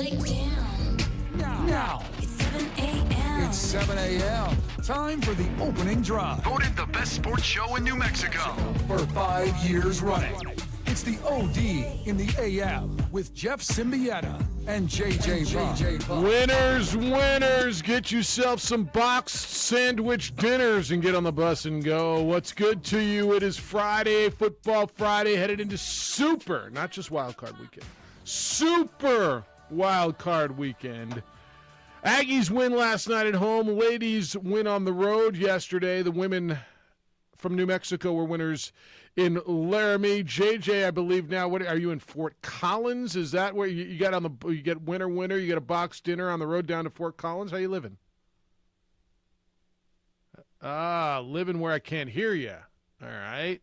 Blake down. Now. It's 7 a.m. It's 7 a.m. Time for the opening drive. Voted the best sports show in New Mexico for 5 years running. It's the OD in the AM with Jeff Symbieta and JJ Buck. Winners, get yourself some boxed sandwich dinners and get on the bus and go. What's good to you? It is Friday, Football Friday, headed into super, not just wild card weekend, super wild card weekend. Aggies win last night at home. Ladies win on the road yesterday. The women from New Mexico were winners in Laramie. JJ, I believe now, what are you in Fort Collins? Is that where you got on the you get winner, you get a boxed dinner on the road down to Fort Collins? How you living? Living where I can't hear you. All right.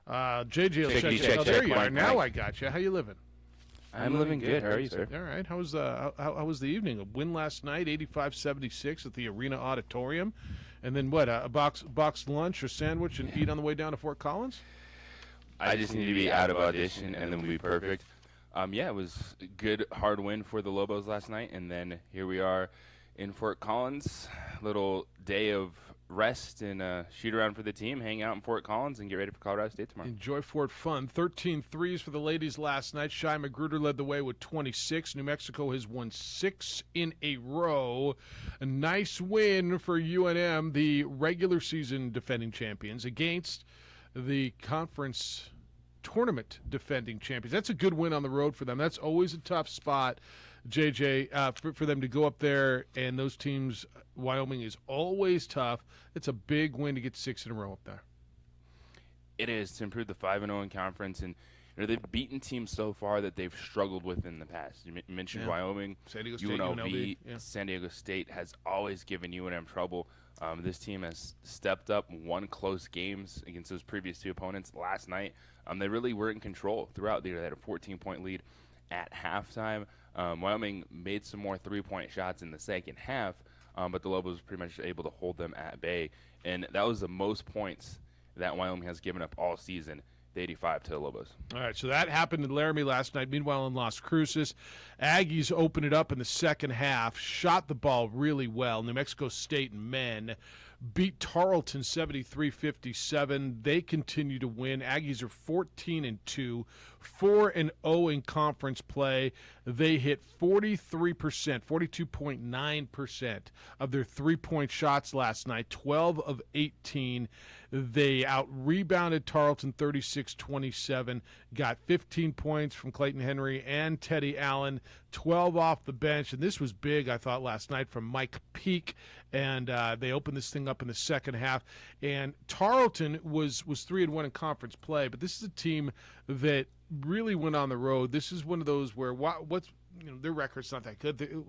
JJ will check. There you are. Now I got you. How you living? I'm living good. How are you, sir? All right. How was the evening? A win last night, 85-76 at the Arena Auditorium. And then what, a boxed lunch or sandwich and eat on the way down to Fort Collins? I just need to be out of audition, and then we'll be perfect. It was a good, hard win for the Lobos last night, and then here we are in Fort Collins. Little day of rest and shoot around for the team, hang out in Fort Collins, and get ready for Colorado State tomorrow. Enjoy Fort Fun. 13 threes for the ladies last night. Shy Magruder led the way with 26. New Mexico has won 6 in a row. A nice win for UNM, the regular season defending champions, against the conference tournament defending champions. That's a good win on the road for them. That's always a tough spot, JJ, for them to go up there, and those teams, Wyoming is always tough. It's a big win to get 6 in a row up there. It is, to improve the 5-0 in conference, and they've beaten teams so far that they've struggled with in the past. You mentioned Wyoming, San Diego State, UNLV, Yeah. San Diego State has always given UNM trouble. This team has stepped up, won close games against those previous 2 opponents last night. They really were in control throughout the year. They had a 14-point lead at halftime. Wyoming made some more 3-point shots in the second half, but the Lobos were pretty much able to hold them at bay. And that was the most points that Wyoming has given up all season, the 85 to the Lobos. All right, so that happened in Laramie last night. Meanwhile, in Las Cruces, Aggies opened it up in the second half, shot the ball really well. New Mexico State men beat Tarleton 73-57. They continue to win. Aggies are 14-2, 4-0 in conference play. They hit 43%, 42.9% of their 3-point shots last night, 12 of 18. They out-rebounded Tarleton 36-27, got 15 points from Clayton Henry and Teddy Allen, 12 off the bench. And this was big, I thought, last night from Mike Peake. And they opened this thing up in the second half. And Tarleton was 3-1 in conference play, but this is a team that really went on the road. This is one of those where their record's not that good.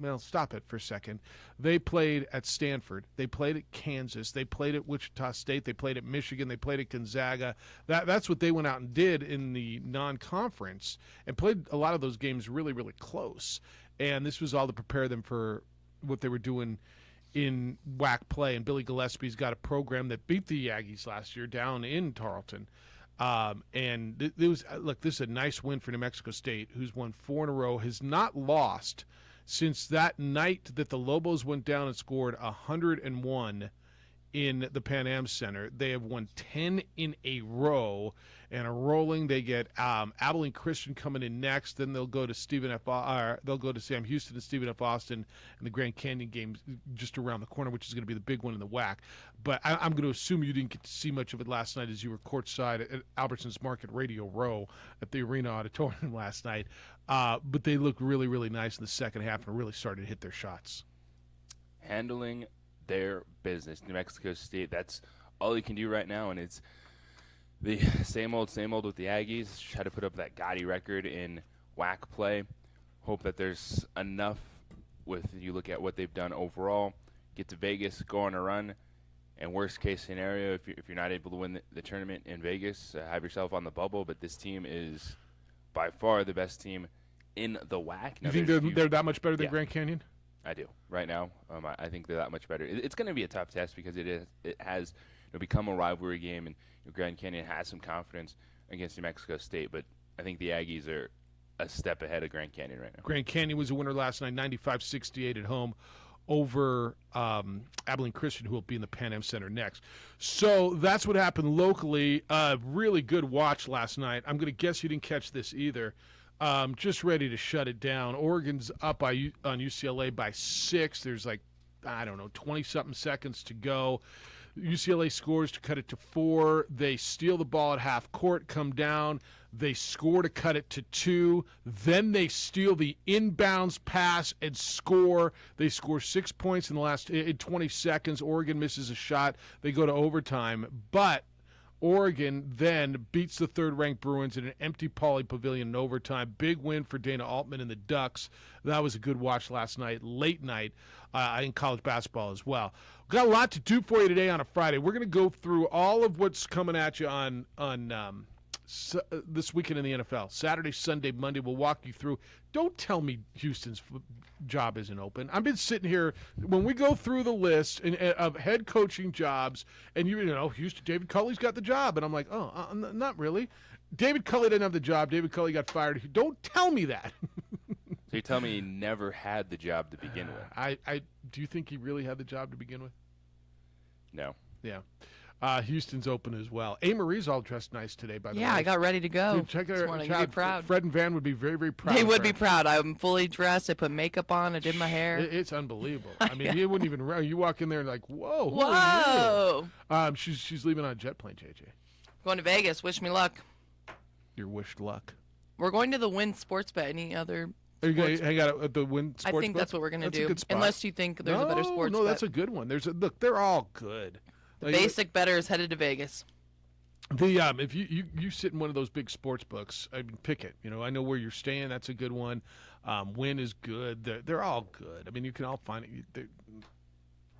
Well, stop it for a second. They played at Stanford. They played at Kansas. They played at Wichita State. They played at Michigan. They played at Gonzaga. That's what they went out and did in the non-conference and played a lot of those games really, really close. And this was all to prepare them for what they were doing in WAC play. And Billy Gillespie's got a program that beat the Aggies last year down in Tarleton. This is a nice win for New Mexico State, who's won 4 in a row, has not lost since that night that the Lobos went down and scored 101 in the Pan Am Center. They have won 10 in a row and are rolling. They get Abilene Christian coming in next. Then they'll go to Sam Houston and Stephen F. Austin in the Grand Canyon game just around the corner, which is going to be the big one in the WAC. But I'm going to assume you didn't get to see much of it last night as you were courtside at Albertsons Market Radio Row at the Arena Auditorium last night. But they looked really, really nice in the second half and really started to hit their shots. Handling their business. New Mexico State, that's all you can do right now, and it's the same old with the Aggies. Try to put up that gaudy record in WAC play. Hope that there's enough with you look at what they've done overall. Get to Vegas, go on a run, and worst case scenario, if you're not able to win the tournament in Vegas, have yourself on the bubble. But this team is by far the best team in the WAC. Now, you think they're that much better than Grand Canyon? I do. Right now, I think they're that much better. It's going to be a tough test because it has become a rivalry game, and Grand Canyon has some confidence against New Mexico State. But I think the Aggies are a step ahead of Grand Canyon right now. Grand Canyon was a winner last night, 95-68 at home over Abilene Christian, who will be in the Pan Am Center next. So that's what happened locally. Really good watch last night. I'm going to guess you didn't catch this either. Just ready to shut it down. Oregon's up on UCLA by 6. There's 20-something seconds to go. UCLA scores to cut it to 4. They steal the ball at half court, come down. They score to cut it to 2. Then they steal the inbounds pass and score. They score 6 points in 20 seconds. Oregon misses a shot. They go to overtime. But Oregon then beats the third-ranked Bruins in an empty Pauley Pavilion in overtime. Big win for Dana Altman and the Ducks. That was a good watch last night, late night in college basketball as well. We've got a lot to do for you today on a Friday. We're going to go through all of what's coming at you on this weekend in the NFL. Saturday, Sunday, Monday, we'll walk you through. Don't tell me Houston's job isn't open. I've been sitting here when we go through the list of head coaching jobs, and Houston, David Culley's got the job, and I'm like, not really. David Culley didn't have the job. David Culley got fired. Don't tell me that. So you tell me he never had the job to begin with? Do you think he really had the job to begin with? No. Yeah. Houston's open as well. A. Marie's all dressed nice today, by the way. Yeah, I got ready to go. Dude, check this her morning. out. You'd be proud. Fred and Van would be very, very proud. They of would her. be proud. I'm fully dressed. I put makeup on. I did my hair. It's unbelievable. I mean, you wouldn't even. You walk in there and like, whoa. Who Whoa. are you? She's leaving on a jet plane, JJ. Going to Vegas. Wish me luck. Your wished luck. We're going to the Wynn Sports Bet. Any other? Are you going to hang out at the Wynn Sports I think book? that's what we're going to That's a do. good spot. Unless you think there's a better sports No, bet. that's a good one. Look, they're all good. Like, Basic better is headed to Vegas. If you sit in one of those big sports books, I mean, pick it. I know where you're staying. That's a good one. Win is good. They're all good. I mean, you can all find it.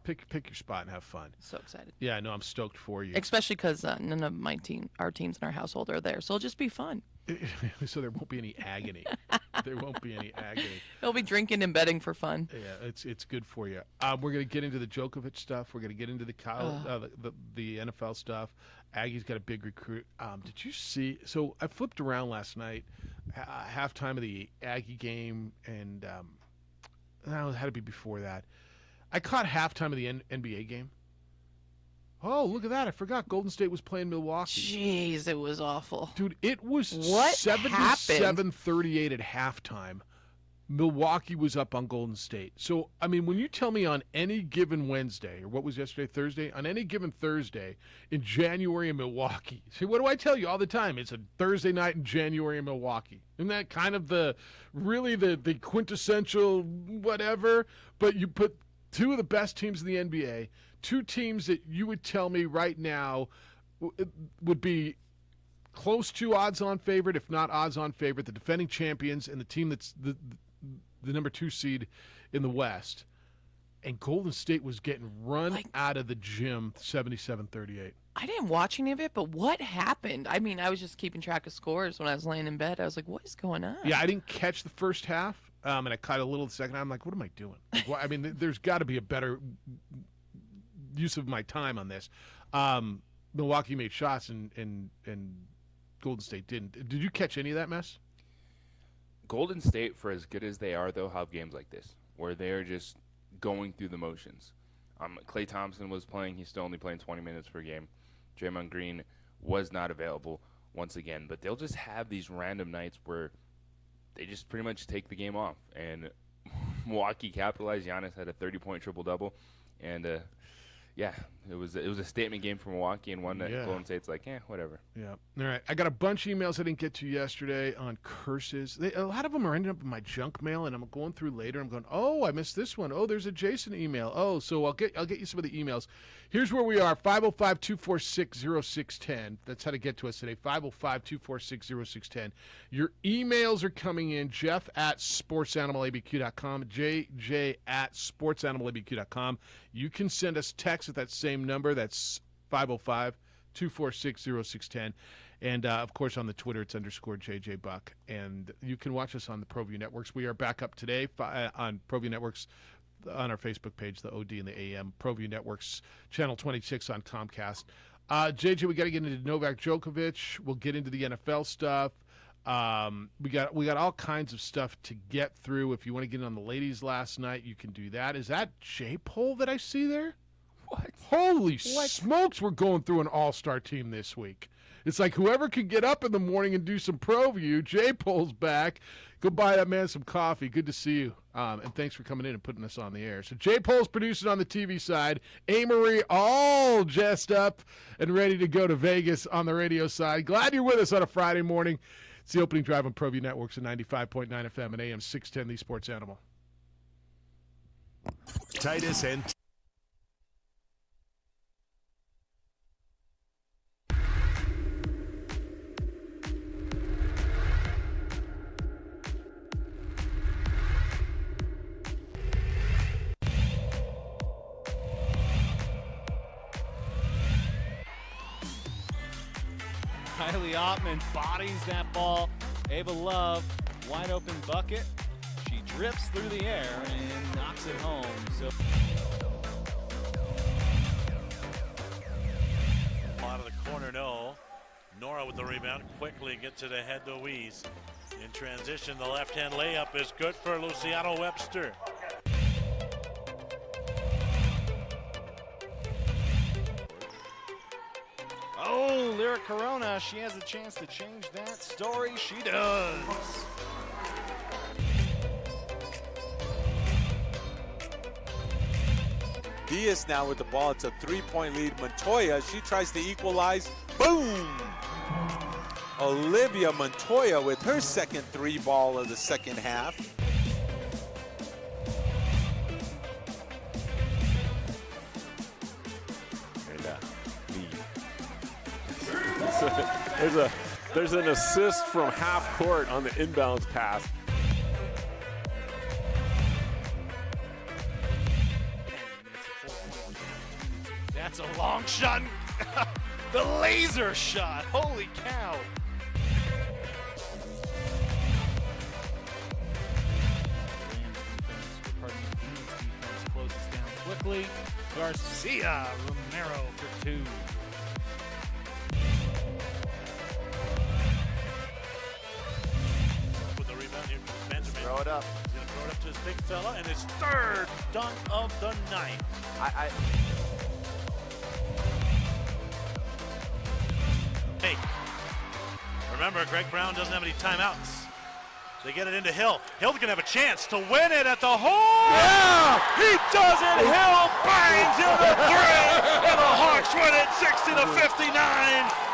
Pick your spot and have fun. So excited. Yeah, I know. I'm stoked for you. Especially because none of our teams in our household are there. So it'll just be fun. So there won't be any agony. There won't be any agony. They'll be drinking and betting for fun. Yeah, it's good for you. We're going to get into the Djokovic stuff. We're going to get into the NFL stuff. Aggie's got a big recruit. Did you see? So I flipped around last night, halftime of the Aggie game, and it had to be before that. I caught halftime of the NBA game. Oh, look at that. I forgot Golden State was playing Milwaukee. Jeez, it was awful. Dude, it was What 77-38 at halftime. Milwaukee was up on Golden State. So, I mean, when you tell me on any given Wednesday, or what was yesterday, Thursday? On any given Thursday in January in Milwaukee. See, what do I tell you all the time? It's a Thursday night in January in Milwaukee. Isn't that kind of the quintessential whatever? But you put two of the best teams in the NBA, two teams that you would tell me right now would be close to odds-on favorite, if not odds-on favorite, the defending champions and the team that's the number 2 seed in the West. And Golden State was getting run out of the gym 77-38. I didn't watch any of it, but what happened? I mean, I was just keeping track of scores when I was laying in bed. I was like, what is going on? Yeah, I didn't catch the first half, and I caught a little the second half. I'm like, what am I doing? I mean, there's got to be a better use of my time on this. Milwaukee made shots, and Golden State didn't. Did you catch any of that mess? Golden State, for as good as they are, though, have games like this where they're just going through the motions. Klay Thompson was playing. He's still only playing 20 minutes per game. Draymond Green was not available once again. But they'll just have these random nights where they just pretty much take the game off. And Milwaukee capitalized. Giannis had a 30-point triple-double. And, yeah, it was a statement game for Milwaukee, and one that Golden State's like, whatever. Yeah. All right. I got a bunch of emails I didn't get to yesterday on curses. A lot of them are ending up in my junk mail, and I'm going through later. I'm going, oh, I missed this one. Oh, there's a Jason email. Oh, so I'll get you some of the emails. Here's where we are, 505-246-0610. That's how to get to us today, 505-246-0610. Your emails are coming in, jeff@sportsanimalabq.com, jj@sportsanimalabq.com. You can send us text at that same number. That's 505-246-0610. And, of course, on the Twitter, it's _JJ Buck. And you can watch us on the ProView Networks. We are back up today on ProView Networks on our Facebook page, the OD and the AM. ProView Networks, Channel 26 on Comcast. JJ, we got to get into Novak Djokovic. We'll get into the NFL stuff. We got all kinds of stuff to get through. If you want to get on the ladies last night, you can do that. Is that J-Pole that I see there? What? Holy smokes, we're going through an all-star team this week. It's like whoever can get up in the morning and do some pro view, J-Pole's back. Go buy that man some coffee. Good to see you. And thanks for coming in and putting us on the air. So J-Pole's producing on the TV side. A-Marie all dressed up and ready to go to Vegas on the radio side. Glad you're with us on a Friday morning. It's the opening drive on ProView Networks at 95.9 FM and AM 610, the Sports Animal. Titus and Kylie Ottman bodies that ball. Ava Love, wide open bucket. She drifts through the air and knocks it home. So out of the corner, no. Nora with the rebound, quickly gets it ahead to Louise. In transition, the left-hand layup is good for Luciano Webster. oh, Lyra Corona, she has a chance to change that story. She does. Diaz now with the ball. It's a three-point lead. Montoya, she tries to equalize. Boom! Olivia Montoya with her second three ball of the second half. There's an assist from half court on the inbounds pass. That's a long shot. The laser shot. Holy cow. Defense closes down quickly. Garcia Romero for two. With the rebound here, Benjamin. Throw it up. He's going to throw it up to his big fella, and his third dunk of the night. Hey, remember, Greg Brown doesn't have any timeouts. They get it into Hill. Hill's going to have a chance to win it at the horn. Yeah! He does it! Hill bangs in the three, and the Hawks win it 60-59.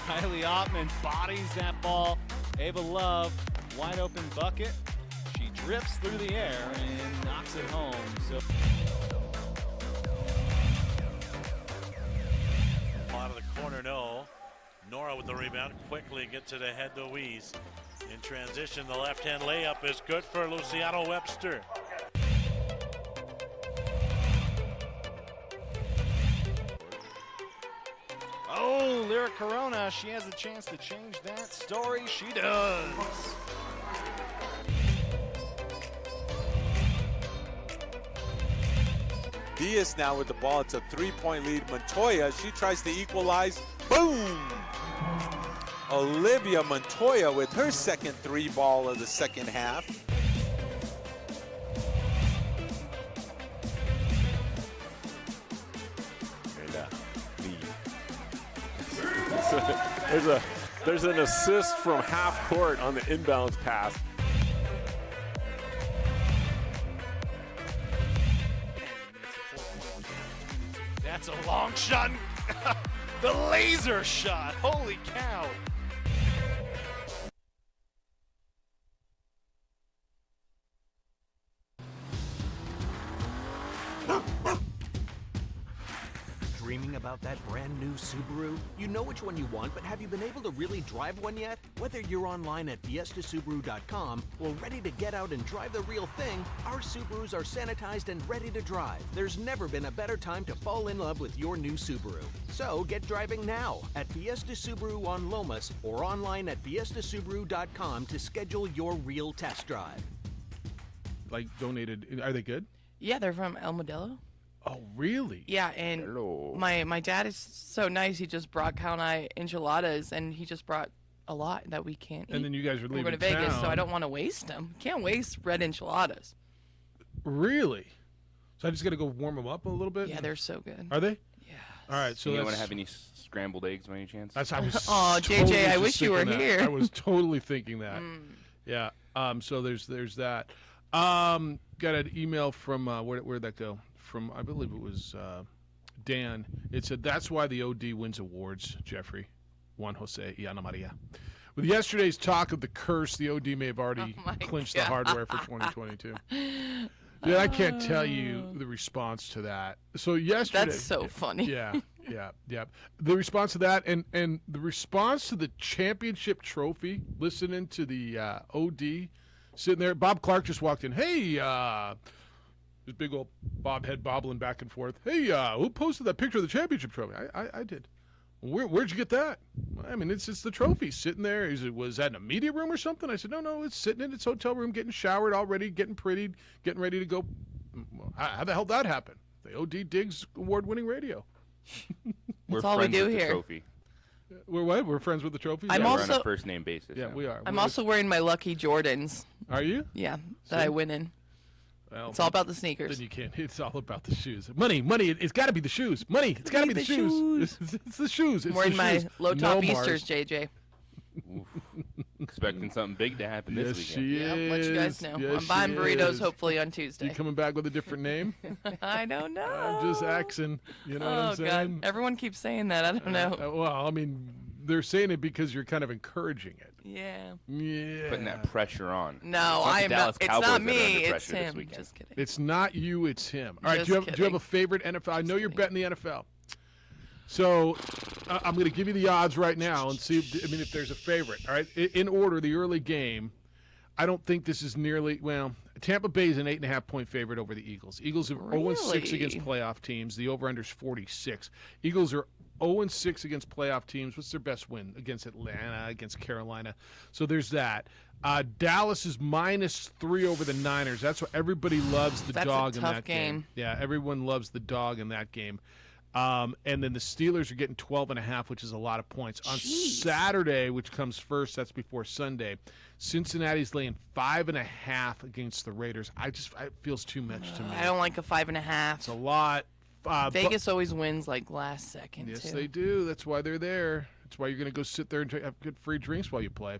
Kylie Ottman bodies that ball. Ava Love, wide open bucket. She drifts through the air and knocks it home. So out of the corner, no. Nora with the rebound, quickly gets it ahead to Louise. In transition, the left-hand layup is good for Luciano Webster. oh, Lyra Corona, she has a chance to change that story. She does. Diaz now with the ball. It's a three-point lead. Montoya, she tries to equalize. Boom! Olivia Montoya with her second three ball of the second half. There's an assist from half court on the inbounds pass. That's a long shot. The laser shot. Holy cow. dreaming about that brand new Subaru? You know which one you want, but have you been able to really drive one yet? Whether you're online at fiestasubaru.com or ready to get out and drive the real thing, our Subarus are sanitized and ready to drive. There's never been a better time to fall in love with your new Subaru. So get driving now at Fiesta Subaru on Lomas or online at fiestasubaru.com to schedule your real test drive. Like donated. Are they good? Yeah, they're from El Modelo. Oh, really? Yeah, and my dad is so nice. He just brought Kyle and I enchiladas, and he just brought a lot that we can't eat. And then you guys are leaving We're going to Vegas, town. so I don't want to waste them. Can't waste red enchiladas. Really? So I just got to go warm them up a little bit? Yeah, they're so good. Are they? Yeah. All right, so you don't that's... want to have any scrambled eggs by any chance? That's I was Aw, totally JJ, I just wish you were thinking that. here. I was totally thinking that. Yeah. So there's that. Got an email from where'd that go? From I believe it was Dan. It said that's why the OD wins awards. Jeffrey, Juan Jose y Ana Maria. With yesterday's talk of the curse, the OD may have already clinched the hardware for 2022. Yeah, I can't tell you the response to that. So yesterday, That's so funny. Yeah. The response to that and the response to the championship trophy, listening to the OD sitting there. Bob Clark just walked in. Hey, this big old bob head bobbling back and forth. Hey, who posted that picture of the championship trophy? I did. Where'd you get that? I mean, it's the trophy sitting there. Was that in a media room or something? I said, no, it's sitting in its hotel room, getting showered already, getting prettied, getting ready to go. How the hell did that happen? The OD digs award-winning radio. We're all we friends do with here. The trophy. We're what? We're friends with the trophy? I'm We're also on a first name basis. Yeah, now. we are. I'm also wearing my lucky Jordans. Are you? Yeah, that I win in. Well, It's all about the sneakers. Then you can't. It's all about the shoes. Money. It's got to be the shoes. Money. It's got to be the shoes. It's the shoes. It's I'm wearing the my shoes. low-top No, Easters, Mars. JJ. Expecting something big to happen Yes, this weekend. she Yeah, is. I'll let you guys know. Yes, I'm buying she burritos is. hopefully on You Tuesday. coming back with a different name? I don't know. I'm just axing. You know what I'm saying? God, everyone keeps saying that. I don't know. Well, I mean, they're saying it because you're kind of encouraging it. Yeah. Yeah. Putting that pressure on. No, It's I the am Dallas not. It's Cowboys not that are me. under It's pressure this him. weekend. Just kidding. It's not you, it's him. All right, Just do you have a kidding. favorite NFL? I know you're kidding. betting the NFL. So I'm going to give you the odds right now and see if there's a favorite. All right, in order, the early game. I don't think this is nearly Tampa Bay is an 8.5-point favorite over the Eagles. Eagles are 0-6 against playoff teams. The over/under's 46. Eagles are 0-6 against playoff teams. What's their best win? Against Atlanta, against Carolina. So there's that. Dallas is -3 over the Niners. That's what everybody loves. That's dog a in tough that game. Yeah, everyone loves the dog in that game. And then the Steelers are getting 12.5, which is a lot of points. On Saturday, which comes first, that's before Sunday, Cincinnati's laying 5.5 against the Raiders. It feels too much to me. I don't like a 5.5. It's a lot. Vegas always wins like last second. Yes, too. they do. That's why they're there. That's why you're going to go sit there and have good free drinks while you play.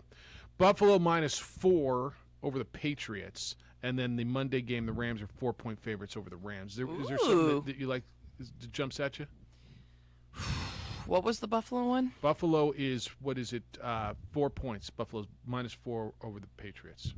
Buffalo -4 over the Patriots. And then the Monday game, the Rams are 4-point favorites over the Rams. Is there something that you like that jumps at you? What was the Buffalo one? Buffalo is, 4 points. Buffalo's -4 over the Patriots.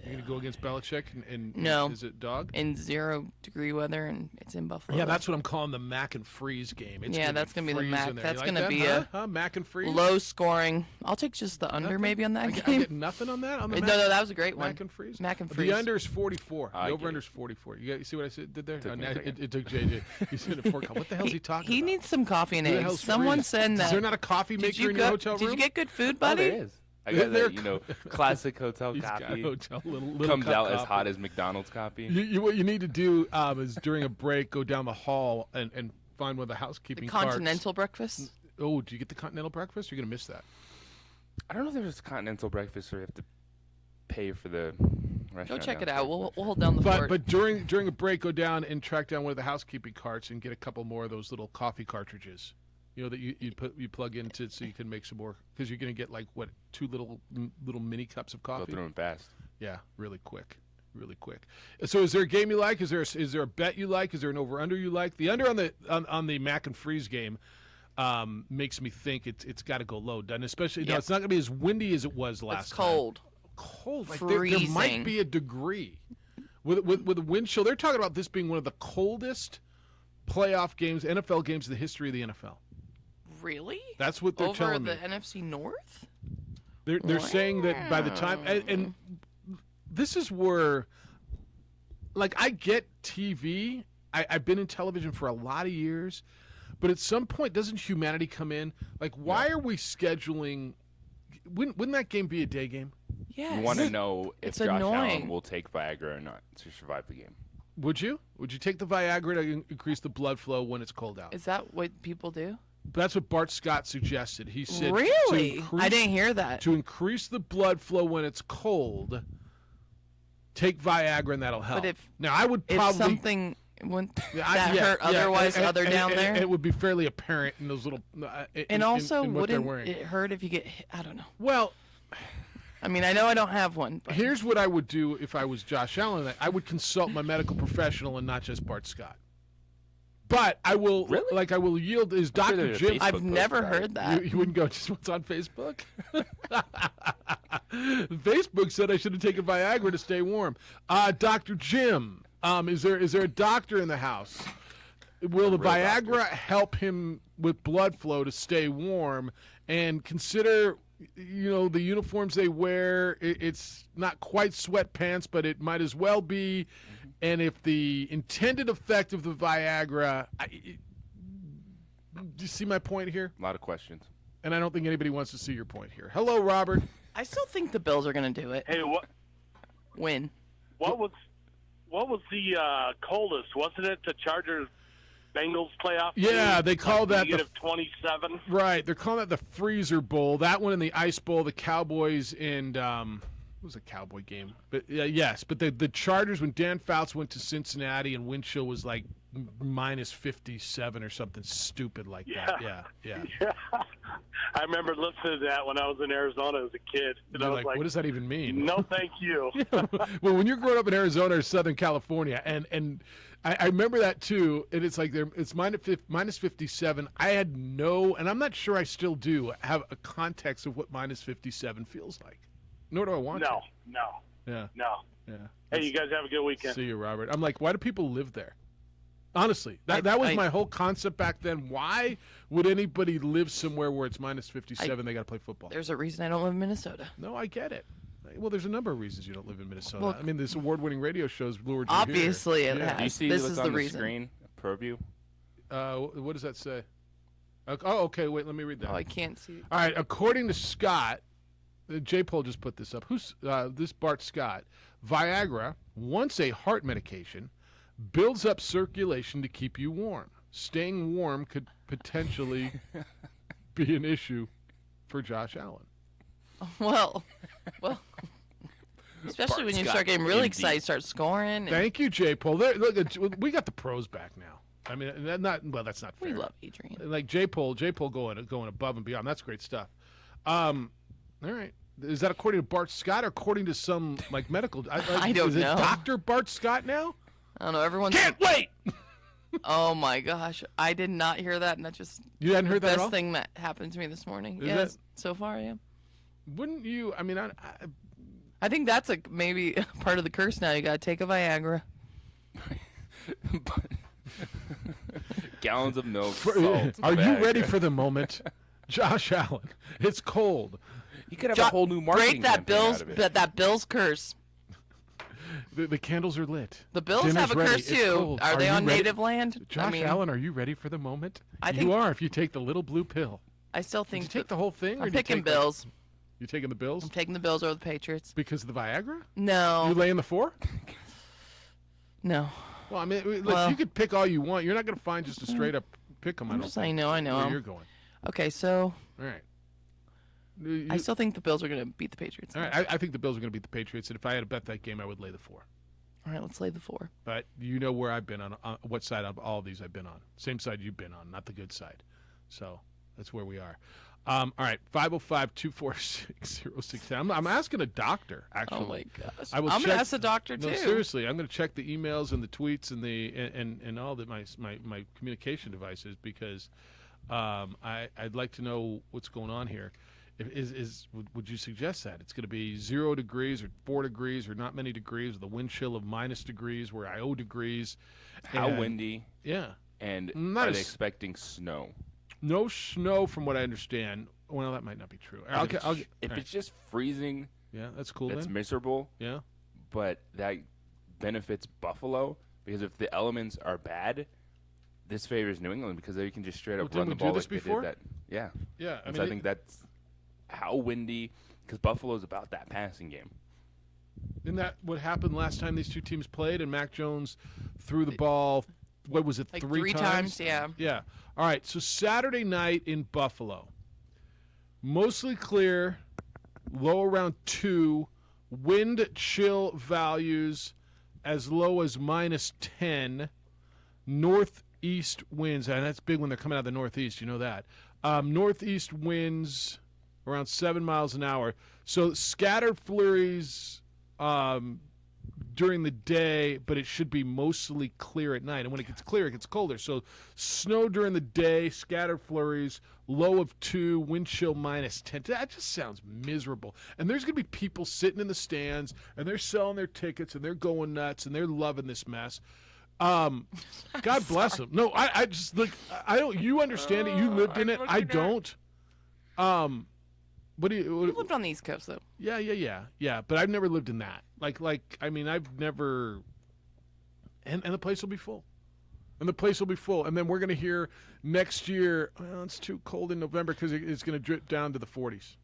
You're going to go against Belichick? And No. Is it dog? In 0-degree weather, and it's in Buffalo. Yeah, that's what I'm calling the Mac and Freeze game. It's Yeah, that's gonna be the freeze Mac. in there. That's You gonna like be that, a Mac and Freeze? low scoring. I'll take just the under Nothing? maybe on that I game. get nothing on that? On the No, Mac? that was a great one. Mac and Freeze? Mac and Freeze. The under is 44. I The get over-under is it. 44. You see what I did there? Took me a Now second. it took JJ. He said a 4. What the hell is he talking He about? needs some coffee and Who the eggs. hell's Someone Freeze? said that. Is there not a coffee Did maker you in your go- hotel room? Did you get good food, Oh, buddy? there is. I got They're that, classic hotel He's got coffee. hotel, little Comes cup out as coffee. hot as McDonald's coffee. What you need to do is during a break, go down the hall and find one of the housekeeping The carts. continental breakfast. Oh, do you get the continental breakfast? You're going to miss that. I don't know if there's a continental breakfast or you have to pay for the restaurant. Go check it downstairs. out. We'll hold down the fort. But during a break, go down and track down one of the housekeeping carts and get a couple more of those little coffee cartridges. You know that you plug into so you can make some more because you're going to get like 2 little mini cups of Go coffee. through them fast. Yeah, really quick. So is there a game you like? Is there a bet you like? Is there an over/under you like? The under on the Mac and Freeze game makes me think it's got to go low, doesn't it? Especially now it's not going to be as windy as it was last it's time. cold. Cold. Like there might Freezing. be a degree with the wind chill. They're talking about this being one of the coldest playoff games, NFL games in the history of the NFL. Really? That's what they're Over telling me. the NFC North? They're saying that by the time and this is where, like, I get TV. I've been in television for a lot of years, but at some point, doesn't humanity come in? Like, why are we scheduling? Wouldn't that game be a day game? Yes. You want to know if It's Josh annoying. Allen will take Viagra or not to survive the game. Would you? Would you take the Viagra to increase the blood flow when it's cold out? Is that what people do? That's what Bart Scott suggested. He said, Really? to increase, I didn't hear that. To increase the blood flow when it's cold, take Viagra and that'll help. But if now I would if probably something wouldn't that hurt otherwise other down there? It would be fairly apparent in those little. And also, in what they're wouldn't wearing. it hurt if you get hit? I don't know. Well, I mean, I know I don't have one. But here's what I would do if I was Josh Allen. I would consult my medical professional and not just Bart Scott. But I will, I will yield. Is sure Dr. there's a Jim? Facebook I've post never about heard it. that. You wouldn't go just what's on Facebook? Facebook said I should have taken Viagra to stay warm. Dr. Jim, is there a doctor in the house? Will the Viagra help him with blood flow to stay warm? And consider, the uniforms they wear. It's not quite sweatpants, but it might as well be. And if the intended effect of the Viagra, do you see my point here? A lot of questions. And I don't think anybody wants to see your point here. Hello, Robert. I still think the Bills are going to do it. Hey, Win. what was the coldest? Wasn't it the Chargers Bengals playoff? Yeah, game? they call that the negative 27. right. They're calling that the Freezer Bowl. That one in the Ice Bowl, the Cowboys and it was a Cowboy game, but yes. But the Chargers, when Dan Fouts went to Cincinnati and wind chill was like minus 57 or something stupid like that. Yeah. Yeah. I remember listening to that when I was in Arizona as a kid. And I You're was like, what does that even mean? No, thank you. Well, when you're growing up in Arizona or Southern California, and I remember that too, and it's like it's minus 57. I had and I'm not sure I still do, have a context of what minus 57 feels like. Nor do I want to. No. Yeah. Yeah. Hey, you guys have a good weekend. See you, Robert. I'm like, why do people live there? Honestly, that was my whole concept back then. Why would anybody live somewhere where it's minus 57? They got to play football. There's a reason I don't live in Minnesota. No, I get it. Well, there's a number of reasons you don't live in Minnesota. Well, I mean, this award-winning radio show's lured you obviously here. it has. Do you see This what's is on the the reason. screen? ProView? What does that say? Oh, okay. Wait, let me read that. Oh, I can't see. All right. According to Scott, J. Paul just put this up. Who's this? Bart Scott. Viagra, once a heart medication, builds up circulation to keep you warm. Staying warm could potentially be an issue for Josh Allen. Well, especially when you start getting really excited, start scoring. And Thank you, J. Paul. Look, we got the pros back now. I mean, that's not fair. we love Adrian. Like J. Paul going above and beyond. That's great stuff. All right. Is that according to Bart Scott or according to some medical? I don't is know. Is it Dr. Bart Scott now? I don't know. Everyone's Can't wait. Oh my gosh, I did not hear that, and that just You hadn't heard the that at best all? thing that happened to me this morning. Is Yes, that- so far, yeah. Wouldn't you? I mean, I think that's maybe part of the curse now. You got to take a Viagra. Gallons of milk. salt, are you Viagra. ready for the moment, Josh Allen? It's cold. You could have a whole new marketing Break that campaign Bills, out of it. that Bills curse. The candles are lit. The Bills Dinner's have a ready. curse It's too. cold. Are they you on ready? native land? Josh Allen, are you ready for the moment? I you think- are if you take the little blue pill. I still Did think you take the whole thing? Or I'm do you picking take, Bills. You taking the Bills? I'm taking the Bills over the Patriots. Because of the Viagra? No. You laying the 4? No. Well, I mean, look, Well- you could pick all you want. You're not going to find just a straight up pick 'em. I'm just saying, I know. Where you're going. Okay, so All right. I still think the Bills are going to beat the Patriots. All right. I think the Bills are going to beat the Patriots, and if I had to bet that game, I would lay the 4. All right, let's lay the 4. But you know where I've been on what side of all of these I've been on. Same side you've been on, not the good side. So that's where we are. All right, 505-246-0610. I'm asking a doctor, actually. Oh my gosh. I will I'm check, going to ask the doctor no, too. seriously, I'm going to check the emails and the tweets and the and all that my communication devices because I'd like to know what's going on here. Would you suggest that it's going to be 0 degrees or 4 degrees or not many degrees with a wind chill of minus degrees where I owe degrees? How and- windy? Yeah. And Not are they as- expecting snow? No snow, from what I understand. Well, that might not be true. If it's just freezing, yeah, that's cool. that's then. miserable. Yeah. But that benefits Buffalo because if the elements are bad, this favors New England because they can just straight up Well, run didn't the we do ball this like before? they did that. Yeah. Yeah, I And mean, so I think that's how windy because Buffalo's about that passing game. Isn't that what happened last time these two teams played? And Mac Jones threw the ball. What was it? Like three times, yeah. Yeah. All right. So Saturday night in Buffalo, mostly clear, low around 2, wind chill values as low as -10, northeast winds, and that's big when they're coming out of the northeast. You know that. Northeast winds around 7 miles an hour. So scattered flurries during the day, but it should be mostly clear at night. And when it gets clear, it gets colder. So snow during the day, scattered flurries, low of 2, wind chill -10. That just sounds miserable. And there's going to be people sitting in the stands, and they're selling their tickets, and they're going nuts, and they're loving this mess. God bless them. No, I just like I don't. You understand it. You lived in it. I don't. What do you? You lived on the East Coast, though. Yeah. But I've never lived in that. I mean, I've never. And the place will be full. And the place will be full. And then we're going to hear next year, well, it's too cold in November because it's going to drip down to the 40s.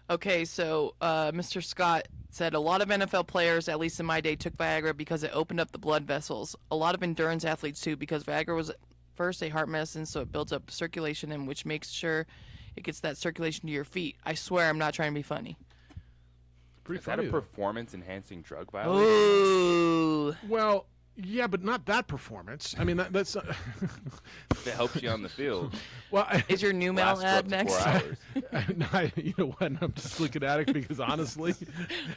Okay, so Mr. Scott said a lot of NFL players, at least in my day, took Viagra because it opened up the blood vessels. A lot of endurance athletes, too, because Viagra was first a heart medicine, so it builds up circulation, and which makes sure it gets that circulation to your feet. I swear I'm not trying to be funny. Pretty Is that funny, a though. performance-enhancing drug violation? Ooh. Well, yeah, but not that performance. I mean, that's not... That helps you on the field. Well, Is your new mail Lasts for ad up to next? 4 hours. No, you know what? I'm just looking at it because honestly,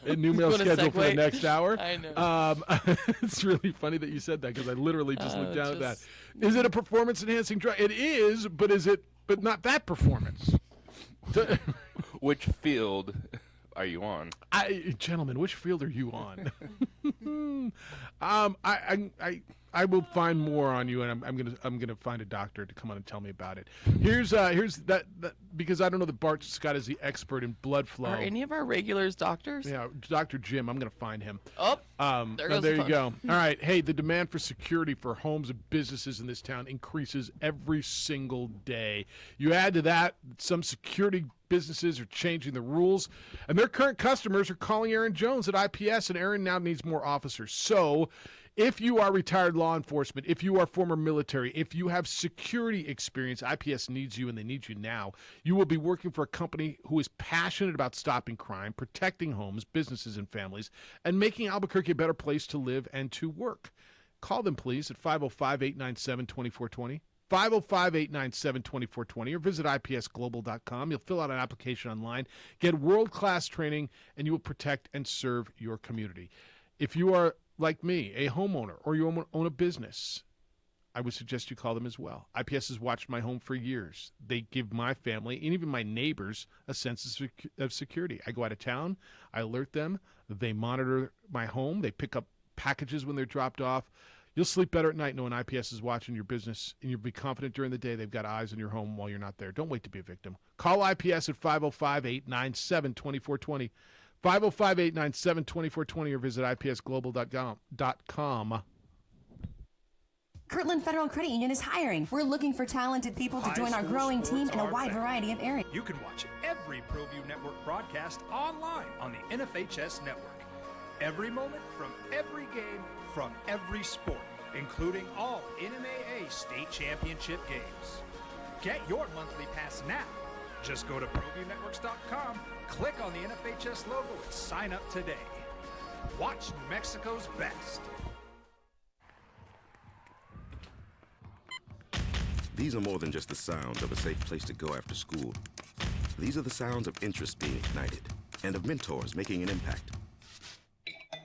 a new mail Wanna schedule for the segue? next hour. I know. It's really funny that you said that because I literally just looked down at that. just- Is it a performance-enhancing drug? It is, but is it? But not that performance. Which field are you on? Gentlemen, which field are you on? I will find more on you, and I'm gonna find a doctor to come on and tell me about it. Here's that because I don't know that Bart Scott is the expert in blood flow. Are any of our regulars doctors? Yeah, Dr. Jim. I'm gonna find him. Oh, there goes the you fun. go. All right. Hey, the demand for security for homes and businesses in this town increases every single day. You add to that, some security businesses are changing the rules, and their current customers are calling Aaron Jones at IPS, and Aaron now needs more officers. So, if you are retired law enforcement, if you are former military, if you have security experience, IPS needs you, and they need you now. You will be working for a company who is passionate about stopping crime, protecting homes, businesses, and families, and making Albuquerque a better place to live and to work. Call them, please, at 505-897-2420. 505-897-2420 or visit ipsglobal.com. You'll fill out an application online, get world-class training, and you will protect and serve your community. If you are, like me, a homeowner or you own a business, I would suggest you call them as well. IPS has watched my home for years. They give my family and even my neighbors a sense of security. I go out of town, I alert them, they monitor my home, they pick up packages when they're dropped off. You'll sleep better at night knowing IPS is watching your business, and you'll be confident during the day they've got eyes on your home while you're not there. Don't wait to be a victim. Call IPS at 505-897-2420. 505-897-2420 or visit ipsglobal.com. Kirtland Federal Credit Union is hiring. We're looking for talented people to join our growing team in a wide variety of areas. You can watch every ProView Network broadcast online on the NFHS network. Every moment from every game from every sport, including all NMAA state championship games. Get your monthly pass now. Just go to ProViewNetworks.com, click on the NFHS logo, and sign up today. Watch New Mexico's best. These are more than just the sounds of a safe place to go after school. These are the sounds of interest being ignited and of mentors making an impact.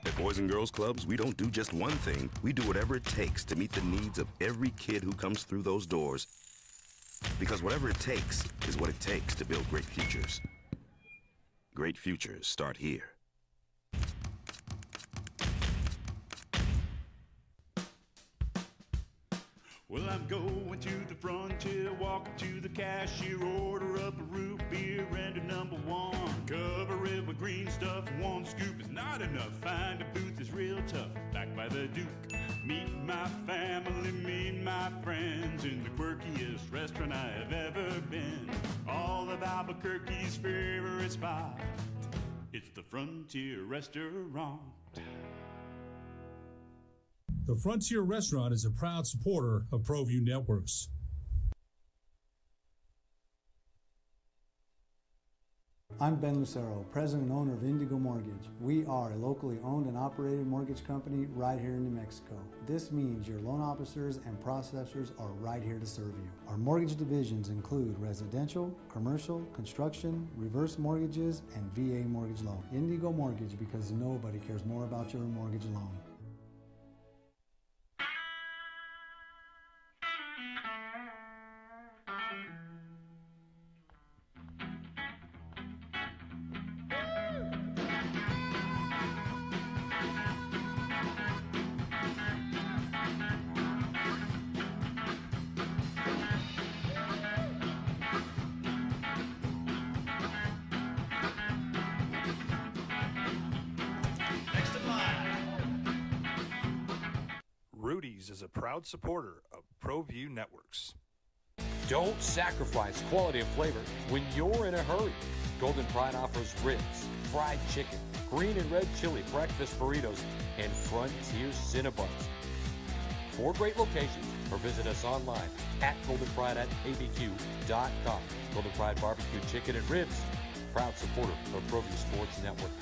At Boys and Girls Clubs, we don't do just one thing. We do whatever it takes to meet the needs of every kid who comes through those doors. Because whatever it takes is what it takes to build great futures. Great futures start here. Well, I'm going to the frontier, walk to the cashier, order up a root beer and a number one. Cover it with green stuff, one scoop is not enough. Find a booth is real tough, back by the Duke. Meet my family, meet my friends in the quirkiest restaurant I have ever been. All of Albuquerque's favorite spot, it's the Frontier Restaurant. The Frontier Restaurant is a proud supporter of ProView Networks. I'm Ben Lucero, president and owner of Indigo Mortgage. We are a locally owned and operated mortgage company right here in New Mexico. This means your loan officers and processors are right here to serve you. Our mortgage divisions include residential, commercial, construction, reverse mortgages, and VA mortgage loan. Indigo Mortgage, because nobody cares more about your mortgage loan. Rudy's is a proud supporter of ProView Networks. Don't sacrifice quality of flavor when you're in a hurry. Golden Pride offers ribs, fried chicken, green and red chili breakfast burritos, and Frontier Cinnabons. 4 great locations, or visit us online at goldenpride@abq.com. Golden Pride Barbecue Chicken and Ribs, proud supporter of ProView Sports Network.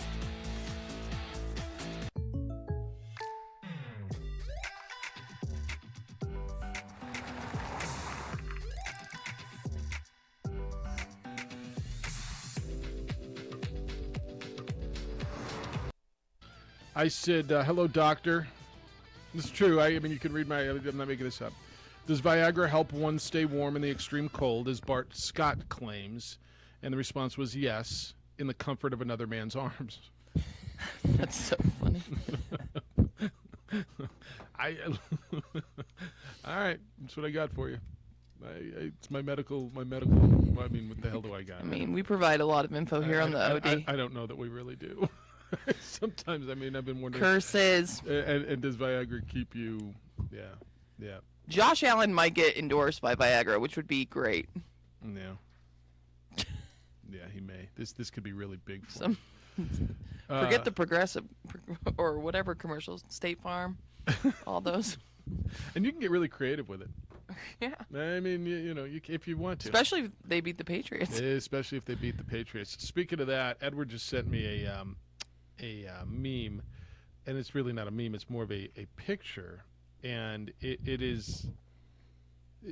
I said, hello, doctor. This is true. I mean, you can read I'm not making this up. Does Viagra help one stay warm in the extreme cold, as Bart Scott claims? And the response was yes, in the comfort of another man's arms. That's so funny. All right, that's what I got for you. It's my medical. I mean, what the hell do I got? I mean, we provide a lot of info here on the OD. I don't know that we really do. Sometimes, I mean, I've been wondering. Curses. And does Viagra keep you? Yeah. Josh Allen might get endorsed by Viagra, which would be great. Yeah. Yeah, he may. This could be really big for him. Forget the Progressive or whatever commercials, State Farm, all those. And you can get really creative with it. Yeah. I mean, if you want to. Especially if they beat the Patriots. Especially if they beat the Patriots. Speaking of that, Edward just sent me a meme, and it's really not a meme. It's more of a picture, and it is.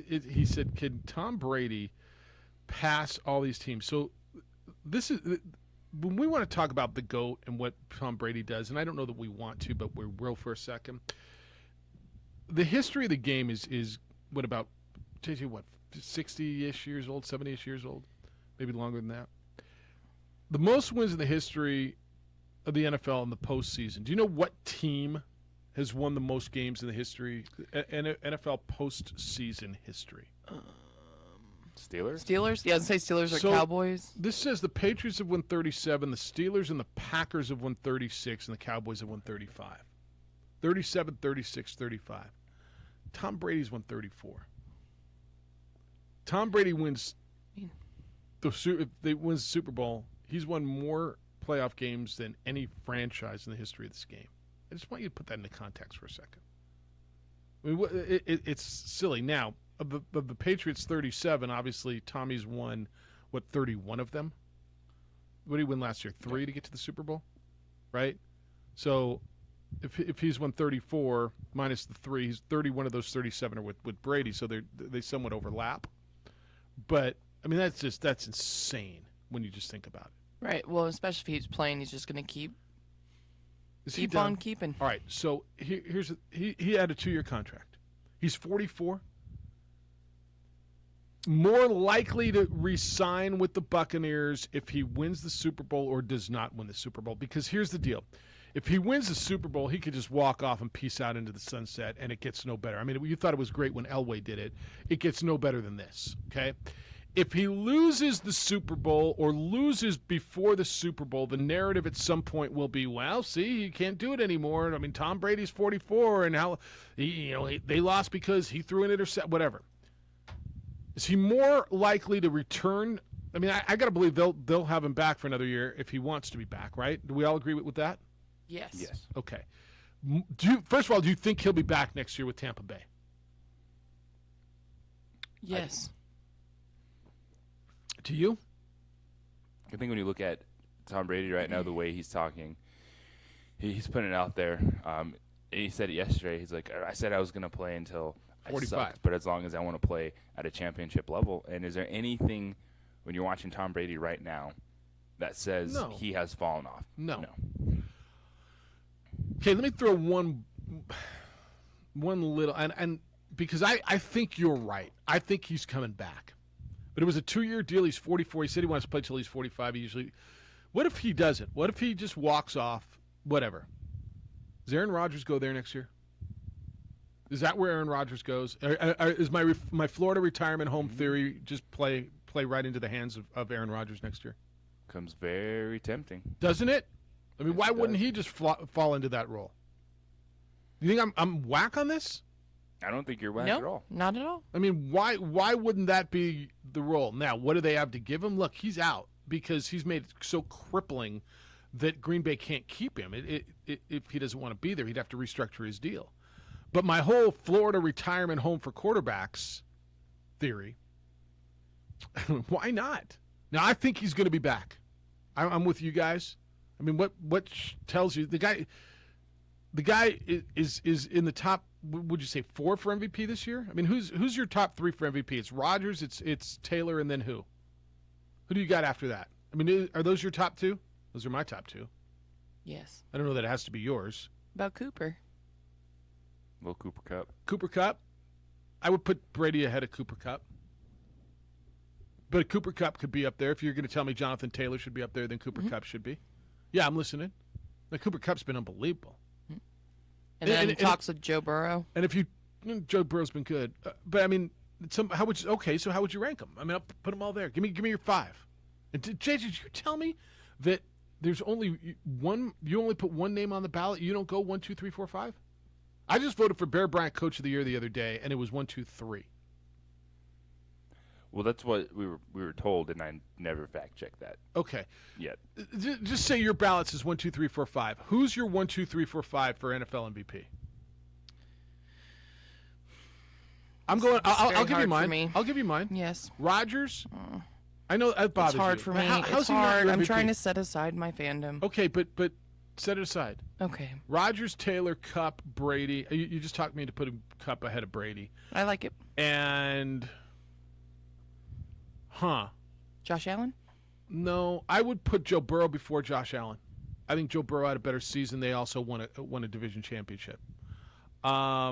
He said, "Can Tom Brady pass all these teams?" So this is when we want to talk about the GOAT and what Tom Brady does, and I don't know that we want to, but we will for a second. The history of the game is what about, JJ, what, 60-ish years old, 70-ish years old, maybe longer than that. The most wins in the history of the NFL in the postseason. Do you know what team has won the most games in the history, NFL postseason history? Steelers? Yeah, I'd say Steelers or Cowboys. This says the Patriots have won 37, the Steelers and the Packers have won 36, and the Cowboys have won 35. 37, 36, 35. Tom Brady's won 34. Tom Brady wins if they wins the Super Bowl, he's won more playoff games than any franchise in the history of this game. I just want you to put that into context for a second. I mean, it's silly. Now, of the Patriots 37, obviously Tommy's won, 31 of them? What did he win last year? 3 to get to the Super Bowl? Right? So if he's won 34 minus the 3, he's 31 of those 37 are with Brady, so they somewhat overlap. But, I mean, that's insane when you just think about it. Right. Well, especially if he's playing, he's just going to keep on keeping. All right. So he had a 2-year contract. He's 44. More likely to re-sign with the Buccaneers if he wins the Super Bowl or does not win the Super Bowl. Because here's the deal. If he wins the Super Bowl, he could just walk off and peace out into the sunset, and it gets no better. I mean, you thought it was great when Elway did it. It gets no better than this, okay? If he loses the Super Bowl or loses before the Super Bowl, the narrative at some point will be, well, see, he can't do it anymore. I mean, Tom Brady's 44, and how they lost because he threw an interception, whatever. Is he more likely to return? I mean, I got to believe they'll have him back for another year if he wants to be back, right? Do we all agree with that? Yes. Yes. Okay. First of all, do you think he'll be back next year with Tampa Bay? Yes. Do you? I think when you look at Tom Brady right now, the way he's talking, he's putting it out there. He said it yesterday. He's like, I said I was going to play until 45. I sucked, but as long as I want to play at a championship level. And is there anything when you're watching Tom Brady right now that says he has fallen off? No. Okay, let me throw one little and because I think you're right. I think he's coming back. But it was a 2-year deal. He's 44. He said he wants to play till he's 45. What if he doesn't? What if he just walks off? Whatever. Does Aaron Rodgers go there next year? Is that where Aaron Rodgers goes? Is my Florida retirement home theory just play right into the hands of Aaron Rodgers next year? Comes very tempting. Doesn't it? I mean, why wouldn't he just fall into that role? Do you think I'm whack on this? I don't think you're whack at all. Not at all. I mean, why wouldn't that be the role? Now, what do they have to give him? Look, he's out because he's made it so crippling that Green Bay can't keep him. If he doesn't want to be there, he'd have to restructure his deal. But my whole Florida retirement home for quarterbacks theory, why not? Now, I think he's going to be back. I'm with you guys. I mean, what tells you the guy is in the top? Would you say 4 for MVP this year? I mean, who's your top 3 for MVP? It's Rodgers, it's Taylor, and then who? Who do you got after that? I mean, are those your top 2? Those are my top 2. Yes. I don't know that it has to be yours. About Cooper. Well, Cooper Kupp. Cooper Kupp. I would put Brady ahead of Cooper Kupp. But Cooper Kupp could be up there. If you're going to tell me Jonathan Taylor should be up there, then Cooper Kupp should be. Yeah, I'm listening. Now, Cooper Kupp's been unbelievable. And then talks with Joe Burrow. And if Joe Burrow's been good, but I mean, how would you rank them? I mean, I'll put them all there. Give me your 5. And Jay, did you tell me that there's only one? You only put one name on the ballot. You don't go 1, 2, 3, 4, 5. I just voted for Bear Bryant Coach of the Year the other day, and it was 1, 2, 3. Well, that's what we were told, and I never fact checked that. Okay. Yet. Just say your ballot says 1, 2, 3, 4, 5. Who's your 1, 2, 3, 4, 5 for NFL MVP? I'm going. I'll give you mine. I'll give you mine. Yes. Rodgers. I know that bothers you. It's hard you. for me. How's it's he not hard. your I'm MVP? trying to set aside my fandom. Okay, but set it aside. Okay. Rodgers, Taylor, Kupp, Brady. You just talked me into putting Kupp ahead of Brady. I like it. And. Josh Allen? No, I would put Joe Burrow before Josh Allen. I think Joe Burrow had a better season. They also won a division championship. I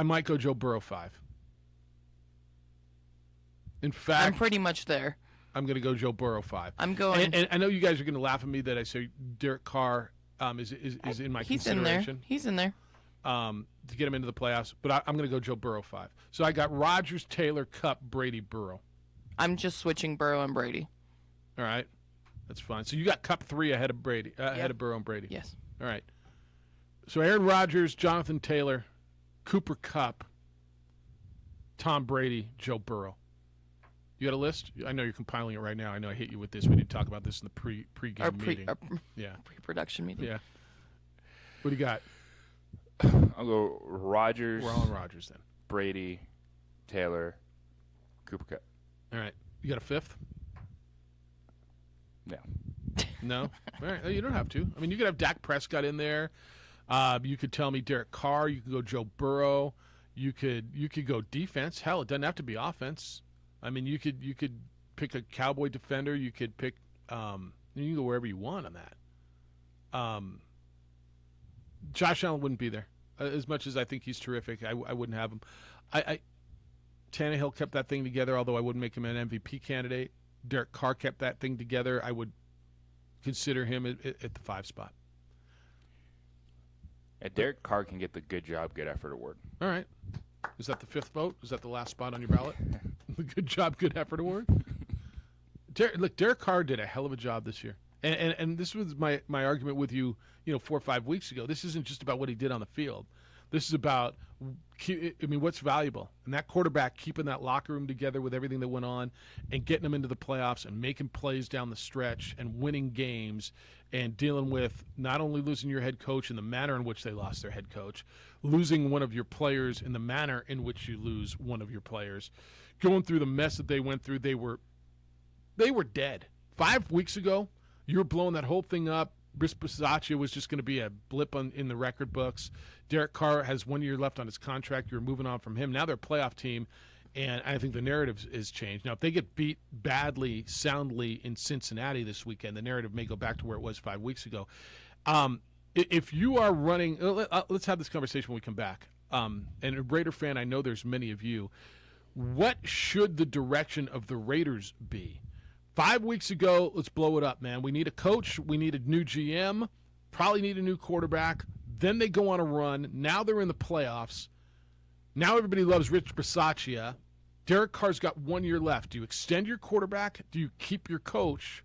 might go Joe Burrow 5. In fact, I'm pretty much there. I'm going to go Joe Burrow 5. I'm going. And I know you guys are going to laugh at me that I say Derek Carr is in my consideration. He's in there. To get him into the playoffs, but I'm going to go Joe Burrow 5. So I got Rodgers, Taylor, Kupp, Brady, Burrow. I'm just switching Burrow and Brady. All right, that's fine. So you got Kupp 3 ahead of Brady, ahead of Burrow and Brady. Yes. All right. So Aaron Rodgers, Jonathan Taylor, Cooper Kupp, Tom Brady, Joe Burrow. You got a list? I know you're compiling it right now. I know I hit you with this. We didn't talk about this in the pre-game meeting. Pre-production meeting. Yeah. What do you got? I'll go Rodgers. We're all on Rodgers then. Brady, Taylor, Cooper Kupp. All right. You got a 5th? No. No? All right. You don't have to. I mean, you could have Dak Prescott in there. You could tell me Derek Carr. You could go Joe Burrow. You could go defense. Hell, it doesn't have to be offense. I mean, you could pick a Cowboy defender. You could pick. You can go wherever you want on that. Josh Allen wouldn't be there. As much as I think he's terrific, I wouldn't have him. Tannehill kept that thing together, although I wouldn't make him an MVP candidate. Derek Carr kept that thing together. I would consider him at the 5 spot. Derek Carr can get the good job, good effort award. All right. Is that the 5th vote? Is that the last spot on your ballot? The good job, good effort award? Derek Carr did a hell of a job this year. And this was my argument with you, 4 or 5 weeks ago. This isn't just about what he did on the field. This is about, what's valuable. And that quarterback keeping that locker room together with everything that went on and getting them into the playoffs and making plays down the stretch and winning games and dealing with not only losing your head coach in the manner in which they lost their head coach, losing one of your players in the manner in which you lose one of your players, going through the mess that they went through. They were dead. 5 weeks ago, you were blowing that whole thing up. Rich Bisaccia was just going to be a blip in the record books. Derek Carr has 1 year left on his contract. You're moving on from him. Now they're a playoff team, and I think the narrative is changed. Now, if they get beat badly, soundly in Cincinnati this weekend, the narrative may go back to where it was 5 weeks ago. If you are running, let's have this conversation when we come back. And a Raider fan, I know there's many of you. What should the direction of the Raiders be? 5 weeks ago, let's blow it up, man. We need a coach. We need a new GM. Probably need a new quarterback. Then they go on a run. Now they're in the playoffs. Now everybody loves Rich Bisaccia. Derek Carr's got 1 year left. Do you extend your quarterback? Do you keep your coach?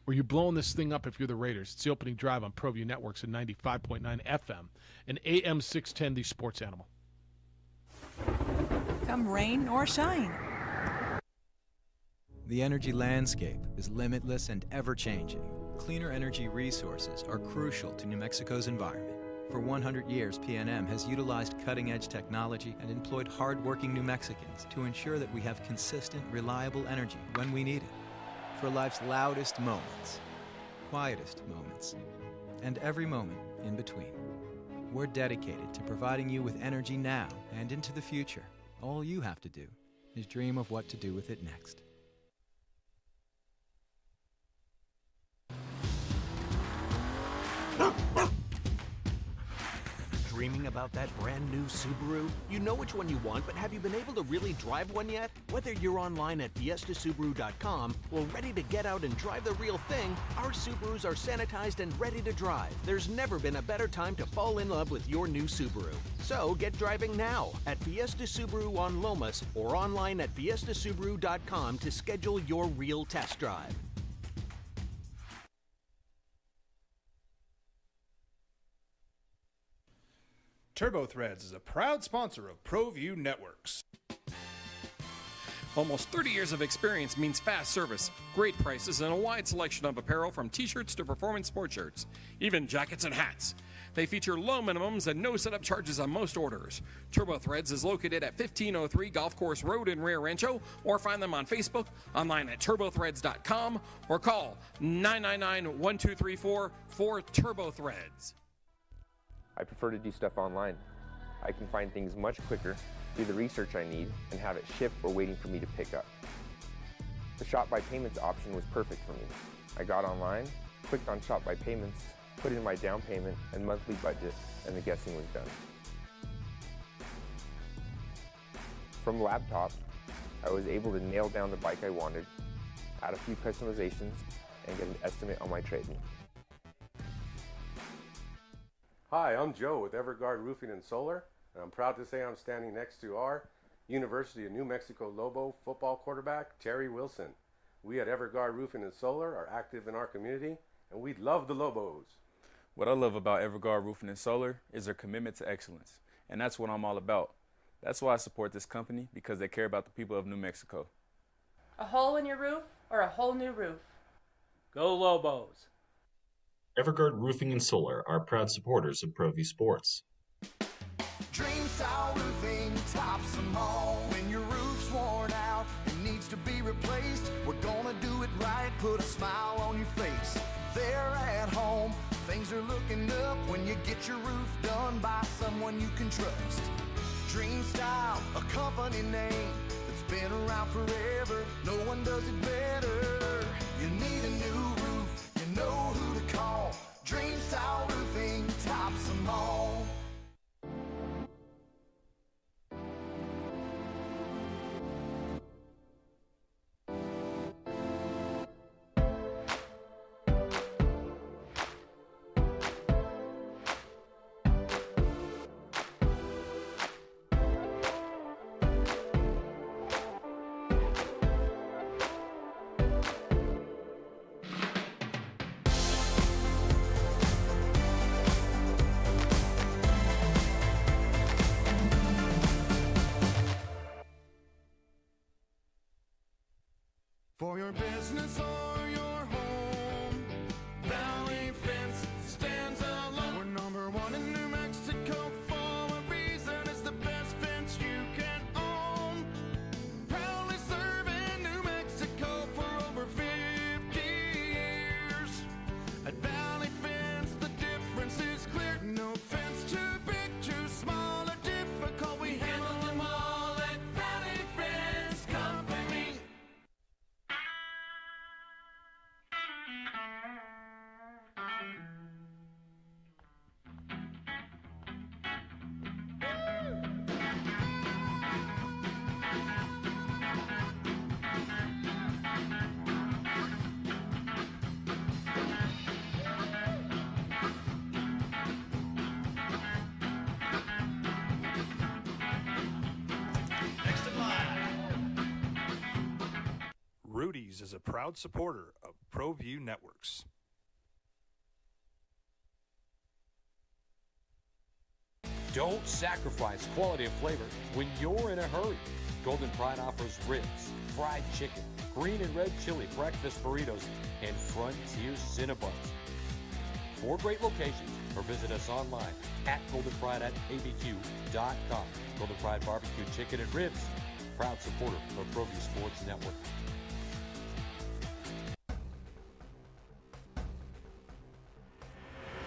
Or are you blowing this thing up if you're the Raiders? It's the opening drive on ProView Networks at 95.9 FM and AM 610, the sports animal. Come rain or shine. The energy landscape is limitless and ever-changing. Cleaner energy resources are crucial to New Mexico's environment. For 100 years, PNM has utilized cutting-edge technology and employed hard-working New Mexicans to ensure that we have consistent, reliable energy when we need it. For life's loudest moments, quietest moments, and every moment in between. We're dedicated to providing you with energy now and into the future. All you have to do is dream of what to do with it next. Dreaming about that brand new Subaru? You know which one you want, but have you been able to really drive one yet? Whether you're online at fiestasubaru.com or ready to get out and drive the real thing, our Subarus are sanitized and ready to drive. There's never been a better time to fall in love with your new Subaru. So get driving now at Fiesta Subaru on Lomas or online at fiestasubaru.com to schedule your real test drive. TurboThreads is a proud sponsor of ProView Networks. Almost 30 years of experience means fast service, great prices, and a wide selection of apparel from t-shirts to performance sport shirts, even jackets and hats. They feature low minimums and no setup charges on most orders. TurboThreads is located at 1503 Golf Course Road in Rio Rancho, or find them on Facebook, online at turbothreads.com, or call 999-1234 for TurboThreads. I prefer to do stuff online. I can find things much quicker, do the research I need, and have it shipped or waiting for me to pick up. The Shop by Payments option was perfect for me. I got online, clicked on Shop by Payments, put in my down payment and monthly budget, and the guessing was done. From the laptop, I was able to nail down the bike I wanted, add a few customizations, and get an estimate on my trade-in. Hi, I'm Joe with Everguard Roofing and Solar, and I'm proud to say I'm standing next to our University of New Mexico Lobo football quarterback, Terry Wilson. We at Everguard Roofing and Solar are active in our community, and we love the Lobos. What I love about Everguard Roofing and Solar is their commitment to excellence, and that's what I'm all about. That's why I support this company, because they care about the people of New Mexico. A hole in your roof or a whole new roof? Go Lobos! Everguard Roofing and Solar are proud supporters of ProView Sports. Dream Style Roofing tops them all. When your roof's worn out and needs to be replaced, we're gonna do it right, put a smile on your face. They're at home, things are looking up when you get your roof done by someone you can trust. Dream Style, a company name that's been around forever. No one does it better. You need a new roof, you know who to call. Dream Style Roofing tops them all. For your business or your home, Valley Fence stands alone. We're number one in New Mexico for a reason. It's the best fence you can own. Proudly serving New Mexico for over 50 years. At Valley Fence, the difference is clear. No fence too big, too small, or difficult. We handle them all at Valley Fence Company. Next in line. Rudy's is a proud supporter of ProView Networks. Don't sacrifice quality of flavor when you're in a hurry. Golden Pride offers ribs, fried chicken, green and red chili breakfast burritos, and Frontier Cinnabons. 4 great locations, or visit us online at goldenpride@abq.com. Golden Pride Barbecue Chicken and Ribs, proud supporter of ProView Sports Network.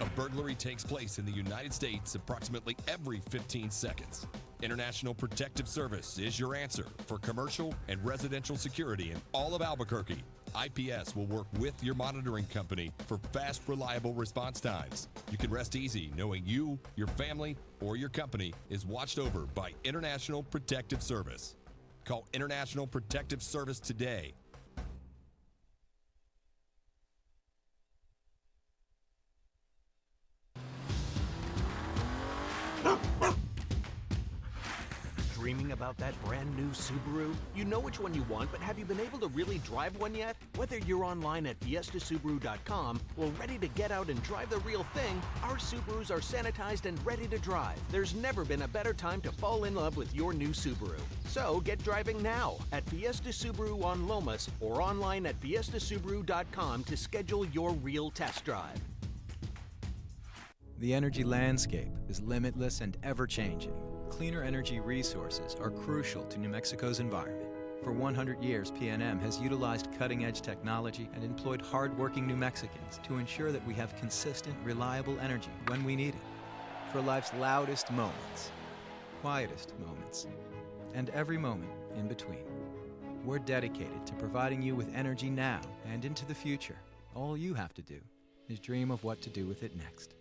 A burglary takes place in the United States approximately every 15 seconds. International Protective Service is your answer for commercial and residential security in all of Albuquerque. IPS will work with your monitoring company for fast, reliable response times. You can rest easy knowing you, your family, or your company is watched over by International Protective Service. Call International Protective Service today. Dreaming about that brand new Subaru? You know which one you want, but have you been able to really drive one yet? Whether you're online at fiestasubaru.com or ready to get out and drive the real thing, our Subarus are sanitized and ready to drive. There's never been a better time to fall in love with your new Subaru. So get driving now at Fiesta Subaru on Lomas or online at fiestasubaru.com to schedule your real test drive. The energy landscape is limitless and ever-changing. Cleaner energy resources are crucial to New Mexico's environment. For 100 years, PNM has utilized cutting-edge technology and employed hard-working New Mexicans to ensure that we have consistent, reliable energy when we need it. For life's loudest moments, quietest moments, and every moment in between. We're dedicated to providing you with energy now and into the future. All you have to do is dream of what to do with it next.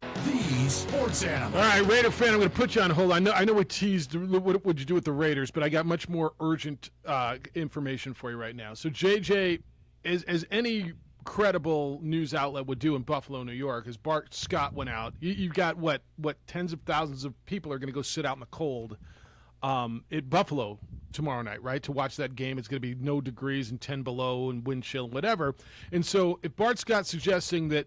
The Sports Animal. All right, Raider fan, I'm going to put you on hold. I know we teased what would you do with the Raiders, but I got much more urgent information for you right now. So JJ, as any credible news outlet would do in Buffalo, New York, as Bart Scott went out, you've got what tens of thousands of people are going to go sit out in the cold at Buffalo tomorrow night, right, to watch that game. It's going to be no degrees and 10 below and wind chill and whatever. And so if Bart Scott's suggesting that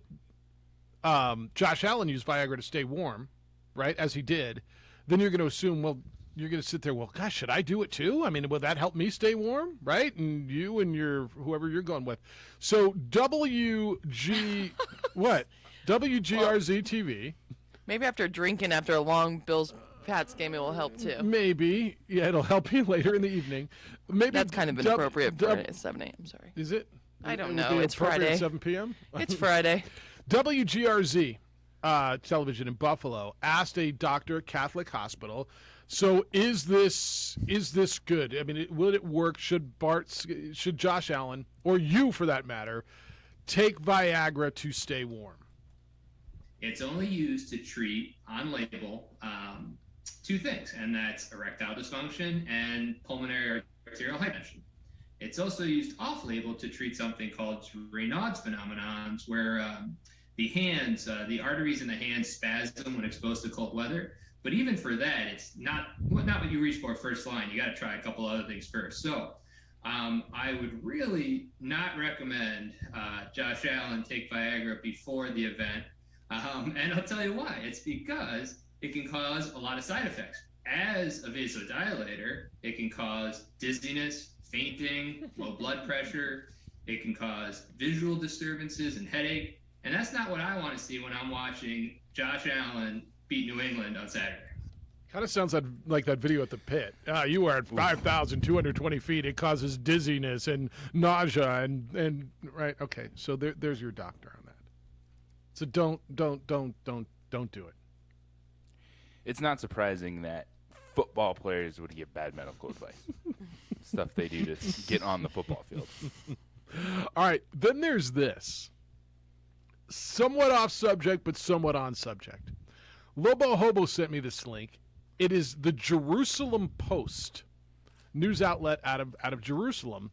Josh Allen used Viagra to stay warm, right, as he did, then you're going to assume, well, you're going to sit there, well, gosh, should I do it too? I mean, will that help me stay warm, right? And you and whoever you're going with. So WGRZ TV. Maybe after drinking after a long Bills-Pats game, it will help too. Maybe. Yeah, it'll help you later in the evening. Maybe that's kind of inappropriate for 7 a.m., sorry. Is it? I don't It would know. be It's appropriate Friday. at 7 p.m.? It's Friday. WGRZ television in Buffalo asked a doctor at Catholic Hospital, so is this good? I mean, will it work? Should Josh Allen, or you for that matter, take Viagra to stay warm? It's only used to treat, on label, 2 things, and that's erectile dysfunction and pulmonary arterial hypertension. It's also used off-label to treat something called Raynaud's phenomenons, where the hands, the arteries in the hands spasm when exposed to cold weather. But even for that, it's not what you reach for first line. You got to try a couple other things first. So I would really not recommend Josh Allen take Viagra before the event. And I'll tell you why. It's because it can cause a lot of side effects. as a vasodilator, it can cause dizziness, fainting, low blood pressure. It can cause visual disturbances and headache. And that's not what I want to see when I'm watching Josh Allen beat New England on Saturday. Kind of sounds like that video at the pit. You are at 5,220 feet. It causes dizziness and nausea and right. Okay, so there's your doctor on that. So don't do it. It's not surprising that football players would get bad medical advice. Stuff they do to get on the football field. All right, then there's this. Somewhat off subject, but somewhat on subject. Lobo Hobo sent me this link. It is the Jerusalem Post, news outlet out of Jerusalem,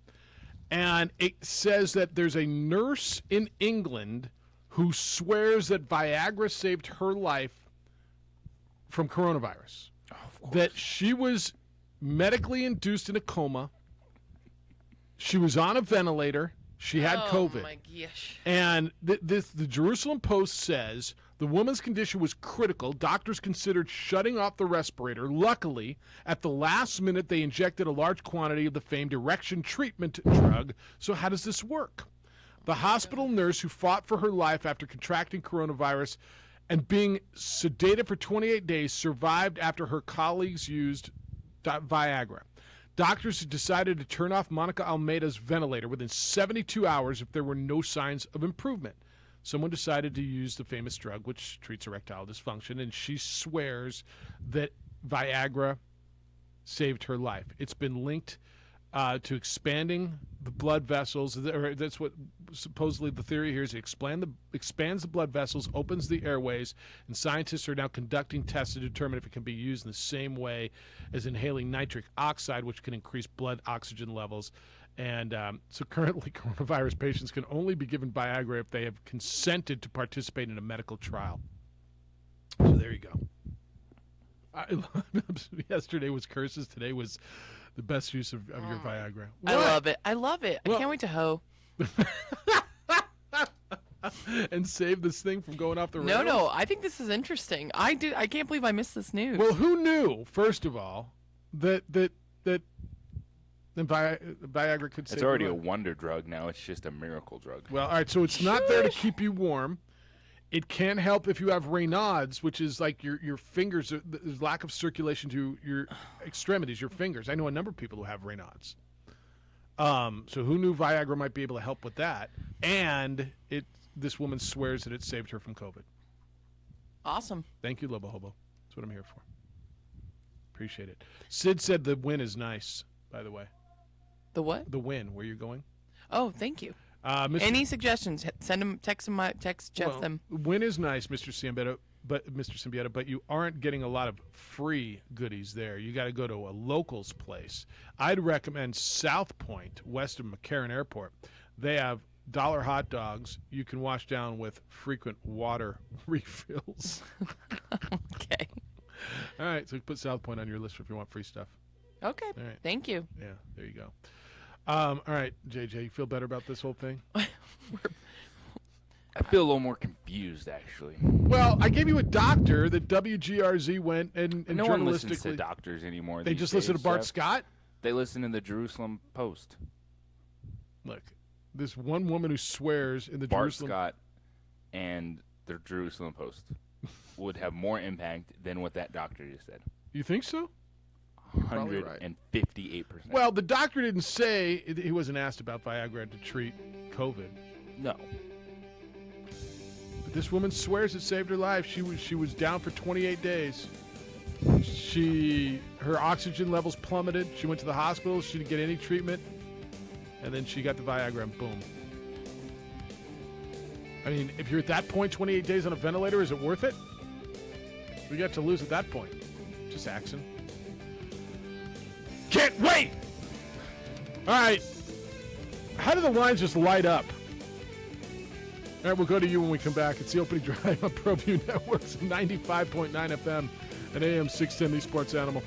and it says that there's a nurse in England who swears that Viagra saved her life from coronavirus. That she was medically induced in a coma. She was on a ventilator. She had COVID. Oh, my gosh. And the Jerusalem Post says the woman's condition was critical. Doctors considered shutting off the respirator. Luckily, at the last minute, they injected a large quantity of the famed erection treatment drug. So how does this work? The hospital nurse who fought for her life after contracting coronavirus and being sedated for 28 days survived after her colleagues used Viagra. Doctors decided to turn off Monica Almeida's ventilator within 72 hours if there were no signs of improvement. Someone decided to use the famous drug which treats erectile dysfunction, and she swears that Viagra saved her life. It's been linked to expanding the blood vessels. Or that's what supposedly the theory here is. It expands the blood vessels, opens the airways, and scientists are now conducting tests to determine if it can be used in the same way as inhaling nitric oxide, which can increase blood oxygen levels. And so currently coronavirus patients can only be given Viagra if they have consented to participate in a medical trial. So there you go. Yesterday was curses. Today was the best use of your Viagra. I love it. I love it. I can't wait to hoe. And save this thing from going off the rails? No, I think this is interesting. I can't believe I missed this news. Well, who knew, first of all, that Viagra could save It's already your a life? wonder drug now. It's just a miracle drug. Well, all right, so it's not there to keep you warm. It can help if you have Raynaud's, which is like your fingers, there's lack of circulation to your extremities, your fingers. I know a number of people who have Raynaud's. So who knew Viagra might be able to help with that? And this woman swears that it saved her from COVID. Awesome. Thank you, Lobo Hobo. That's what I'm here for. Appreciate it. Sid said the win is nice, by the way. The what? The win. Where you're going? Oh, thank you. Any suggestions? Send them. Text Jeff them. Win is nice, Mr. Symbieta, but you aren't getting a lot of free goodies there. You got to go to a locals place. I'd recommend South Point, west of McCarran Airport. They have $1 hot dogs you can wash down with frequent water refills. Okay. All right, so put South Point on your list if you want free stuff. Okay. All right. Thank you. Yeah, there you go. All right, JJ, you feel better about this whole thing? I feel a little more confused, actually. Well, I gave you a doctor that WGRZ went and No one listens to doctors anymore. They these just listen to days, Bart Jeff. Scott? They listen to the Jerusalem Post. Look, this one woman who swears in the Bart Jerusalem... Scott and the Jerusalem Post would have more impact than what that doctor just said. You think so? Probably right. 158%. Well, the doctor didn't say, he wasn't asked about Viagra to treat COVID. No. But this woman swears it saved her life. She was down for 28 days. Her oxygen levels plummeted. She went to the hospital. She didn't get any treatment. And then she got the Viagra and boom. I mean, if you're at that point, 28 days on a ventilator, is it worth it? We got to lose at that point. Just axing. Can't wait! All right. How do the lines just light up? All right, we'll go to you when we come back. It's the opening drive on ProView Networks, 95.9 FM and AM 610, the Sports Animal.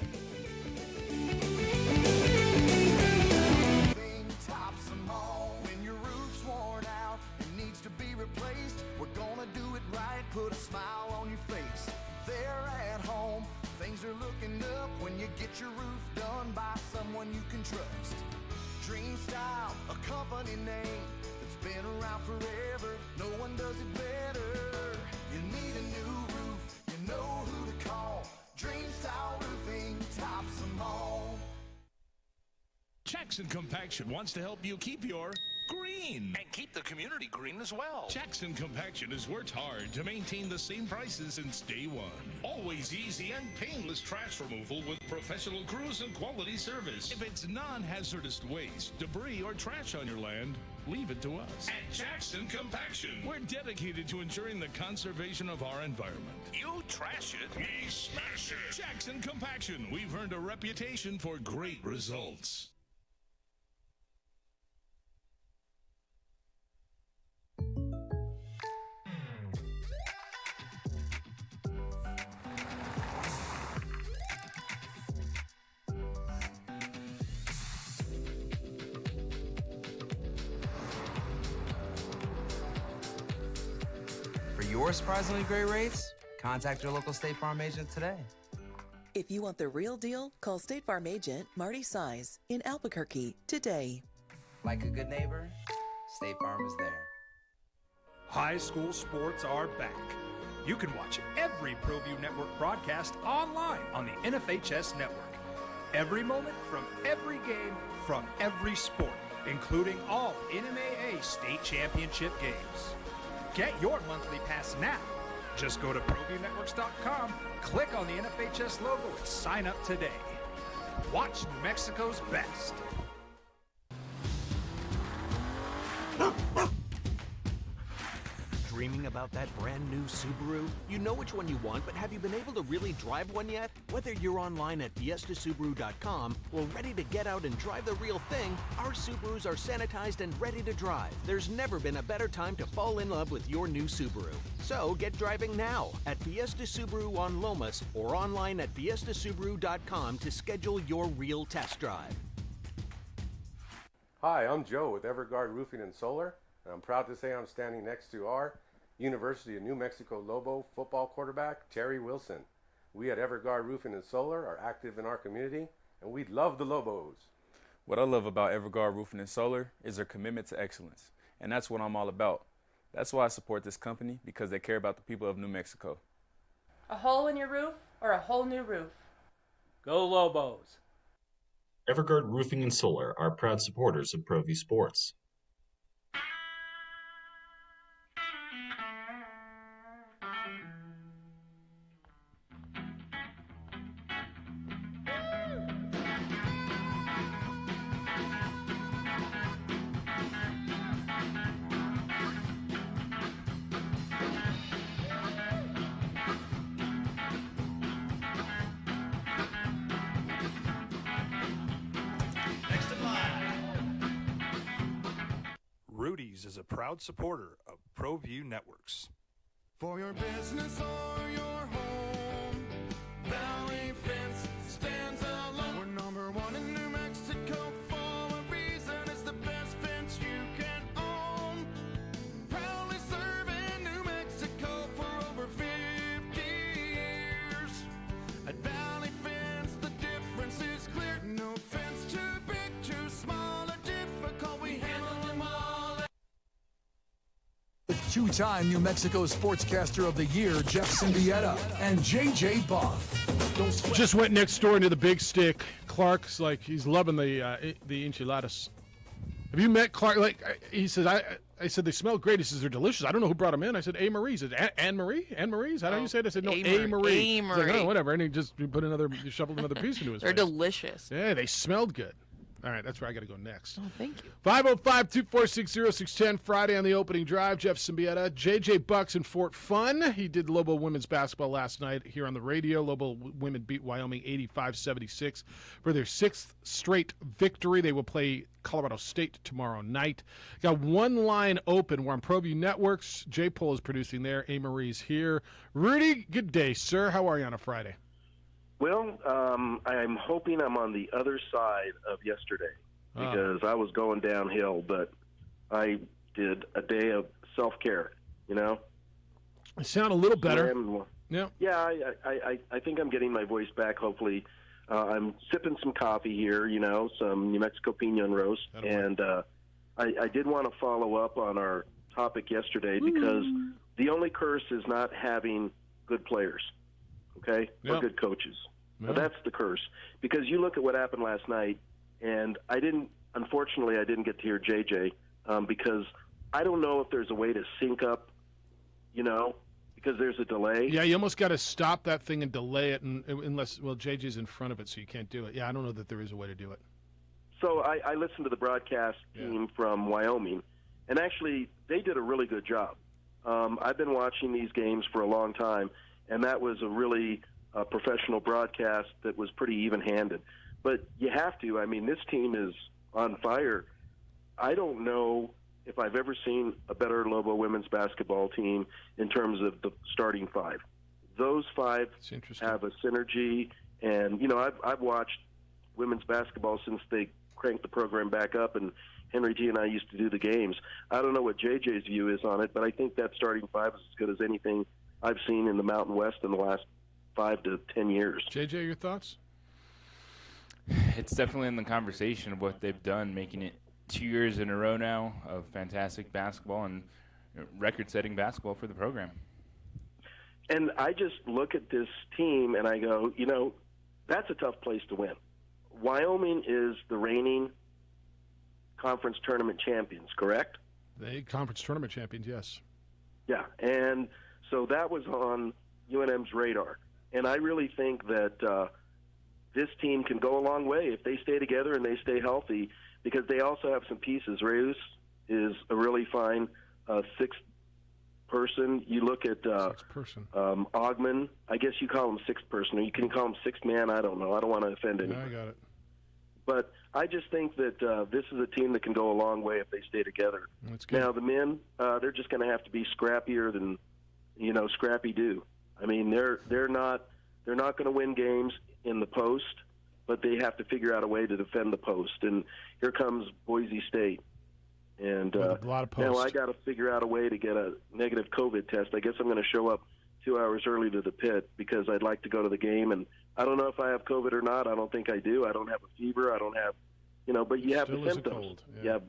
Put a smile on your face. They're at home. Things are looking up. when you get your roof done by someone you can trust. Dream Style, a company name that's been around forever. No one does it better. You need a new roof, you know who to call. Dream Style Roofing tops them all. Jackson Compaction wants to help you keep your green. And keep the community green as well. Jackson Compaction has worked hard to maintain the same prices since day one. Always easy and painless trash removal with professional crews and quality service. If it's non-hazardous waste, debris, or trash on your land, leave it to us. At Jackson Compaction, we're dedicated to ensuring the conservation of our environment. You trash it, we smash it. Jackson Compaction, we've earned a reputation for great results. For your surprisingly great rates, contact your local State Farm agent today. If you want the real deal, call State Farm agent Marty Size in Albuquerque today. Like a good neighbor, State Farm is there. High school sports are back. You can watch every ProView Network broadcast online on the NFHS network. Every moment from every game from every sport, including all NMAA state championship games. Get your monthly pass now. Just go to ProViewNetworks.com, click on the NFHS logo, and sign up today. Watch New Mexico's best. Dreaming about that brand new Subaru? You know which one you want, but have you been able to really drive one yet? Whether you're online at FiestaSubaru.com or ready to get out and drive the real thing, our Subarus are sanitized and ready to drive. There's never been a better time to fall in love with your new Subaru. So get driving now at Fiesta Subaru on Lomas or online at FiestaSubaru.com to schedule your real test drive. Hi, I'm Joe with Everguard Roofing and Solar, and I'm proud to say I'm standing next to our University of New Mexico Lobo football quarterback, Terry Wilson. We at Everguard Roofing and Solar are active in our community, and we love the Lobos. What I love about Everguard Roofing and Solar is their commitment to excellence, and that's what I'm all about. That's why I support this company, because they care about the people of New Mexico. A hole in your roof or a whole new roof? Go Lobos. Everguard Roofing and Solar are proud supporters of ProView Sports. Rudy's is a proud supporter of ProView Networks. For your business or your home, Valley Fence stands alone. We're number one in New Mexico for a reason. It's the best fence you can own. Proudly serving New Mexico for over 50 years. At Valley Fence, the difference is clear. No fence too big, too small, or difficult. We handle them all. With two-time New Mexico Sportscaster of the Year, Jeff Symbieta, and JJ Buck. Just went next door into the Big Stick. Clark's like, he's loving the enchiladas. Have you met Clark? Like, he says, I said, they smell great. He says, they're delicious. I don't know who brought them in. I said, A. Marie. He said, Anne Marie? Anne Marie? Is that how you say it? I said, no, A. Marie. He's like, oh, whatever. And he just shuffled another piece into his They're face. delicious. Yeah, they smelled good. All right, that's where I got to go next. Oh, thank you. 505-246-0610, Friday on the opening drive. Jeff Symbieta, JJ Bucks in Fort Fun. He did Lobo women's basketball last night here on the radio. Lobo women beat Wyoming 85-76 for their sixth straight victory. They will play Colorado State tomorrow night. Got one line open. We're on ProView Networks. J-Pole is producing there. A. Marie's here. Rudy, good day, sir. How are you on a Friday? Well, I'm hoping I'm on the other side of yesterday because I was going downhill, but I did a day of self-care, you know? I sound a little better. Yeah, I think I'm getting my voice back, hopefully. I'm sipping some coffee here, some New Mexico Pinon roast, and I did want to follow up on our topic yesterday because the only curse is not having good players, okay, or good coaches. Now, that's the curse, because you look at what happened last night, and unfortunately, I didn't get to hear JJ because I don't know if there's a way to sync up, because there's a delay. Yeah, you almost got to stop that thing and delay it, unless JJ's in front of it, so you can't do it. Yeah, I don't know that there is a way to do it. So I listened to the broadcast team from Wyoming, and actually they did a really good job. I've been watching these games for a long time, and that was a really professional broadcast that was pretty even-handed. But you have to. I mean, this team is on fire. I don't know if I've ever seen a better Lobo women's basketball team in terms of the starting five. Those five have a synergy, and, I've watched women's basketball since they cranked the program back up, and Henry T. and I used to do the games. I don't know what JJ's view is on it, but I think that starting five is as good as anything I've seen in the Mountain West in the last 5 to 10 years. JJ, your thoughts? It's definitely in the conversation of what they've done, making it 2 years in a row now of fantastic basketball and record-setting basketball for the program. And I just look at this team and I go, that's a tough place to win. Wyoming is the reigning conference tournament champions, correct? The conference tournament champions, yes. Yeah, and so that was on UNM's radar. And I really think that this team can go a long way if they stay together and they stay healthy, because they also have some pieces. Reus is a really fine sixth person. You look at Ogman. I guess you call him sixth person, or you can call him sixth man. I don't know. I don't want to offend anyone. I got it. But I just think that this is a team that can go a long way if they stay together. That's good. Now, the men, they're just going to have to be scrappier than, Scrappy do. I mean, they're not going to win games in the post, but they have to figure out a way to defend the post. And here comes Boise State. And a lot of post. now I got to figure out a way to get a negative COVID test. I guess I'm going to show up 2 hours early to the pit because I'd like to go to the game. And I don't know if I have COVID or not. I don't think I do. I don't have a fever. I don't have, but you have Still the is a symptoms. cold, yeah. You have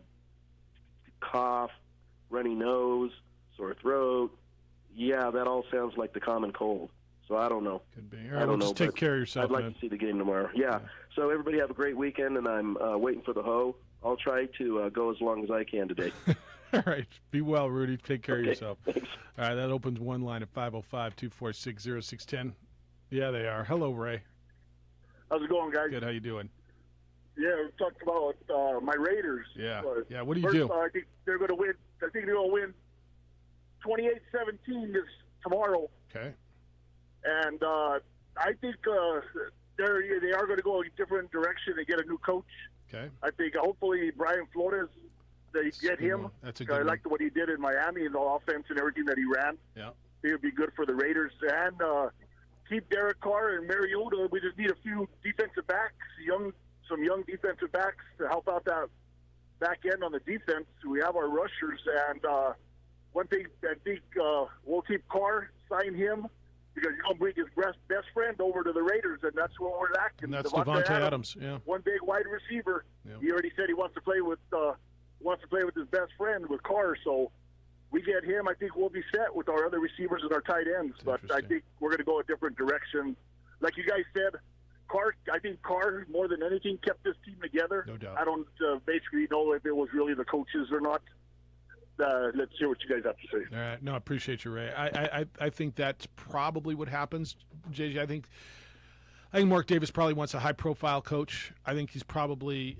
cough, runny nose, sore throat. Yeah, that all sounds like the common cold. So I don't know. Could be. I don't know. Just take but care of yourself, I'd like man. to see the game tomorrow. Yeah. So everybody have a great weekend, and I'm waiting for the hoe. I'll try to go as long as I can today. All right. Be well, Rudy. Take care of Okay, yourself. thanks. All right. That opens one line at 505-246-0610. Yeah, they are. Hello, Ray. How's it going, guys? Good. How you doing? Yeah, we talked about my Raiders. Yeah. Yeah. What do you First, do? I think they're going to win. I think they're going to win 28-17 tomorrow. Okay. And I think they are going to go a different direction and get a new coach. Okay. I think hopefully Brian Flores, they get him. That's a I good one. liked what he did in Miami and the offense and everything that he ran. Yeah. It would be good for the Raiders. And keep Derek Carr and Mariota. We just need a few defensive backs, some young defensive backs to help out that back end on the defense. We have our rushers. And one thing I think we'll keep Carr, sign him, because he's going to bring his best friend over to the Raiders, and that's where we're lacking. And that's Devontae Adams. Yeah. One big wide receiver. Yeah. He already said he wants to play with his best friend, with Carr. So we get him. I think we'll be set with our other receivers and our tight ends. But I think we're going to go a different direction. Like you guys said, I think Carr, more than anything, kept this team together. No doubt. I don't basically know if it was really the coaches or not. Let's hear what you guys have to say. All right. No, I appreciate you, Ray. I think that's probably what happens, JJ. I think Mark Davis probably wants a high-profile coach. I think he's probably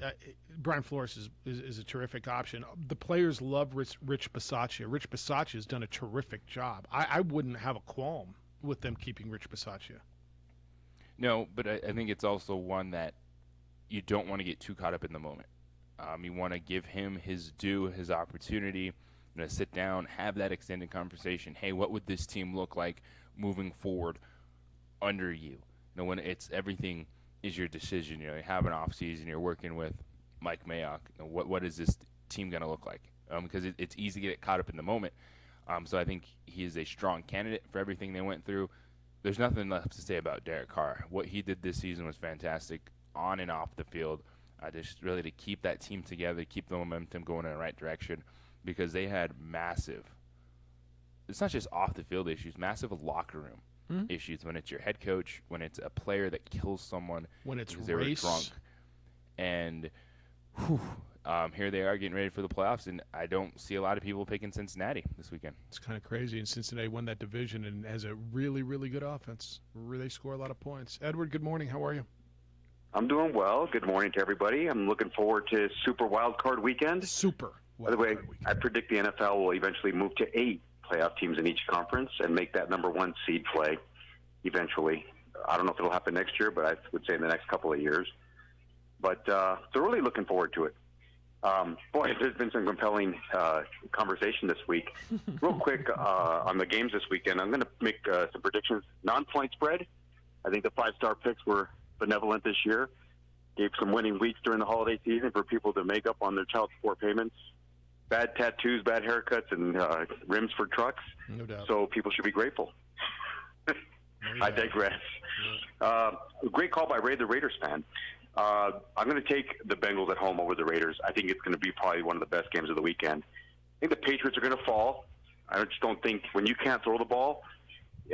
Brian Flores is a terrific option. The players love Rich Bisaccia. Rich Bisaccia has done a terrific job. I wouldn't have a qualm with them keeping Rich Bisaccia. No, but I think it's also one that you don't want to get too caught up in the moment. You want to give him his due, his opportunity, sit down, have that extended conversation. Hey, what would this team look like moving forward under you? When it's everything is your decision. You have an off season. You're working with Mike Mayock. What is this team going to look like? Because it's easy to get caught up in the moment. So I think he is a strong candidate for everything they went through. there's nothing left to say about Derek Carr. What he did this season was fantastic on and off the field. Just really to keep that team together, keep the momentum going in the right direction, because they had massive, it's not just off the field issues, massive locker room issues when it's your head coach, when it's a player that kills someone, when it's because they were drunk. And here they are getting ready for the playoffs, and I don't see a lot of people picking Cincinnati this weekend. It's kind of crazy, and Cincinnati won that division and has a really, really good offense. They score a lot of points. Edward, good morning. How are you? I'm doing well. Good morning to everybody. I'm looking forward to Super Wild Card Weekend. By the way, I predict the NFL will eventually move to 8 playoff teams in each conference and make that number 1 seed play eventually. I don't know if it'll happen next year, but I would say in the next couple of years. But so really looking forward to it. Boy, there's been some compelling conversation this week. Real quick on the games this weekend, I'm going to make some predictions. Non-point spread. I think the 5-star picks were benevolent this year. Gave some winning weeks during the holiday season for people to make up on their child support payments. Bad tattoos, bad haircuts, and rims for trucks. No doubt. So people should be grateful. I digress. Great call by Ray, the Raiders fan. I'm going to take the Bengals at home over the Raiders. I think it's going to be probably one of the best games of the weekend. I think the Patriots are going to fall. I just don't think when you can't throw the ball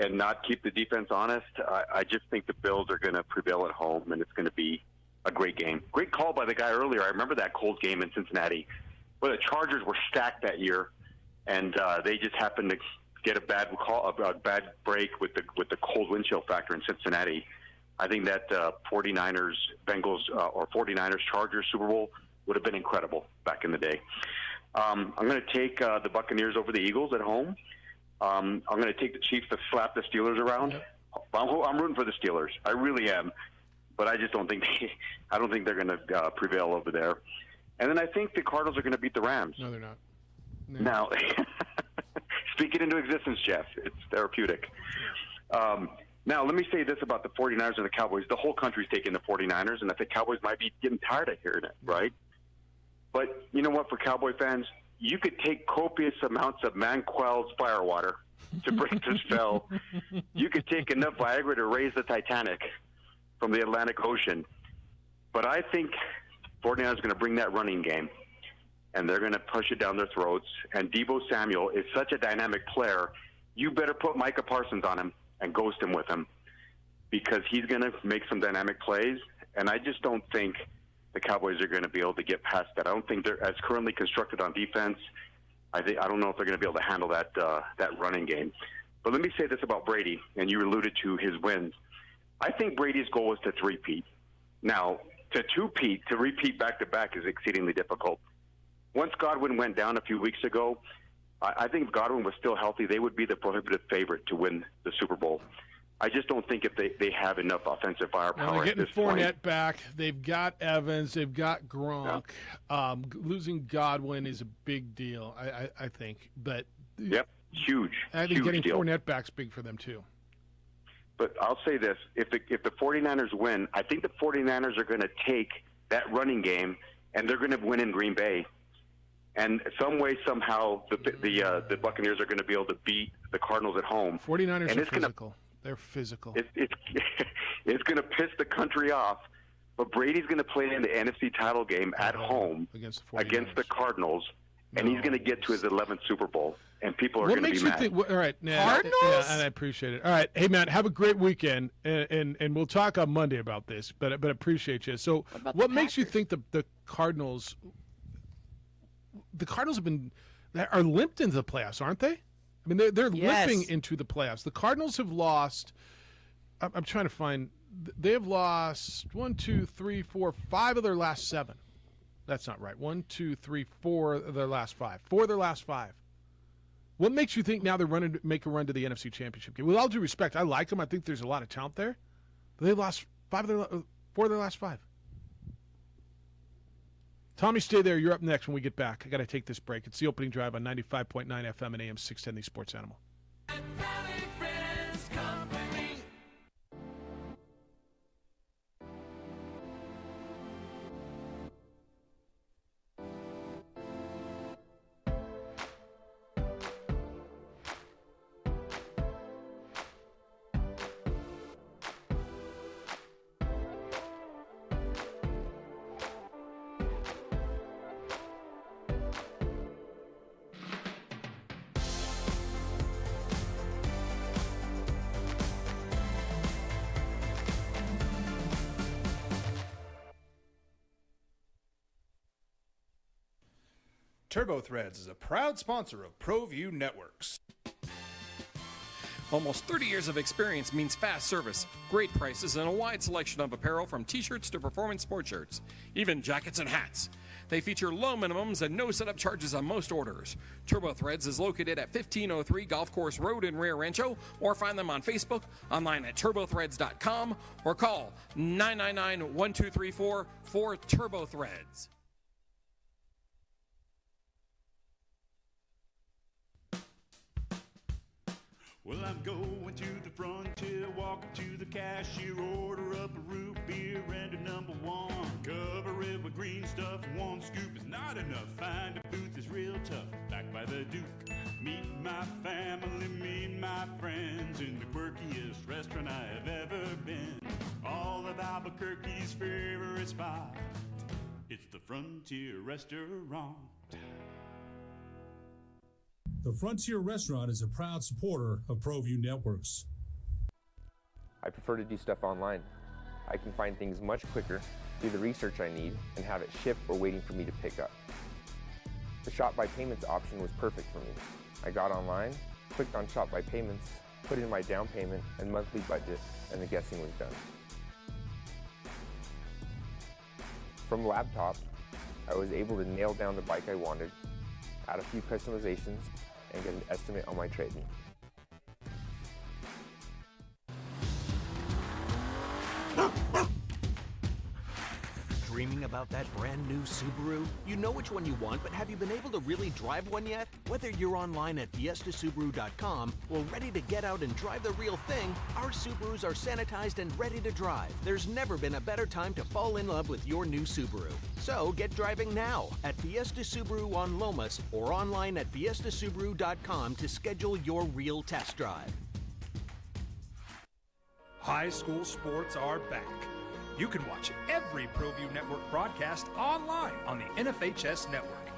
and not keep the defense honest, I just think the Bills are going to prevail at home, and it's going to be a great game. Great call by the guy earlier. I remember that cold game in Cincinnati where the Chargers were stacked that year, and they just happened to get a bad break with the cold wind chill factor in Cincinnati. I think that 49ers Bengals or 49ers Chargers Super Bowl would have been incredible back in the day. I'm going to take the Buccaneers over the Eagles at home. I'm going to take the Chiefs to slap the Steelers around. I'm rooting for the Steelers. I really am, but I just don't think they're going to prevail over there. And then I think the Cardinals are going to beat the Rams. No, they're not. No. Now, speak it into existence, Jeff. It's therapeutic. Now, let me say this about the 49ers and the Cowboys. The whole country's taking the 49ers, and I think Cowboys might be getting tired of hearing it, right? But you know what, for Cowboy fans, you could take copious amounts of Manquel's firewater to break the spell. You could take enough Viagra to raise the Titanic from the Atlantic Ocean. But I think 49ers are going to bring that running game, and they're going to push it down their throats. And Deebo Samuel is such a dynamic player, you better put Micah Parsons on him and ghost him with him, because he's going to make some dynamic plays. And I just don't think the Cowboys are going to be able to get past that. I don't think they're as currently constructed on defense. I don't know if they're going to be able to handle that running game. But let me say this about Brady, and you alluded to his wins. I think Brady's goal is to three-peat. Now, to repeat back-to-back is exceedingly difficult. Once Godwin went down a few weeks ago, I think if Godwin was still healthy, they would be the prohibitive favorite to win the Super Bowl. I just don't think if they have enough offensive firepower. Well, they're getting at this point. Fournette back. They've got Evans. They've got Gronk. Yeah. Losing Godwin is a big deal, I think. But yep, huge. I think huge getting deal. Fournette back's big for them too. But I'll say this: if the 49ers win, I think the 49ers are going to take that running game and they're going to win in Green Bay. And some way, somehow, the Buccaneers are going to be able to beat the Cardinals at home. 49ers are physical. They're physical. It's going to piss the country off. But Brady's going to play in the NFC title game at home against the Cardinals, and he's going to get to his 11th Super Bowl. And people are going to be mad. All right, Cardinals? Yeah, and I appreciate it. All right, hey man, have a great weekend, and we'll talk on Monday about this. But appreciate you. So, what makes you think the Cardinals? The Cardinals are limped into the playoffs, aren't they? I mean, they're limping into the playoffs. The Cardinals have lost. I'm trying to find. They have lost 1, 2, 3, 4, 5 of their last 7. That's not right. 1, 2, 3, 4 of their last 5. 4 of their last 5. What makes you think now they're make a run to the NFC Championship game? With all due respect, I like them. I think there's a lot of talent there. But they lost 4 of their last 5. Tommy, stay there. You're up next when we get back. I got to take this break. It's the opening drive on 95.9 FM and AM 610, the Sports Animal. TurboThreads is a proud sponsor of ProView Networks. Almost 30 years of experience means fast service, great prices, and a wide selection of apparel from t-shirts to performance sport shirts, even jackets and hats. They feature low minimums and no setup charges on most orders. TurboThreads is located at 1503 Golf Course Road in Rio Rancho, or find them on Facebook, online at turbothreads.com, or call 999-1234 for TurboThreads. Well, I'm going to the frontier, walk up to the cashier, order up a root beer and a number one. Cover it with green stuff, one scoop is not enough. Find a booth is real tough, back by the Duke. Meet my family, meet my friends in the quirkiest restaurant I have ever been. All of Albuquerque's favorite spot, it's the Frontier Restaurant. The Frontier Restaurant is a proud supporter of ProView Networks. I prefer to do stuff online. I can find things much quicker, do the research I need, and have it shipped or waiting for me to pick up. The Shop by Payments option was perfect for me. I got online, clicked on Shop by Payments, put in my down payment and monthly budget, and the guessing was done. From laptop, I was able to nail down the bike I wanted, add a few customizations, and get an estimate on my trade-in. Dreaming about that brand new Subaru? You know which one you want, but have you been able to really drive one yet? Whether you're online at fiestasubaru.com or ready to get out and drive the real thing, our Subarus are sanitized and ready to drive. There's never been a better time to fall in love with your new Subaru. So get driving now at Fiesta Subaru on Lomas or online at fiestasubaru.com to schedule your real test drive. High school sports are back. You can watch every ProView Network broadcast online on the NFHS network.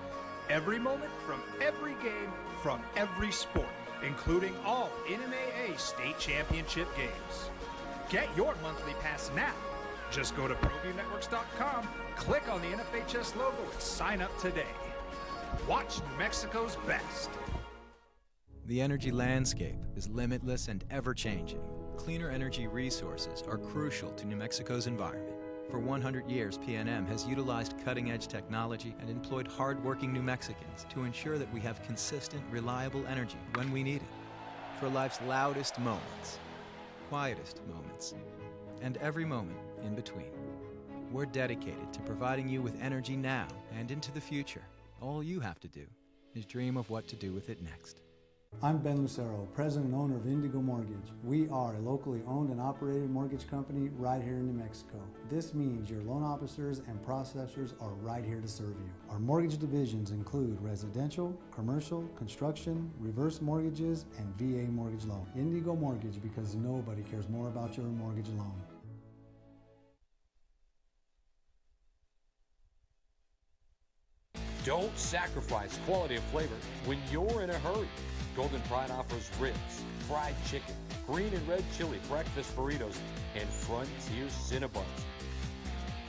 Every moment from every game from every sport, including all NMAA state championship games. Get your monthly pass now. Just go to ProViewNetworks.com, click on the NFHS logo, and sign up today. Watch New Mexico's best. The energy landscape is limitless and ever-changing. Cleaner energy resources are crucial to New Mexico's environment. For 100 years, PNM has utilized cutting-edge technology and employed hard-working New Mexicans to ensure that we have consistent, reliable energy when we need it. For life's loudest moments, quietest moments, and every moment in between. We're dedicated to providing you with energy now and into the future. All you have to do is dream of what to do with it next. I'm Ben Lucero, president and owner of Indigo Mortgage. We are a locally owned and operated mortgage company right here in New Mexico. This means your loan officers and processors are right here to serve you. Our mortgage divisions include residential, commercial, construction, reverse mortgages, and VA mortgage loan. Indigo Mortgage, because nobody cares more about your mortgage loan. Don't sacrifice quality of flavor when you're in a hurry. Golden Pride offers ribs, fried chicken, green and red chili breakfast burritos, and Frontier Cinnabons.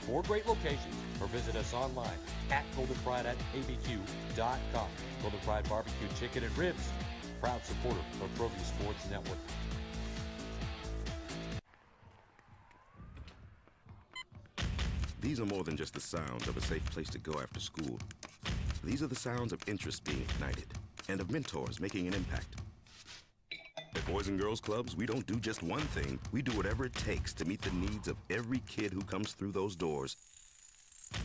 4 great locations, or visit us online at goldenpride@abq.com. Golden Pride Barbecue Chicken and Ribs, proud supporter of ProView Sports Network. These are more than just the sounds of a safe place to go after school. These are the sounds of interest being ignited and of mentors making an impact. At Boys and Girls Clubs, we don't do just one thing. We do whatever it takes to meet the needs of every kid who comes through those doors.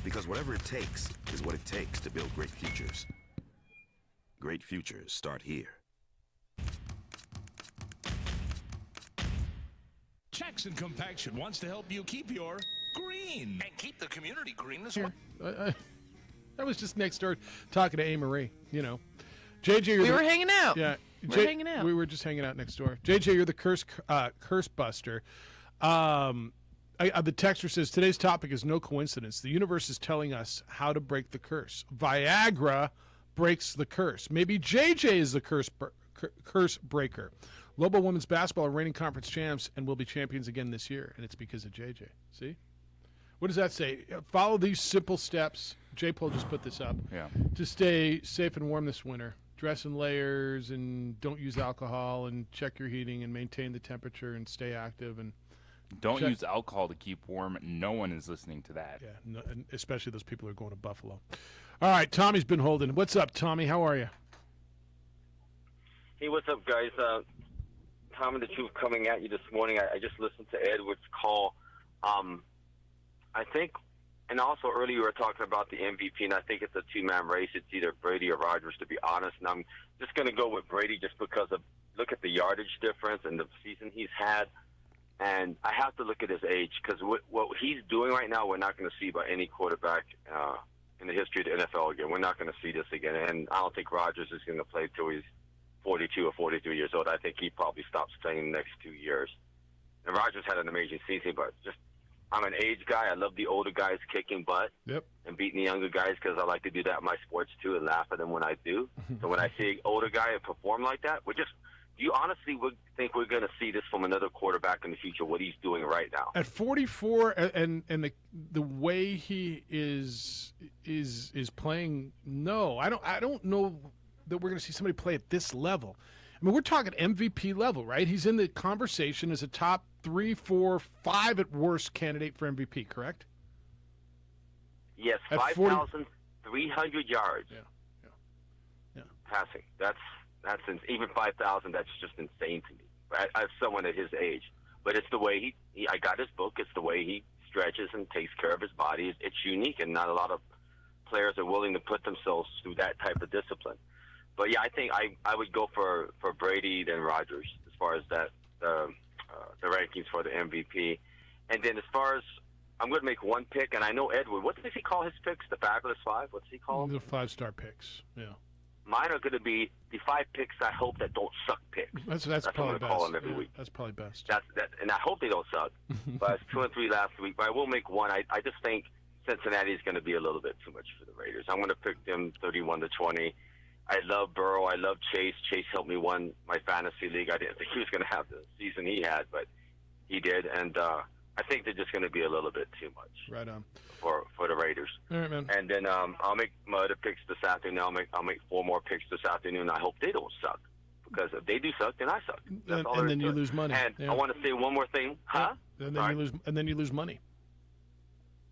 Because whatever it takes is what it takes to build great futures. Great futures start here. Jackson Compaction wants to help you keep your green and keep the community green as well. I was just next door talking to A. Marie, you know. JJ, We were hanging out. Yeah, We were hanging out. We were just hanging out next door. JJ, you're the curse buster. The texter says today's topic is no coincidence. The universe is telling us how to break the curse. Viagra breaks the curse. Maybe JJ is the curse breaker. Lobo women's basketball are reigning conference champs and will be champions again this year, and it's because of JJ. See, What does that say? Follow these simple steps. J-Pole just put this up. Yeah. To stay safe and warm this winter. Dress in layers and don't use alcohol and check your heating and maintain the temperature and stay active and Don't use alcohol to keep warm. No one is listening to that. Yeah, no, and especially those people who are going to Buffalo. All right, Tommy's been holding. What's up, Tommy? How are you? Hey, what's up, guys? Tom and the Truth coming at you this morning. I just listened to Edward's call. I think, and also earlier you were talking about the MVP, and I think it's a two-man race. It's either Brady or Rodgers, to be honest. And I'm just going to go with Brady just because of look at the yardage difference and the season he's had. And I have to look at his age because what he's doing right now, we're not going to see by any quarterback in the history of the NFL again. We're not going to see this again. And I don't think Rodgers is going to play till he's 42 or 43 years old. I think he probably stops playing in the next 2 years. And Rodgers had an amazing season, but just I'm an age guy. I love the older guys kicking butt and beating the younger guys because I like to do that in my sports too and laugh at them when I do. So when I see an older guy perform like that, do you honestly think we're going to see this from another quarterback in the future, what he's doing right now? At 44 and the way he is playing, no. I don't know that we're going to see somebody play at this level. I mean, we're talking MVP level, right? He's in the conversation as a top 3, 4, 5 at worst candidate for MVP, correct? Yes, 5,300 yards passing. That's even 5,000. That's just insane to me. As someone at his age, but it's the way I got his book. It's the way he stretches and takes care of his body. It's unique, and not a lot of players are willing to put themselves through that type of discipline. But yeah, I think I would go for Brady than Rodgers as far as that the rankings for the MVP. And then as far as I'm going to make one pick, and I know Edward. What does he call his picks? The Fabulous Five? What's he call them? The 5-star picks. Yeah. Mine are going to be the 5 picks I hope that don't suck picks. That's what probably I'm going to best. call them every week. That's probably best. And I hope they don't suck. But it's 2 and 3 last week. But I will make one. I just think Cincinnati is going to be a little bit too much for the Raiders. I'm going to pick them 31-20. I love Burrow. I love Chase. Chase helped me win my fantasy league. I didn't think he was going to have the season he had, but he did. And I think they're just going to be a little bit too much. Right on. For the Raiders. All right, man. And then I'll make my other picks this afternoon. I'll make 4 more picks this afternoon. I hope they don't suck, because if they do suck, then I suck. That's all and then you lose money. And I want to say one more thing, huh? And then you lose money.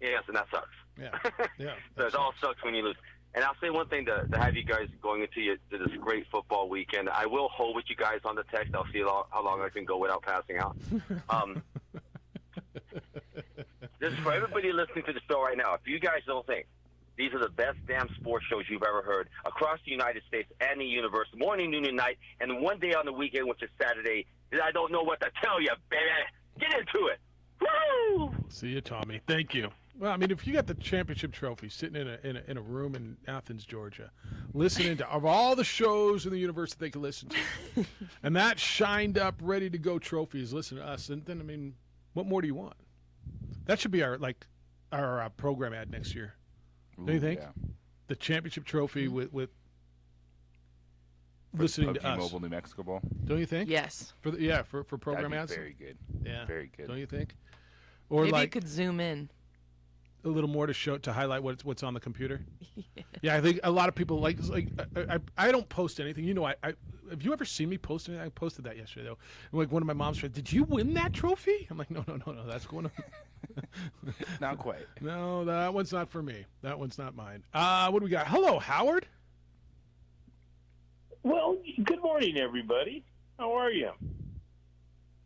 Yes, and that sucks. Yeah, yeah. So it all sucks when you lose. And I'll say one thing to have you guys going into this great football weekend. I will hold with you guys on the text. I'll see how long I can go without passing out. This is for everybody listening to the show right now. If you guys don't think these are the best damn sports shows you've ever heard across the United States and the universe, morning, noon, and night, and one day on the weekend, which is Saturday, I don't know what to tell you, baby. Get into it. Woo! See you, Tommy. Thank you. Well, I mean, if you got the championship trophy sitting in a room in Athens, Georgia, listening to of all the shows in the universe that they can listen to, and that shined up, ready to go trophy is listening to us, and then I mean, what more do you want? That should be our program ad next year. Don't you think? Yeah. The championship trophy with listening to us. Mobile New Mexico Bowl. Don't you think? Yes. For program ads. Very good. Yeah. Very good. Don't you think? Or maybe like you could zoom in a little more to highlight what's on the computer. Yeah, I think a lot of people like I don't post anything. You know, I have you ever seen me post anything? I posted that yesterday though. And like one of my mom's friends, did you win that trophy? I'm like, no, that's going to. Not quite. No, that one's not for me. That one's not mine. What do we got? Hello, Howard. Well, good morning, everybody. How are you?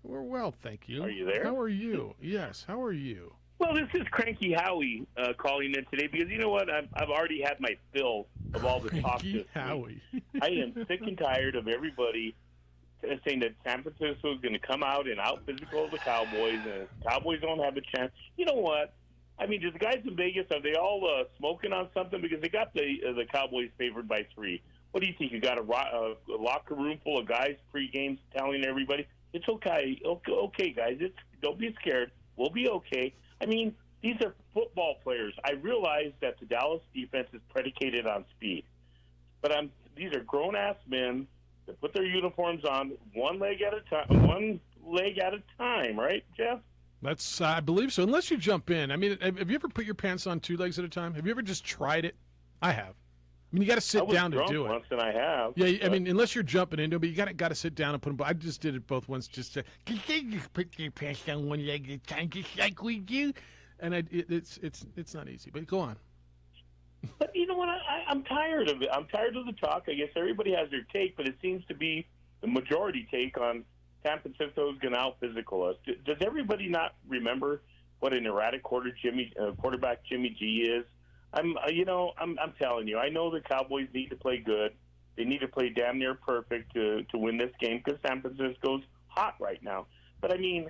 We're well, thank you. Are you there? How are you? Yes, how are you? Well, this is Cranky Howie calling in today because you know what? I've already had my fill of all the talk this Howie. week. I am sick and tired of everybody saying that San Francisco is going to come out and out-physical the Cowboys, and the Cowboys don't have a chance. You know what? I mean, the guys in Vegas, are they all smoking on something? Because they got the Cowboys favored by 3. What do you think? You got a locker room full of guys pre-games telling everybody, it's okay. Okay, guys. Don't be scared. We'll be okay. I mean, these are football players. I realize that the Dallas defense is predicated on speed. But these are grown-ass men that put their uniforms on one leg at a time, right, Jeff? That's I believe so. Unless you jump in. I mean, have you ever put your pants on 2 legs at a time? Have you ever just tried it? I have. I mean, you got to sit down to do it. Once, and I have. Yeah, I mean, unless you're jumping into it, but you got to sit down and put them. I just did it both once, just to put your pants on 1 leg at a time, just like we do. And it's not easy. But go on. But you know what? I'm tired of it. I'm tired of the talk. I guess everybody has their take, but it seems to be the majority take on San Francisco is going to out-physical us. Does everybody not remember what an erratic quarterback Jimmy G is? I'm telling you. I know the Cowboys need to play good. They need to play damn near perfect to win this game because San Francisco's hot right now. But I mean,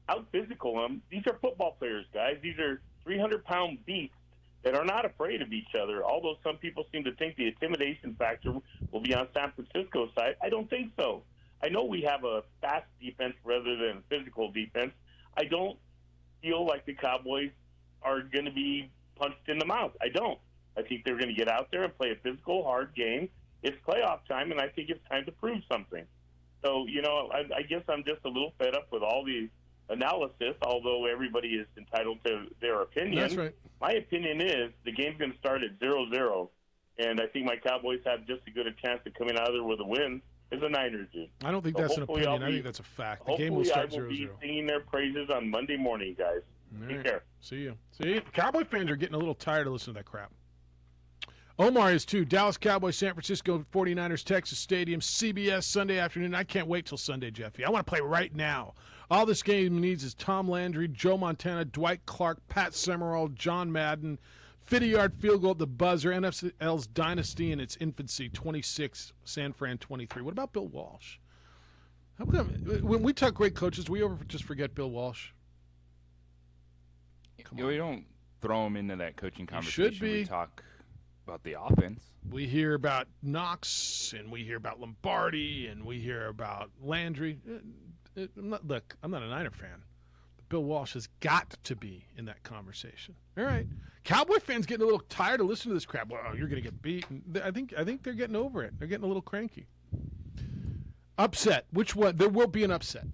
out-physical them. These are football players, guys. These are 300-pound beasts that are not afraid of each other, although some people seem to think the intimidation factor will be on San Francisco's side. I don't think so. I know we have a fast defense rather than a physical defense. I don't feel like the Cowboys are going to be punched in the mouth. I don't. I think they're going to get out there and play a physical, hard game. It's playoff time, and I think it's time to prove something. So, I guess I'm just a little fed up with all the analysis, although everybody is entitled to their opinion. That's right. My opinion is the game's going to start at 0-0, and I think my Cowboys have just as good a chance of coming out of there with a win as the Niners do. I don't think that's an opinion. I think that's a fact. The game will start 0-0. Hopefully I will be singing their praises on Monday morning, guys. Take care. See you. See, Cowboy fans are getting a little tired of listening to that crap. Omar is too. Dallas Cowboys, San Francisco 49ers, Texas Stadium, CBS Sunday afternoon. I can't wait till Sunday, Jeffy. I want to play right now. All this game needs is Tom Landry, Joe Montana, Dwight Clark, Pat Summerall, John Madden, 50-yard field goal at the buzzer, NFL's dynasty in its infancy, 26, San Fran 23. What about Bill Walsh? How come when we talk great coaches, we ever just forget Bill Walsh? We don't throw him into that coaching conversation. Should be. We talk about the offense. We hear about Knox, and we hear about Lombardi, and we hear about Landry. I'm not a Niner fan. But Bill Walsh has got to be in that conversation. All right. Cowboy fans getting a little tired of listening to this crap. Well, you're going to get beaten. I think they're getting over it. They're getting a little cranky. Upset. Which one? There will be an upset.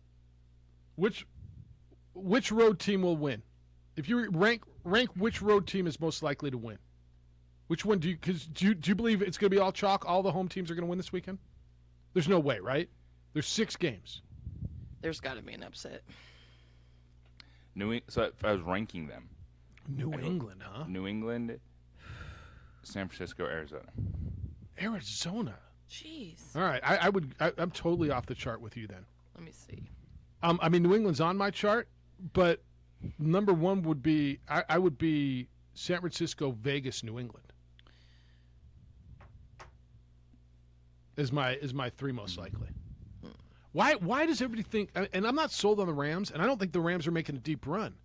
Which road team will win? If you rank which road team is most likely to win? Which one do you believe it's going to be all chalk? All the home teams are going to win this weekend? There's no way, right? There's 6 games. There's got to be an upset. So if I was ranking them. New England, huh? New England, San Francisco, Arizona. Arizona. Jeez. All right, I'm totally off the chart with you then. Let me see. I mean, New England's on my chart, but number 1 would be I would be San Francisco, Vegas, New England. Is my 3 most likely. Why does everybody think? And I'm not sold on the Rams, and I don't think the Rams are making a deep run.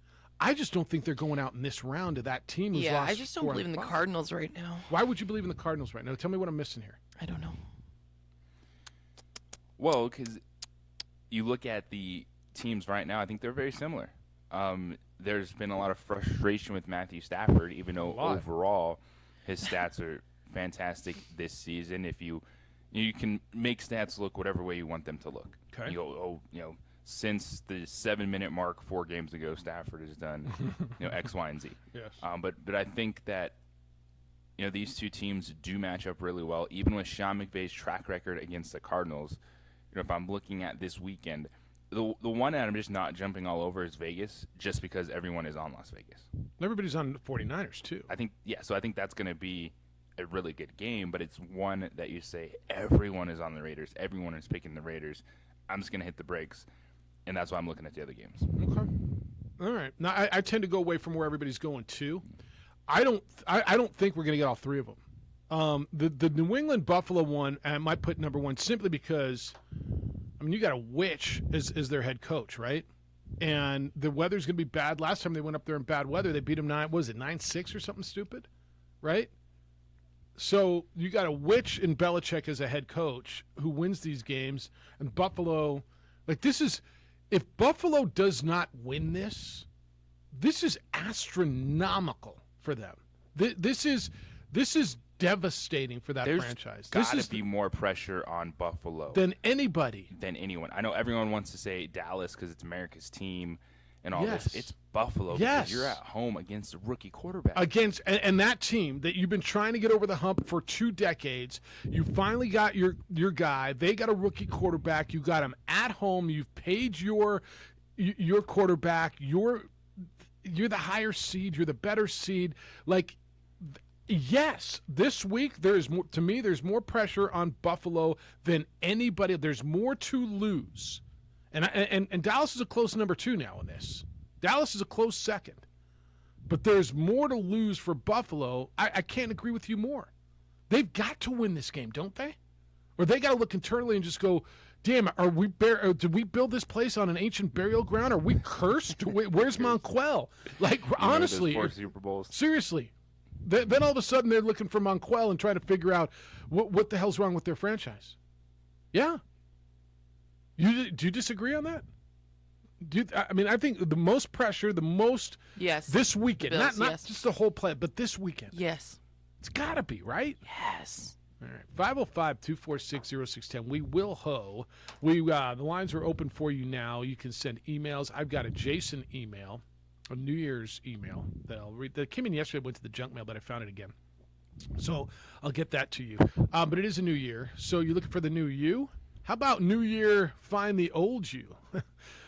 I just don't think they're going out in this round to that team who's lost. I just don't believe in the Cardinals right now. Why would you believe in the Cardinals right now? Tell me what I'm missing here. I don't know. Well, because you look at the teams right now, I think they're very similar. There's been a lot of frustration with Matthew Stafford, even though overall his stats are fantastic this season. If you can make stats look whatever way you want them to look. Okay. You go, since the 7-minute mark 4 games ago, Stafford has done, X, Y, and Z. Yes. But I think that, these two teams do match up really well, even with Sean McVay's track record against the Cardinals. If I'm looking at this weekend, the one that I'm just not jumping all over is Vegas, just because everyone is on Las Vegas. Everybody's on the 49ers too. So I think that's going to be a really good game, but it's one that you say everyone is on the Raiders, everyone is picking the Raiders. I'm just going to hit the brakes, and that's why I'm looking at the other games. Okay. All right. Now I tend to go away from where everybody's going too. I don't think we're going to get all 3 of them. The New England Buffalo one, I might put number 1 simply because, you got a witch as their head coach, right? And the weather's going to be bad. Last time they went up there in bad weather, they beat them 9-6 or something stupid, right? So you got a witch in Belichick as a head coach who wins these games, and Buffalo, if Buffalo does not win this is astronomical for them. This is devastating for that franchise. There's got to be more pressure on Buffalo than anybody. Than anyone. I know everyone wants to say Dallas because it's America's team and all this. It's Buffalo because you're at home against a rookie quarterback. And that team that you've been trying to get over the hump for 2 decades, you finally got your guy. They got a rookie quarterback. You got him at home. You've paid your quarterback. You're the higher seed. You're the better seed. Like, yes, this week there's more pressure on Buffalo than anybody. There's more to lose. And Dallas is a close number 2 now in this. Dallas is a close second. But there's more to lose for Buffalo. I can't agree with you more. They've got to win this game, don't they? Or they got to look internally and just go, damn, did we build this place on an ancient burial ground? Are we cursed? Where's Monquel? Like, honestly. 4 Super Bowls. Seriously. Then all of a sudden they're looking for Monquel and trying to figure out what the hell's wrong with their franchise. Yeah. Do you disagree on that? I think the most pressure, this weekend, Bills, not just the whole play, but this weekend. Yes. It's got to be, right? Yes. All right, 505-246-0610. We will ho. The lines are open for you now. You can send emails. I've got a Jason email, a New Year's email that I'll read. That came in yesterday, went to the junk mail, but I found it again. So I'll get that to you. But it is a new year, so you're looking for the new you? How about New Year, find the old you?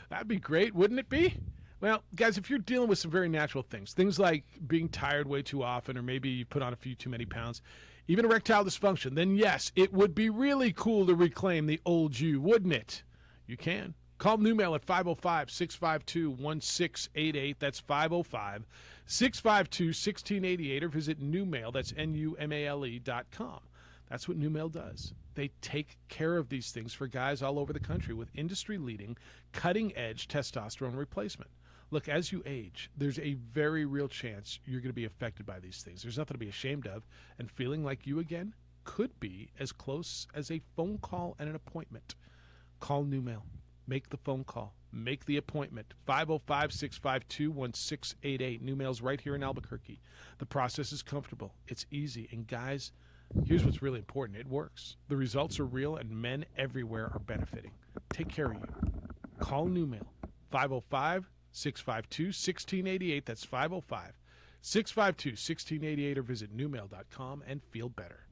That'd be great, wouldn't it be? Well, guys, if you're dealing with some very natural things like being tired way too often, or maybe you put on a few too many pounds, even erectile dysfunction, then yes, it would be really cool to reclaim the old you, wouldn't it? You can. Call New Mail at 505-652-1688. That's 505-652-1688, or visit NewMail, that's NUMALE.com. That's what New Mail does. They take care of these things for guys all over the country with industry-leading, cutting-edge testosterone replacement. Look, as you age, there's a very real chance you're going to be affected by these things. There's nothing to be ashamed of, and feeling like you again could be as close as a phone call and an appointment. Call New Mail. Make the phone call. Make the appointment. 505-652-1688. New Mail's right here in Albuquerque. The process is comfortable. It's easy. And guys, here's what's really important. It works. The results are real, and men everywhere are benefiting. Take care of you. Call New Mail. 505-652-1688. That's 505-652-1688, or visit newmail.com and feel better.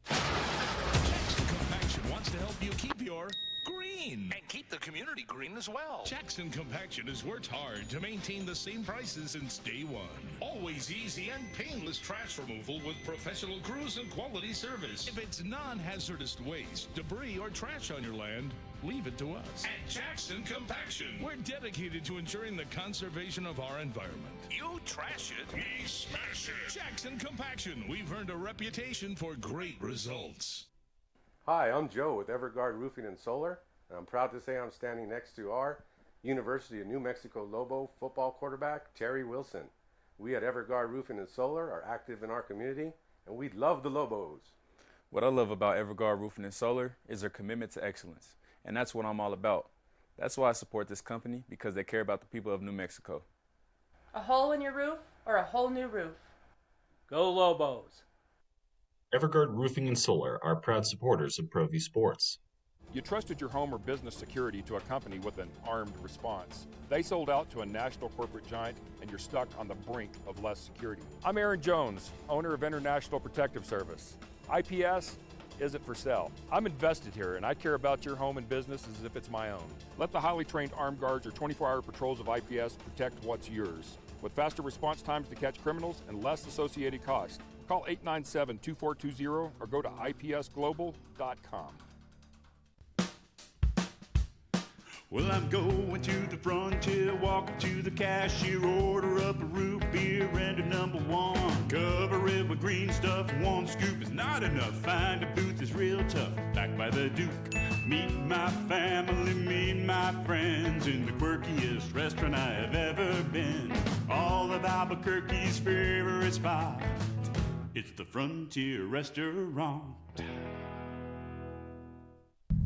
Jackson Compaction wants to help you keep your green and keep the community green as well. Jackson Compaction has worked hard to maintain the same prices since day one. Always easy and painless trash removal with professional crews and quality service. If it's non-hazardous waste, debris, or trash on your land, leave it to us. At Jackson Compaction, we're dedicated to ensuring the conservation of our environment. You trash it, we smash it. Jackson Compaction, we've earned a reputation for great results. Hi, I'm Joe with Everguard Roofing and Solar, and I'm proud to say I'm standing next to our University of New Mexico Lobo football quarterback, Terry Wilson. We at Everguard Roofing and Solar are active in our community, and we love the Lobos. What I love about Everguard Roofing and Solar is their commitment to excellence, and that's what I'm all about. That's why I support this company, because they care about the people of New Mexico. A hole in your roof or a whole new roof? Go Lobos! Everguard Roofing and Solar are proud supporters of Pro V Sports. You trusted your home or business security to a company with an armed response. They sold out to a national corporate giant, and you're stuck on the brink of less security. I'm Aaron Jones, owner of International Protective Service. IPS isn't for sale. I'm invested here, and I care about your home and business as if it's my own. Let the highly trained armed guards or 24-hour patrols of IPS protect what's yours, with faster response times to catch criminals and less associated costs. Call 897-2420 or go to ipsglobal.com. Well, I'm going to the frontier, walking to the cashier, order up a root beer and a number one. Cover it with green stuff, one scoop is not enough. Find a booth is real tough, back by the Duke. Meet my family, meet my friends in the quirkiest restaurant I have ever been. All of Albuquerque's favorite spot, it's the Frontier Restaurant.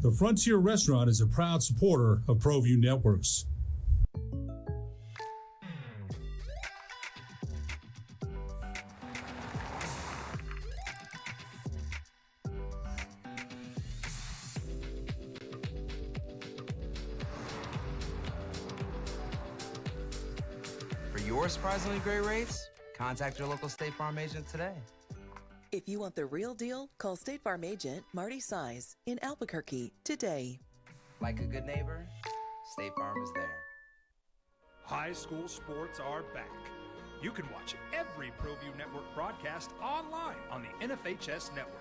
The Frontier Restaurant is a proud supporter of ProView Networks. your surprisingly great rates? Contact your local State Farm agent today. If you want the real deal, call State Farm agent Marty Size in Albuquerque today. Like a good neighbor, State Farm is there. High school sports are back. You can watch every ProView Network broadcast online on the NFHS network.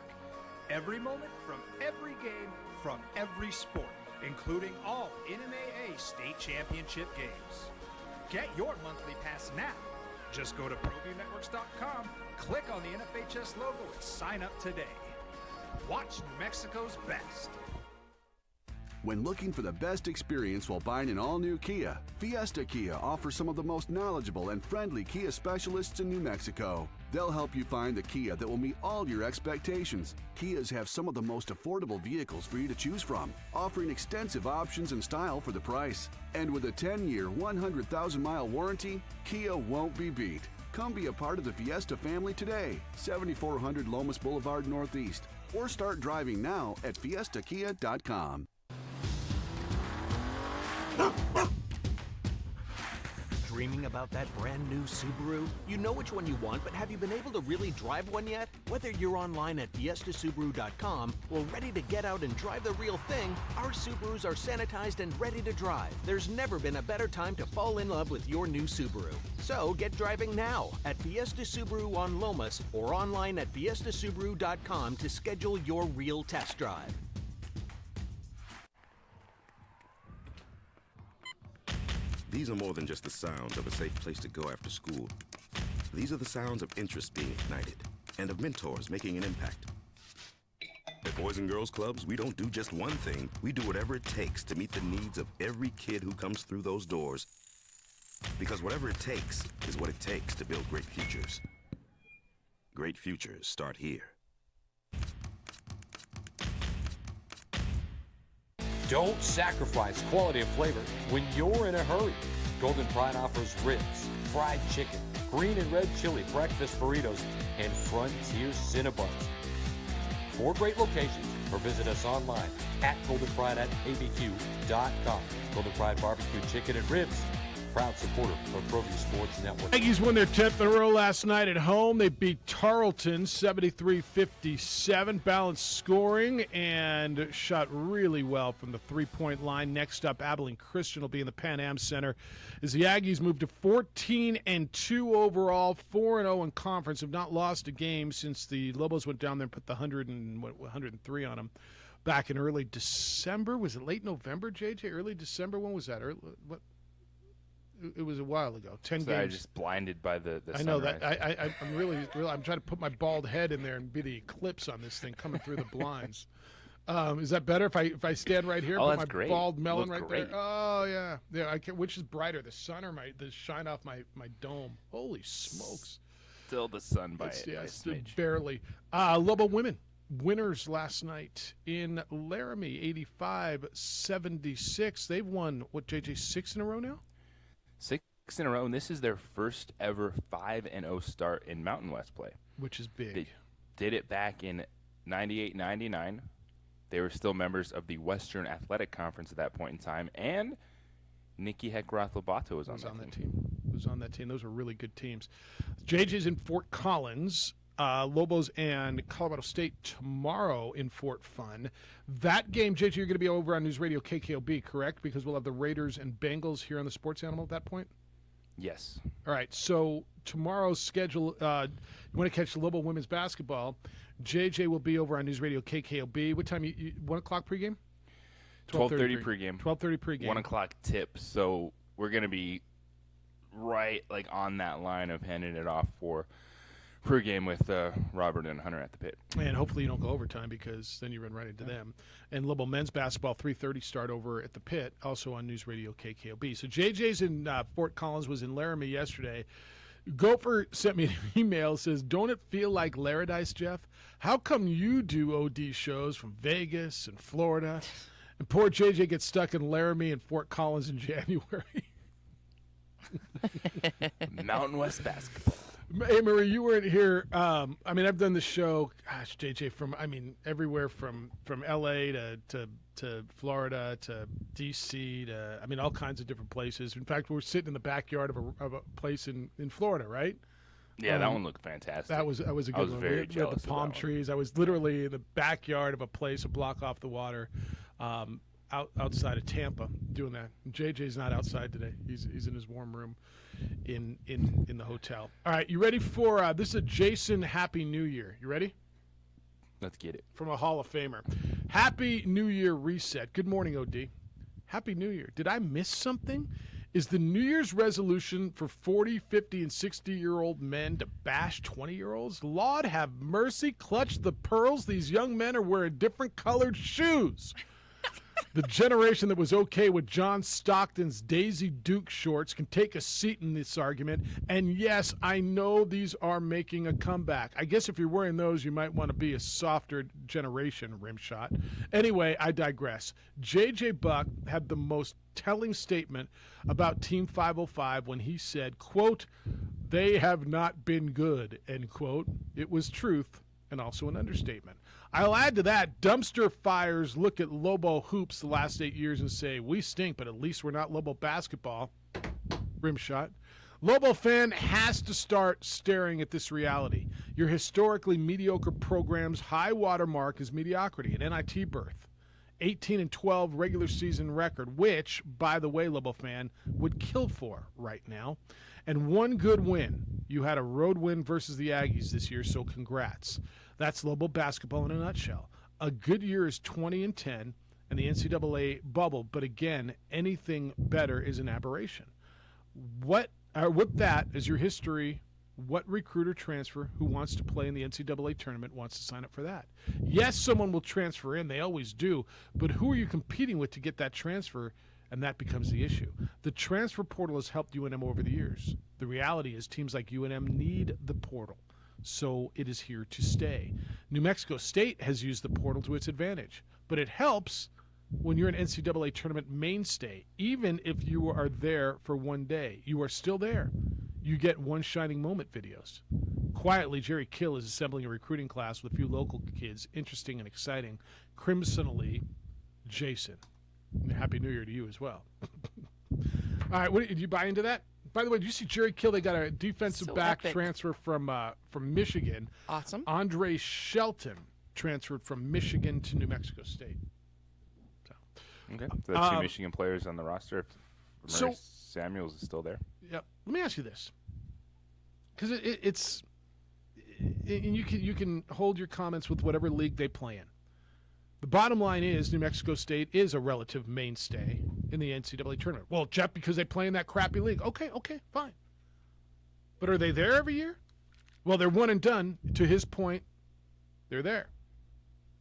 Every moment from every game from every sport, including all NMAA state championship games. Get your monthly pass now. Just go to ProViewNetworks.com, click on the NFHS logo, and sign up today. Watch New Mexico's best. When looking for the best experience while buying an all-new Kia, Fiesta Kia offers some of the most knowledgeable and friendly Kia specialists in New Mexico. They'll help you find the Kia that will meet all your expectations. Kias have some of the most affordable vehicles for you to choose from, offering extensive options and style for the price. And with a 10-year, 100,000-mile warranty, Kia won't be beat. Come be a part of the Fiesta family today, 7400 Lomas Boulevard Northeast, or start driving now at fiestakia.com. Dreaming about that brand new Subaru? You know which one you want, but have you been able to really drive one yet? Whether you're online at fiestasubaru.com or ready to get out and drive the real thing, our Subarus are sanitized and ready to drive. There's never been a better time to fall in love with your new Subaru. So get driving now at Fiesta Subaru on Lomas or online at fiestasubaru.com to schedule your real test drive. These are more than just the sounds of a safe place to go after school. These are the sounds of interest being ignited and of mentors making an impact. At Boys and Girls Clubs, we don't do just one thing. We do whatever it takes to meet the needs of every kid who comes through those doors. Because whatever it takes is what it takes to build great futures. Great futures start here. Don't sacrifice quality and flavor when you're in a hurry. Golden Pride offers ribs, fried chicken, green and red chili breakfast burritos, and Frontier Cinnabons. 4 great locations, or visit us online at goldenpride@abq.com. Golden Pride Barbecue Chicken and Ribs, proud supporter of ProView Sports Network. Aggies won their 10th in a row last night at home. They beat Tarleton 73-57, balanced scoring, and shot really well from the three-point line. Next up, Abilene Christian will be in the Pan Am Center as the Aggies move to 14-2 overall, 4-0 in conference, have not lost a game since the Lobos went down there and put the 103 on them back in early December. Was it late November, JJ? Early December? When was that? What? It was a while ago. 10 games. I'm just blinded by the I know that. I'm really. I'm trying to put my bald head in there and be the eclipse on this thing coming through the blinds. Is that better if I stand right here? Oh, put that's my great. bald melon right great. there. Oh yeah, yeah. Which is brighter, the sun or the shine off my dome? Holy smokes! Still the sun by It's, it. yeah, by a it's smidge. barely. Lobo women winners last night in Laramie, 85-76. They've won what, JJ, 6 in a row now? 6 in a row, and this is their first ever 5-0 start in Mountain West play. Which is big. They did it back in 98-99. They were still members of the Western Athletic Conference at that point in time, and Nikki Heck-Roth-Lobato was on that team. Was on that team. Those were really good teams. JJ's in Fort Collins. Lobos and Colorado State tomorrow in Fort Fun. That game, JJ, you're going to be over on News Radio KKOB, correct? Because we'll have the Raiders and Bengals here on the Sports Animal at that point? Yes. All right, so tomorrow's schedule, you want to catch the Lobo women's basketball, JJ will be over on News Radio KKOB. What time? 1 o'clock pregame? 12:30 pregame. 12:30 pregame. 1 o'clock tip. So we're going to be right on that line of handing it off for pregame with Robert and Hunter at the pit. And hopefully you don't go overtime because then you run right into them. And Lobo men's basketball, 3:30 start over at the pit, also on News Radio KKOB. So JJ's in Fort Collins, was in Laramie yesterday. Gopher sent me an email, says, don't it feel like Laradice, Jeff? How come you do OD shows from Vegas and Florida? And poor JJ gets stuck in Laramie and Fort Collins in January. Mountain West basketball. Hey, Marie, you weren't here. I mean, I've done the show, gosh, JJ, from everywhere from L.A. to Florida to D.C. to all kinds of different places. In fact, we're sitting in the backyard of a place in Florida, right? Yeah, that one looked fantastic. That was a good one. I was very We jealous had the palm of that trees. I was literally in the backyard of a place a block off the water, outside of Tampa, doing that. And JJ's not outside today. He's in his warm room in the hotel. All right, you ready for this is a Jason Happy New Year. You ready? Let's get it. From a Hall of Famer. Happy New Year reset. Good morning, OD. Happy New Year. Did I miss something? Is the New Year's resolution for 40, 50, and 60-year-old men to bash 20-year-olds? Lord have mercy, clutch the pearls. These young men are wearing different colored shoes. The generation that was okay with John Stockton's Daisy Duke shorts can take a seat in this argument. And yes, I know these are making a comeback. I guess if you're wearing those, you might want to be a softer generation, Rimshot. Anyway, I digress. J.J. Buck had the most telling statement about Team 505 when he said, quote, "They have not been good," end quote. It was truth and also an understatement. I'll add to that, dumpster fires look at Lobo hoops the last 8 years and say, we stink, but at least we're not Lobo basketball. Rimshot. Lobo fan has to start staring at this reality. Your historically mediocre program's high water mark is mediocrity, an NIT berth. 18-12 regular season record, which, by the way, Lobo fan, would kill for right now. And one good win. You had a road win versus the Aggies this year, so congrats. That's Lobo basketball in a nutshell. A good year is 20-10 and the NCAA bubble, but again, anything better is an aberration. With that as your history, what recruiter transfer who wants to play in the NCAA tournament wants to sign up for that? Yes, someone will transfer in. They always do. But who are you competing with to get that transfer? And that becomes the issue. The transfer portal has helped UNM over the years. The reality is teams like UNM need the portal. So it is here to stay. New Mexico State has used the portal to its advantage. But it helps when you're an NCAA tournament mainstay. Even if you are there for one day, you are still there. You get one shining moment videos. Quietly, Jerry Kill is assembling a recruiting class with a few local kids. Interesting and exciting. Crimsonally, Jason. Happy New Year to you as well. All right, did you buy into that? By the way, did you see Jerry Kill? They got a defensive back transfer from Michigan. Awesome. Andre Shelton transferred from Michigan to New Mexico State. Okay. So the two Michigan players on the roster. Murray Samuels is still there. Yep. Let me ask you this, because it's and you can hold your comments with whatever league they play in. The bottom line is New Mexico State is a relative mainstay in the NCAA tournament. Well, Jeff, because they play in that crappy league. Okay, fine. But are they there every year? Well, they're one and done. To his point, they're there.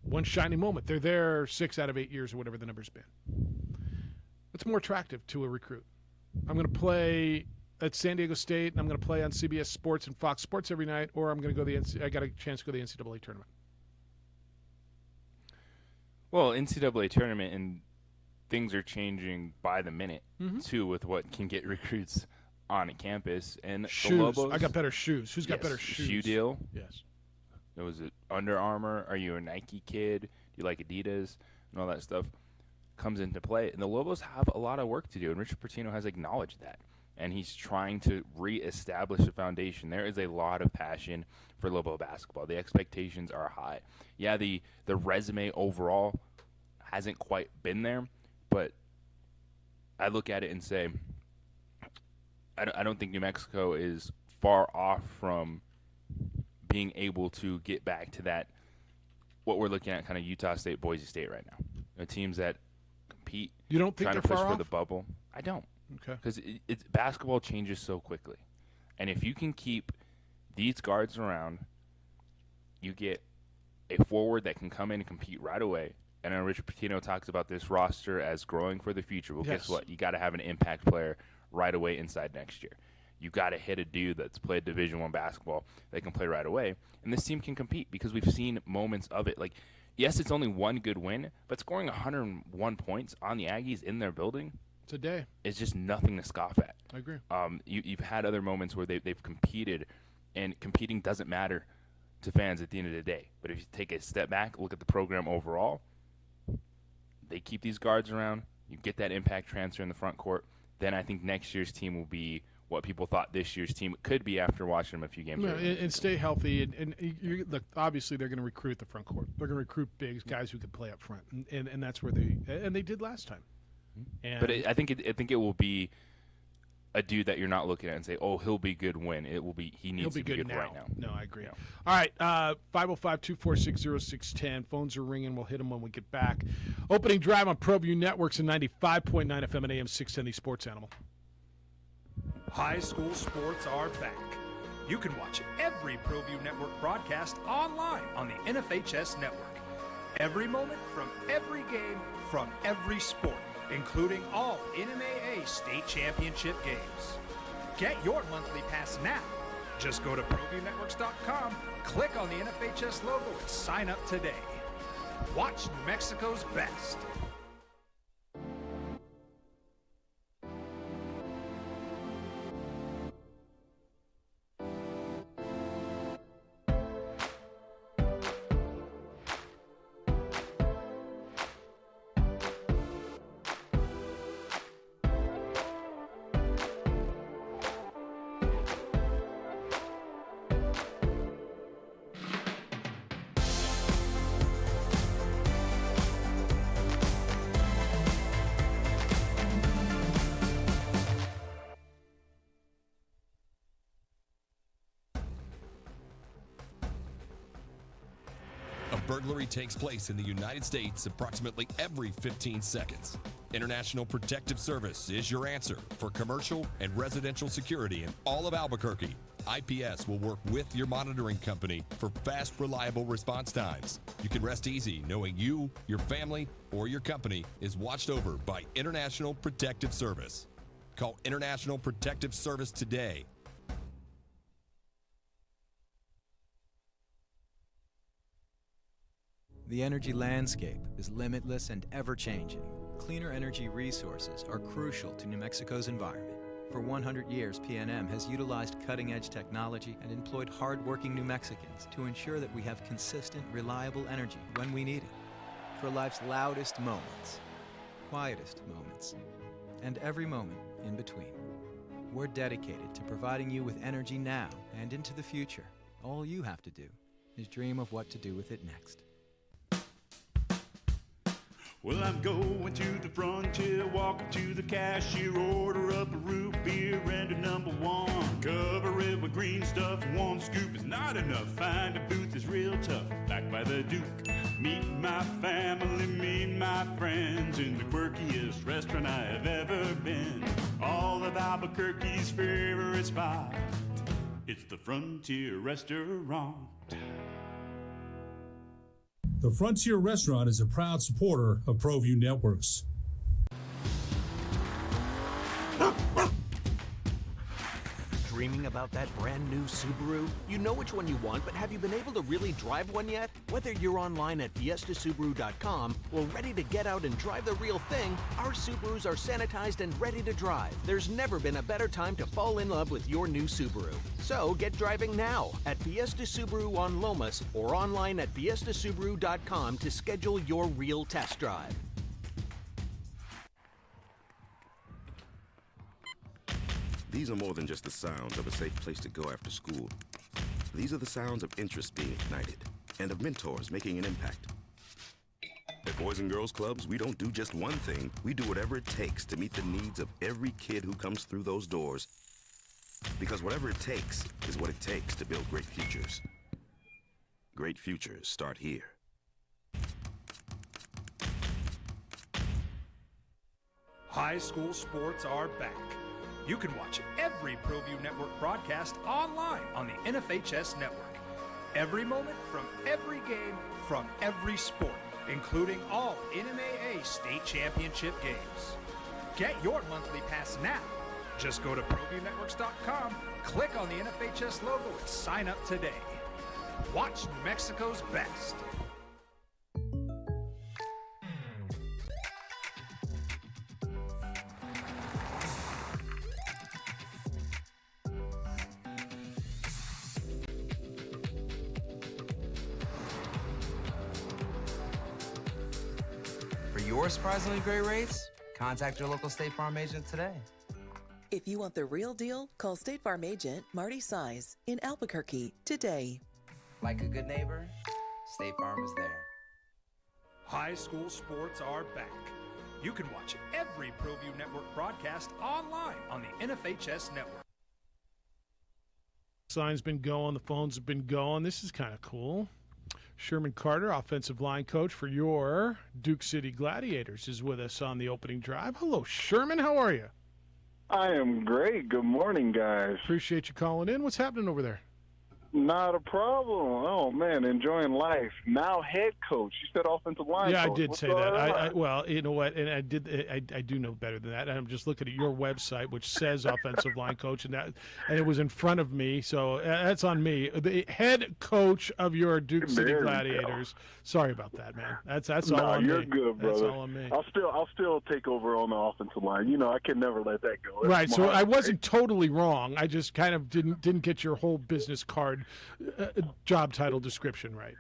One shining moment. They're there 6 out of 8 years or whatever the number's been. It's more attractive to a recruit. I'm going to play at San Diego State, and I'm going to play on CBS Sports and Fox Sports every night, or I'm going to go I got a chance to go to the NCAA tournament. Well, NCAA tournament and things are changing by the minute, too, with what can get recruits on a campus. And shoes. The Lobos, I got better shoes. Who's got better shoes? Shoe deal. Yes. Was it Under Armour? Are you a Nike kid? Do you like Adidas? And all that stuff comes into play. And the Lobos have a lot of work to do, and Richard Pitino has acknowledged that. And he's trying to reestablish a foundation. There is a lot of passion for Lobo basketball. The expectations are high. Yeah, the resume overall hasn't quite been there, but I look at it and say I don't think New Mexico is far off from being able to get back to that, what we're looking at, kind of Utah State, Boise State right now. The teams that compete, you don't think trying they're to push far for off? the bubble. I don't. Okay. Because it's basketball changes so quickly. And if you can keep these guards around, you get a forward that can come in and compete right away. And I know Richard Pitino talks about this roster as growing for the future. Well, Yes. guess what? You got to have an impact player right away inside next year. You got to hit a dude that's played Division I basketball that can play right away. And this team can compete because we've seen moments of it. Like, yes, it's only one good win, but scoring 101 points on the Aggies in their building today is just nothing to scoff at. I agree. You've had other moments where they've competed and competing doesn't matter to fans at the end of the day. But if you take a step back, look at the program overall, they keep these guards around, you get that impact transfer in the front court, then I think next year's team will be what people thought this year's team could be after watching them a few games. No, and stay healthy. And look, obviously they're going to recruit the front court. They're going to recruit bigs, guys who can play up front, and that's where they did last time. And but I think it will be a dude that you're not looking at and say, oh, he'll be good when. It will be he needs to be good right now. No, I agree. All right, 505-246-0610. Phones are ringing. We'll hit them when we get back. Opening drive on ProView Networks and 95.9 FM and AM 610 Sports Animal. High school sports are back. You can watch every ProView Network broadcast online on the NFHS network. Every moment from every game from every sport, including all NMAA state championship games. Get your monthly pass now. Just go to ProViewNetworks.com, click on the NFHS logo, and sign up today. Watch New Mexico's best. Burglary takes place in the United States approximately every 15 seconds. International Protective Service is your answer for commercial and residential security in all of Albuquerque. IPS will work with your monitoring company for fast, reliable response times. You can rest easy knowing you, your family, or your company is watched over by International Protective Service. Call International Protective Service today. The energy landscape is limitless and ever-changing. Cleaner energy resources are crucial to New Mexico's environment. For 100 years, PNM has utilized cutting-edge technology and employed hard-working New Mexicans to ensure that we have consistent, reliable energy when we need it. For life's loudest moments, quietest moments, and every moment in between. We're dedicated to providing you with energy now and into the future. All you have to do is dream of what to do with it next. Well, I'm going to the frontier, walking to the cashier, order up a root beer and a number one. Cover it with green stuff, one scoop is not enough. Find a booth is real tough, back by the Duke. Meet my family, meet my friends in the quirkiest restaurant I have ever been. All of Albuquerque's favorite spot, it's the Frontier Restaurant. The Frontier Restaurant is a proud supporter of ProView Networks. Dreaming about that brand new Subaru? You know which one you want, but have you been able to really drive one yet? Whether you're online at FiestaSubaru.com or ready to get out and drive the real thing, our Subarus are sanitized and ready to drive. There's never been a better time to fall in love with your new Subaru. So get driving now at Fiesta Subaru on Lomas or online at FiestaSubaru.com to schedule your real test drive. These are more than just the sounds of a safe place to go after school. These are the sounds of interest being ignited and of mentors making an impact. At Boys and Girls Clubs, we don't do just one thing. We do whatever it takes to meet the needs of every kid who comes through those doors. Because whatever it takes is what it takes to build great futures. Great futures start here. High school sports are back. You can watch every ProView Network broadcast online on the NFHS network. Every moment from every game from every sport, including all NMAA state championship games. Get your monthly pass now. Just go to ProViewNetworks.com, click on the NFHS logo, and sign up today. Watch New Mexico's best. your surprisingly great rates, contact your local State Farm agent today. If you want the real deal, call State Farm agent Marty Size in Albuquerque today. Like a good neighbor, State Farm is there. High school sports are back. You can watch every ProView Network broadcast online on the NFHS network. Sign's been going, the phones have been going. This is kind of cool. Sherman Carter, offensive line coach for your Duke City Gladiators, is with us on the opening drive. Hello, Sherman. How are you? I am great. Good morning, guys. Appreciate you calling in. What's happening over there? Not a problem. Oh, man, enjoying life. Now head coach. You said offensive line Yeah, coach. I did What's say going that. on? Well, you know what? And I do know better than that. I'm just looking at your website, which says offensive line coach, and it was in front of me, so that's on me. The head coach of your Duke City There you Gladiators. Sorry about that, man. That's all No, on me. you're good, brother. That's all on me. I'll still take over on the offensive line. You know, I can never let that go. That's Right, so my I heart. wasn't totally wrong. I just kind of didn't get your whole business card job title description right.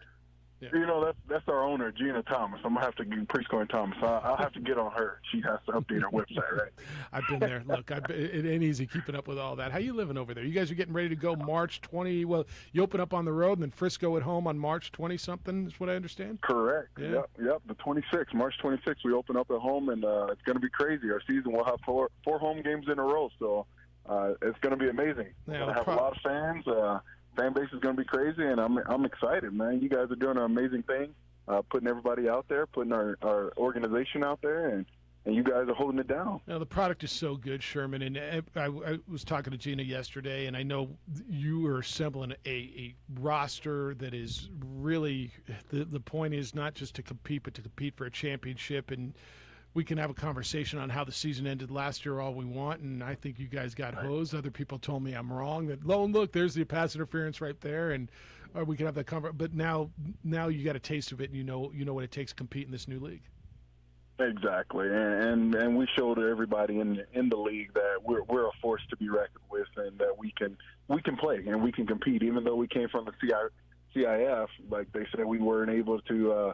Yeah. You know, that's our owner, Gina Thomas. I'm going to have to get Prescoring Thomas. I'll have to get on her. She has to update her website, right? I've been there. Look, it ain't easy keeping up with all that. How you living over there? You guys are getting ready to go March 20. Well, you open up on the road and then Frisco at home on March 20-something is what I understand? Correct. Yeah. Yep. The 26th, March 26th, we open up at home, and it's going to be crazy. Our season will have four home games in a row, so it's going to be amazing. Yeah, We're going to have a lot of fans. Fan base is going to be crazy, and I'm excited, man. You guys are doing an amazing thing, putting everybody out there, putting our organization out there, and you guys are holding it down. Now, the product is so good, Sherman, and I was talking to Gina yesterday, and I know you are assembling a roster that is really the point is not just to compete, but to compete for a championship. And we can have a conversation on how the season ended last year all we want, and I think you guys got hosed. Other people told me I'm wrong. That look, there's the pass interference right there, and we can have that conversation. But now you got a taste of it, and you know what it takes to compete in this new league. Exactly, and we showed everybody in the league that we're a force to be reckoned with, and that we can play and we can compete. Even though we came from the CIF, like they said, we weren't able to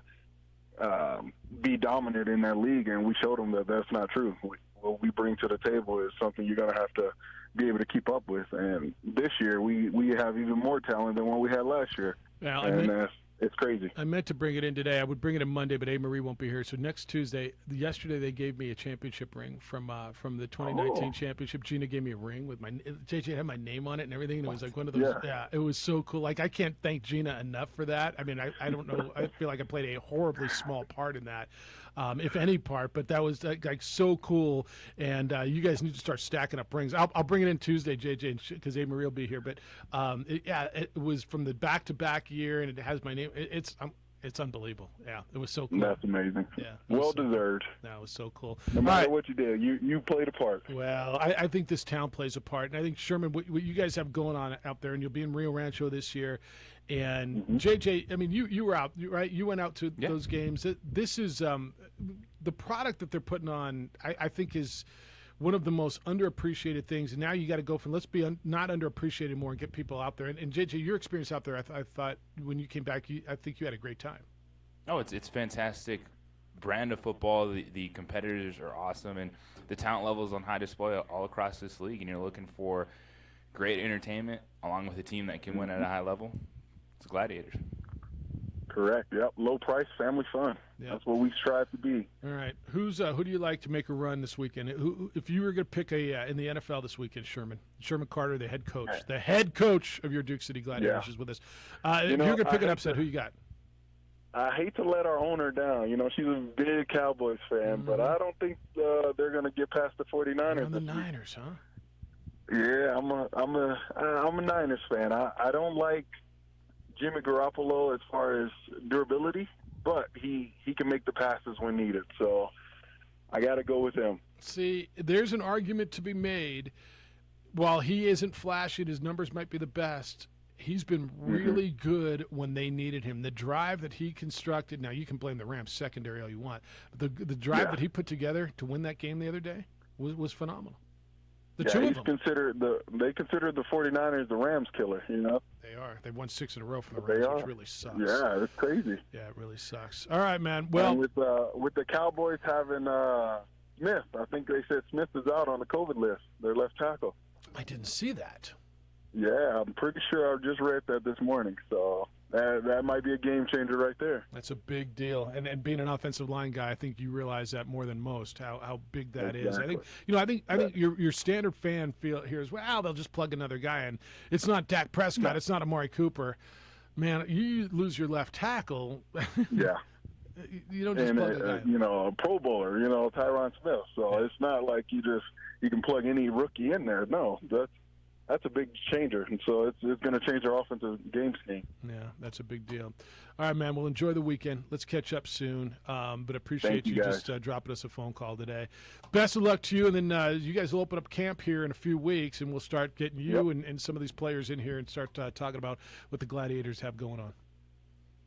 be dominant in that league, and we showed them that that's not true. What we bring to the table is something you're going to have to be able to keep up with. And this year, we have even more talent than what we had last year. Well, it's crazy. I meant to bring it in today. I would bring it in Monday, but Marie won't be here. So next Tuesday, yesterday they gave me a championship ring from the 2019 championship. Gina gave me a ring with JJ had my name on it and everything. And it was like one of those. Yeah, it was so cool. Like, I can't thank Gina enough for that. I mean, I don't know. I feel like I played a horribly small part in that, if any part. But that was like so cool. And you guys need to start stacking up rings. I'll bring it in Tuesday, JJ, because Marie will be here. But it was from the back-to-back year, and it has my name. It's unbelievable. Yeah, it was so cool. That's amazing. Yeah, well deserved. That was so cool. No matter what you did, you played a part. Well, I think this town plays a part, and I think Sherman, what you guys have going on out there, and you'll be in Rio Rancho this year. And JJ, I mean, you were out, right? You went out to those games. This is the product that they're putting on. I think is one of the most underappreciated things, and now you got to go from let's be not underappreciated more and get people out there. And JJ, your experience out there, I thought when you came back, I think you had a great time. Oh, it's fantastic brand of football. The competitors are awesome, and the talent level is on high display all across this league. And you're looking for great entertainment along with a team that can win at a high level. It's Gladiators. Correct. Yep. Low price, family fun. Yep. That's what we strive to be. All right. Who do you like to make a run this weekend? If you were going to pick in the NFL this weekend, Sherman Carter, the head coach of your Duke City Gladiators is with us. If you're going to pick an upset, who you got? I hate to let our owner down. You know, she's a big Cowboys fan, but I don't think they're going to get past the 49ers. You're on the Niners, huh? Yeah, I'm a Niners fan. I don't like Jimmy Garoppolo as far as durability, but he can make the passes when needed. So I got to go with him. See, there's an argument to be made. While he isn't flashy, his numbers might be the best. He's been really good when they needed him. The drive that he constructed, now you can blame the Rams secondary all you want, but the drive that he put together to win that game the other day was phenomenal. The two of them. They consider the 49ers the Rams killer, you know? They are. They won 6 in a row from the They Rams, are. which really sucks. Yeah, it's crazy. Yeah, it really sucks. All right, man. Well, and with the Cowboys having Smith, I think they said Smith is out on the COVID list, their left tackle. I didn't see that. Yeah, I'm pretty sure I just read that this morning, so that might be a game changer right there. That's a big deal. And being an offensive line guy, I think you realize that more than most, how big that is. I think I think your standard fan feel here is, well, they'll just plug another guy in. It's not Dak Prescott. It's not Amari Cooper. Man, you lose your left tackle. Yeah. You don't just plug a guy in. You know, a Pro Bowler, you know, Tyron Smith. So it's not like you can plug any rookie in there. No, that's a big changer, and so it's going to change our offensive game scheme. Yeah, that's a big deal. All right, man. Well, enjoy the weekend. Let's catch up soon. But appreciate you just dropping us a phone call today. Best of luck to you, and then you guys will open up camp here in a few weeks, and we'll start getting you and some of these players in here and start talking about what the Gladiators have going on.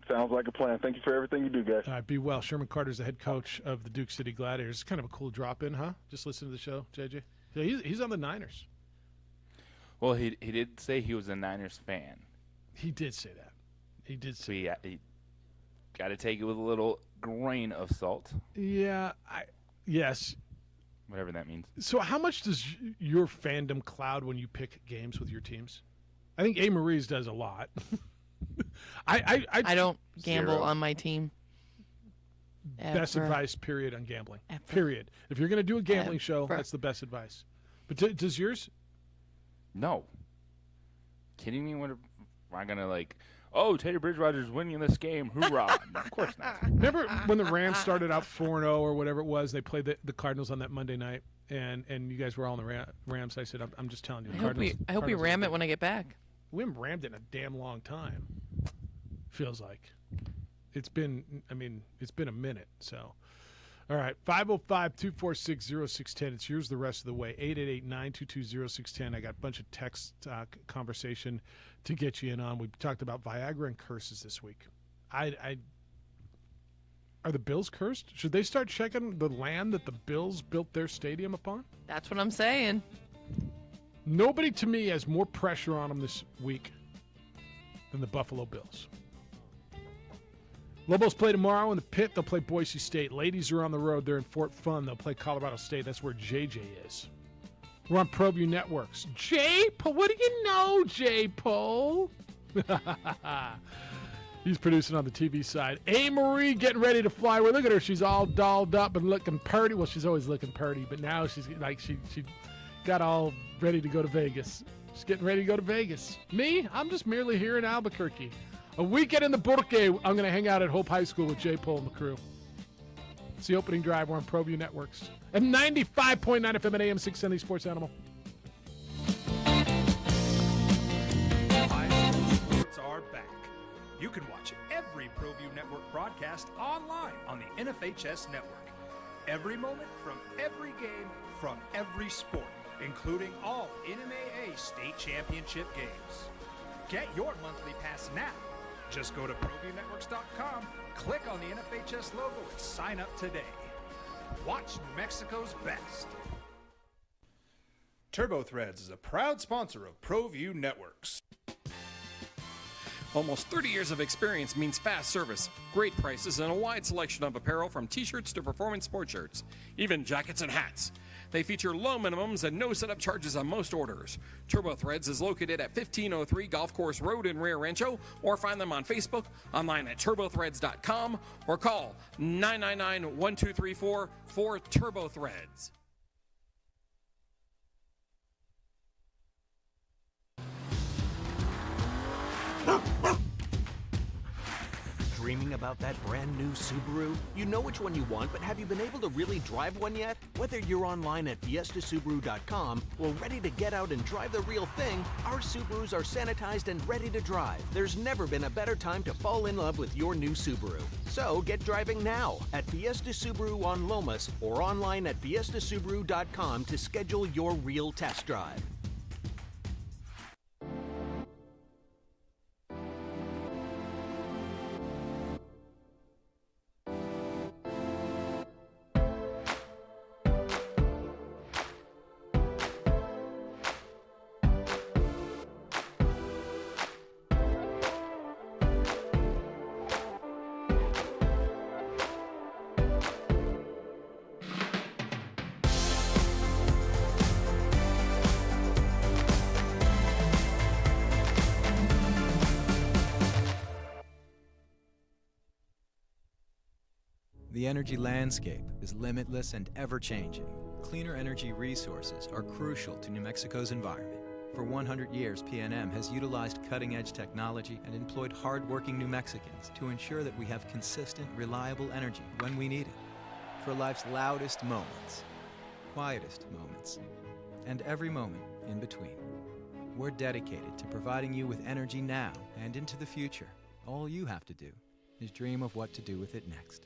Sounds like a plan. Thank you for everything you do, guys. All right, be well. Sherman Carter's the head coach of the Duke City Gladiators. It's kind of a cool drop-in, huh? Just listen to the show, JJ. Yeah, he's on the Niners. Well, he did say he was a Niners fan. He did say that. He did say that. He got to take it with a little grain of salt. Yeah, yes. Whatever that means. So how much does your fandom cloud when you pick games with your teams? I think A. Marie's does a lot. I don't gamble on my team. Best Ever. advice, period, on gambling. Ever. Period. If you're going to do a gambling show, that's the best advice. But does yours? No. Kidding me? What am I going to oh, Teddy Bridgewater's winning this game. Hoorah. Of course not. Remember when the Rams started out 4-0 or whatever it was? They played the Cardinals on that Monday night, and you guys were all on the Rams. I said, I'm just telling you. I hope we ram it when I get back. We haven't rammed it in a damn long time. Feels like. It's been a minute. So, all right, 505-246-0610. It's yours the rest of the way. 888-922-0610. I got a bunch of text conversation to get you in on. We talked about Viagra and curses this week. Are the Bills cursed? Should they start checking the land that the Bills built their stadium upon? That's what I'm saying. Nobody to me has more pressure on them this week than the Buffalo Bills. Lobos play tomorrow in the Pit. They'll play Boise State. Ladies are on the road. They're in Fort Fun. They'll play Colorado State. That's where JJ is. We're on ProView Networks. J-Pole, what do you know, J-Pole? He's producing on the TV side. A. Marie getting ready to fly. Well, look at her. She's all dolled up and looking purty. Well, she's always looking purty, but now she's like she got all ready to go to Vegas. She's getting ready to go to Vegas. Me, I'm just merely here in Albuquerque. A weekend in the Burke. I'm going to hang out at Hope High School with J. Pole and the crew. It's the opening drive. We're on ProView Networks. And 95.9 FM at AM 670 Sports Animal. Sports are back. You can watch every ProView Network broadcast online on the NFHS network. Every moment from every game from every sport, including all NMAA state championship games. Get your monthly pass now. Just go to ProViewNetworks.com, click on the NFHS logo, and sign up today. Watch New Mexico's best. TurboThreads is a proud sponsor of ProView Networks. Almost 30 years of experience means fast service, great prices, and a wide selection of apparel from t-shirts to performance sport shirts, even jackets and hats. They feature low minimums and no setup charges on most orders. TurboThreads is located at 1503 Golf Course Road in Rio Rancho, or find them on Facebook, online at turbothreads.com, or call 999-1234 for TurboThreads. Dreaming about that brand new Subaru? You know which one you want, but have you been able to really drive one yet? Whether you're online at fiestasubaru.com or ready to get out and drive the real thing, our Subarus are sanitized and ready to drive. There's never been a better time to fall in love with your new Subaru. So get driving now at Fiesta Subaru on Lomas or online at fiestasubaru.com to schedule your real test drive. The energy landscape is limitless and ever-changing. Cleaner energy resources are crucial to New Mexico's environment. For 100 years, PNM has utilized cutting-edge technology and employed hard-working New Mexicans to ensure that we have consistent, reliable energy when we need it. For life's loudest moments, quietest moments, and every moment in between. We're dedicated to providing you with energy now and into the future. All you have to do is dream of what to do with it next.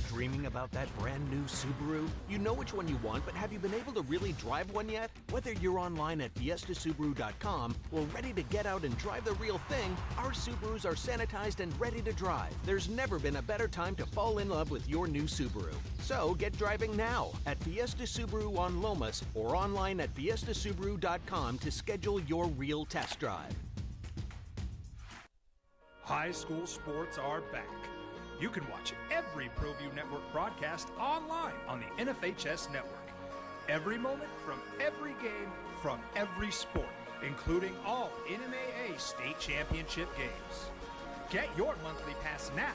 Dreaming about that brand new Subaru? You know which one you want, but have you been able to really drive one yet? Whether you're online at fiestasubaru.com or ready to get out and drive the real thing, our Subarus are sanitized and ready to drive. There's never been a better time to fall in love with your new Subaru. So get driving now at Fiesta Subaru on Lomas or online at fiestasubaru.com to schedule your real test drive. High school sports are back. You can watch every ProView Network broadcast online on the NFHS network. Every moment from every game from every sport, including all NMAA state championship games. Get your monthly pass now.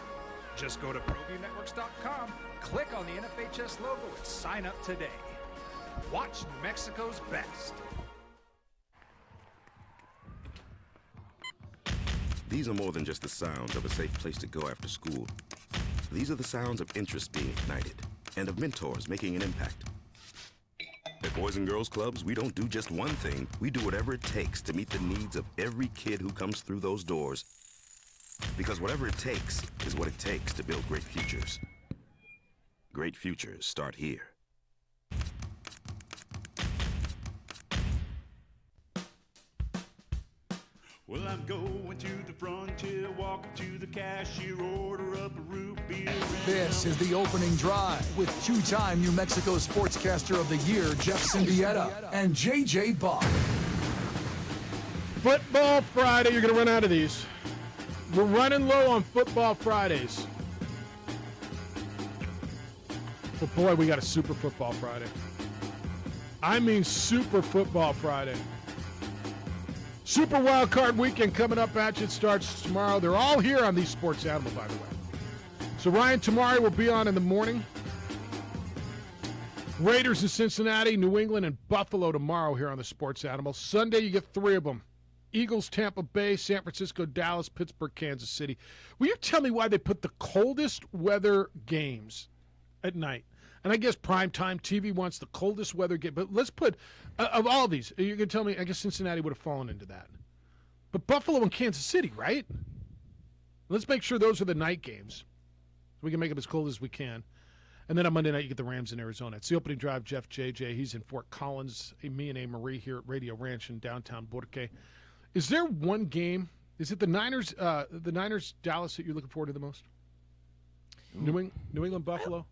Just go to ProViewNetworks.com, click on the NFHS logo, and sign up today. Watch New Mexico's best. These are more than just the sounds of a safe place to go after school. These are the sounds of interest being ignited and of mentors making an impact. At Boys and Girls Clubs, we don't do just one thing. We do whatever it takes to meet the needs of every kid who comes through those doors. Because whatever it takes is what it takes to build great futures. Great futures start here. Well, I'm going to the frontier, walking to the cashier, order up a root beer. This is the opening drive with two-time New Mexico Sportscaster of the Year, Jeff Cindietta, and J.J. Bach. Football Friday. You're going to run out of these. We're running low on Football Fridays. But boy, we got a Super Football Friday. I mean Super Football Friday. Super Wild Card Weekend coming up at you. It starts tomorrow. They're all here on these Sports Animal, by the way. So Ryan Tamari will be on in the morning. Raiders in Cincinnati, New England, and Buffalo tomorrow here on the Sports Animal. Sunday, you get three of them. Eagles, Tampa Bay, San Francisco, Dallas, Pittsburgh, Kansas City. Will you tell me why they put the coldest weather games at night? And I guess primetime TV wants the coldest weather game. But let's put, of all these, you can tell me, I guess Cincinnati would have fallen into that. But Buffalo and Kansas City, right? Let's make sure those are the night games. So we can make them as cold as we can. And then on Monday night, you get the Rams in Arizona. It's the opening drive. Jeff JJ, he's in Fort Collins. Me and A. Marie here at Radio Ranch in downtown Borque. Is there one game? Is it the Niners Dallas that you're looking forward to the most? New England Buffalo?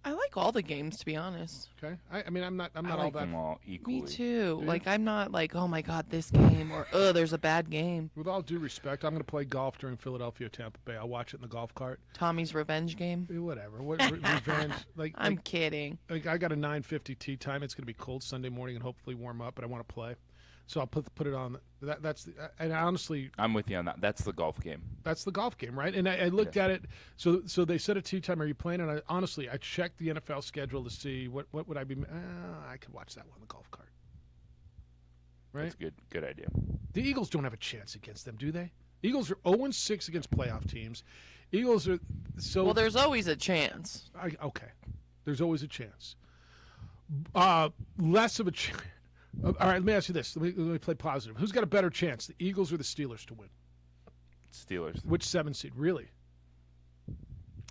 I like all the games, to be honest. Okay. I mean, I'm not I all like that. them all equally. Me too. Yeah. Like, I'm not like, oh my God, this game, or there's a bad game. With all due respect, I'm going to play golf during Philadelphia, Tampa Bay. I'll watch it in the golf cart. Tommy's revenge game. Whatever. What revenge? I'm kidding. Like I got a 9:50 tee time. It's going to be cold Sunday morning and hopefully warm up, but I want to play. So I'll put it on. And honestly, I'm with you on that. That's the golf game. That's the golf game, right? And I looked at it. So they set a tee time. Are you playing? And I checked the NFL schedule to see what would I be. I could watch that one in the golf cart. Right. That's good idea. The Eagles don't have a chance against them, do they? Eagles are 0-6 against playoff teams. Eagles are so. Well, there's always a chance. Okay, there's always a chance. Less of a chance. All right, let me ask you this. Let me play positive. Who's got a better chance, the Eagles or the Steelers to win? Steelers. Which 7 seed? Really?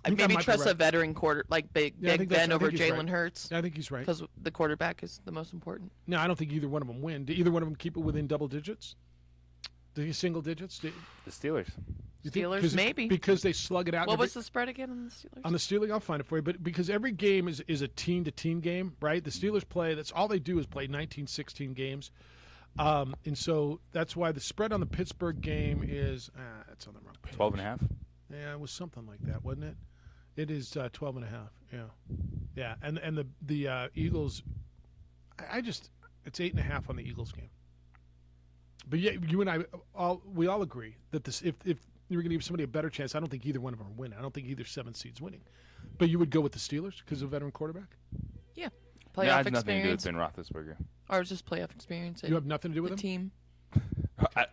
I'd maybe trust a veteran quarter, like Big Ben over Jalen Hurts. I think he's right. Because the quarterback is the most important. No, I don't think either one of them win. Do either one of them keep it within double digits? Do you single digits? The Steelers. You think- Steelers, maybe. Because they slug it out. What was the spread again on the Steelers? On the Steelers, I'll find it for you. But because every game is a team-to-team game, right? The Steelers play. That's all they do is play 19, 16 games. And so that's why the spread on the Pittsburgh game is that's on the wrong page. 12.5. Yeah, it was something like that, wasn't it? It is 12.5. Yeah. And the Eagles, it's 8.5 on the Eagles game. But yeah, you and I we all agree that this if you were going to give somebody a better chance, I don't think either one of them are winning. I don't think either 7 seed's winning. But you would go with the Steelers because of a veteran quarterback? Yeah. No, it has nothing to do with Ben Roethlisberger. Or just playoff experience. You have nothing to do with the him? team.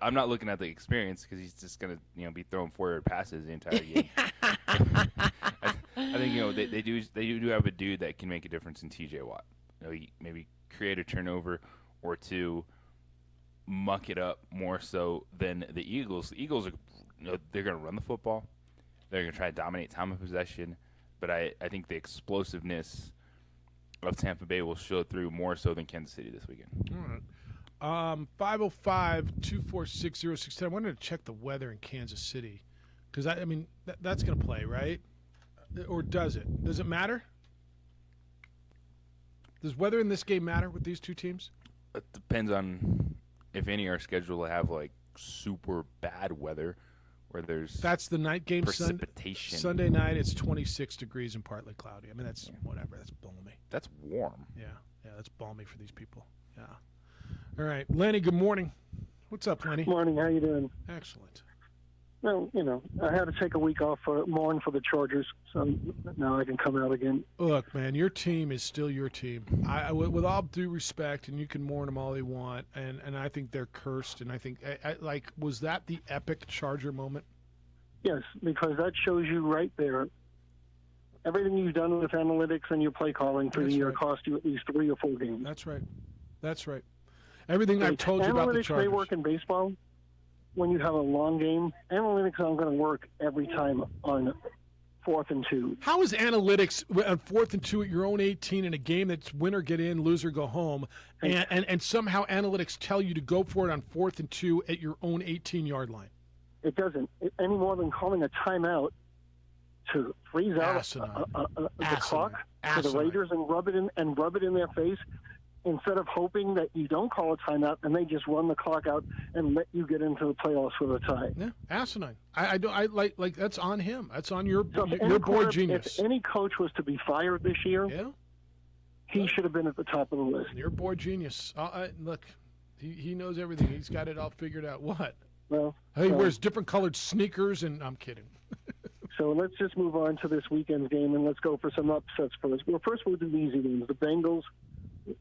I'm not looking at the experience because he's just going to be throwing 4-yard passes the entire game. I think they do have a dude that can make a difference in T.J. Watt. He maybe create a turnover or two, muck it up more so than the Eagles. The Eagles are they're going to run the football. They're going to try to dominate time of possession. But I think the explosiveness of Tampa Bay will show through more so than Kansas City this weekend. All right. 505-246-0610. I wanted to check the weather in Kansas City because, that's going to play, right? Or does it? Does it matter? Does weather in this game matter with these two teams? It depends on if any are scheduled to have, super bad weather where there's That's the night game. precipitation. Sunday night, it's 26 degrees and partly cloudy. That's whatever. That's balmy. That's warm. Yeah, that's balmy for these people. Yeah. All right. Lenny, good morning. What's up, Lenny? Morning. How you doing? Excellent. Well, I had to take a week off for mourn for the Chargers, so now I can come out again. Look, man, your team is still your team. With all due respect, and you can mourn them all they want, and I think they're cursed. And I think, was that the epic Charger moment? Yes, because that shows you right there. Everything you've done with analytics and your play calling for the year cost you at least 3 or 4 games. That's right. Everything I've told you about the Chargers. Analytics may work in baseball. When you have a long game, analytics aren't going to work every time on 4th and 2. How is analytics on 4th and 2 at your own 18 in a game that's winner get in, loser go home, and somehow analytics tell you to go for it on 4th and 2 at your own 18-yard line? It doesn't. Any more than calling a timeout to freeze out the clock to the Raiders and rub it in their face, instead of hoping that you don't call a timeout and they just run the clock out and let you get into the playoffs with a tie. Yeah, asinine. I like that's on him. That's on your boy genius. If any coach was to be fired this year, he should have been at the top of the list. Your boy genius. Look, he knows everything. He's got it all figured out. What? Well, he wears different colored sneakers, and I'm kidding. So let's just move on to this weekend's game, and let's go for some upsets first. Well, first we'll do the easy ones. The Bengals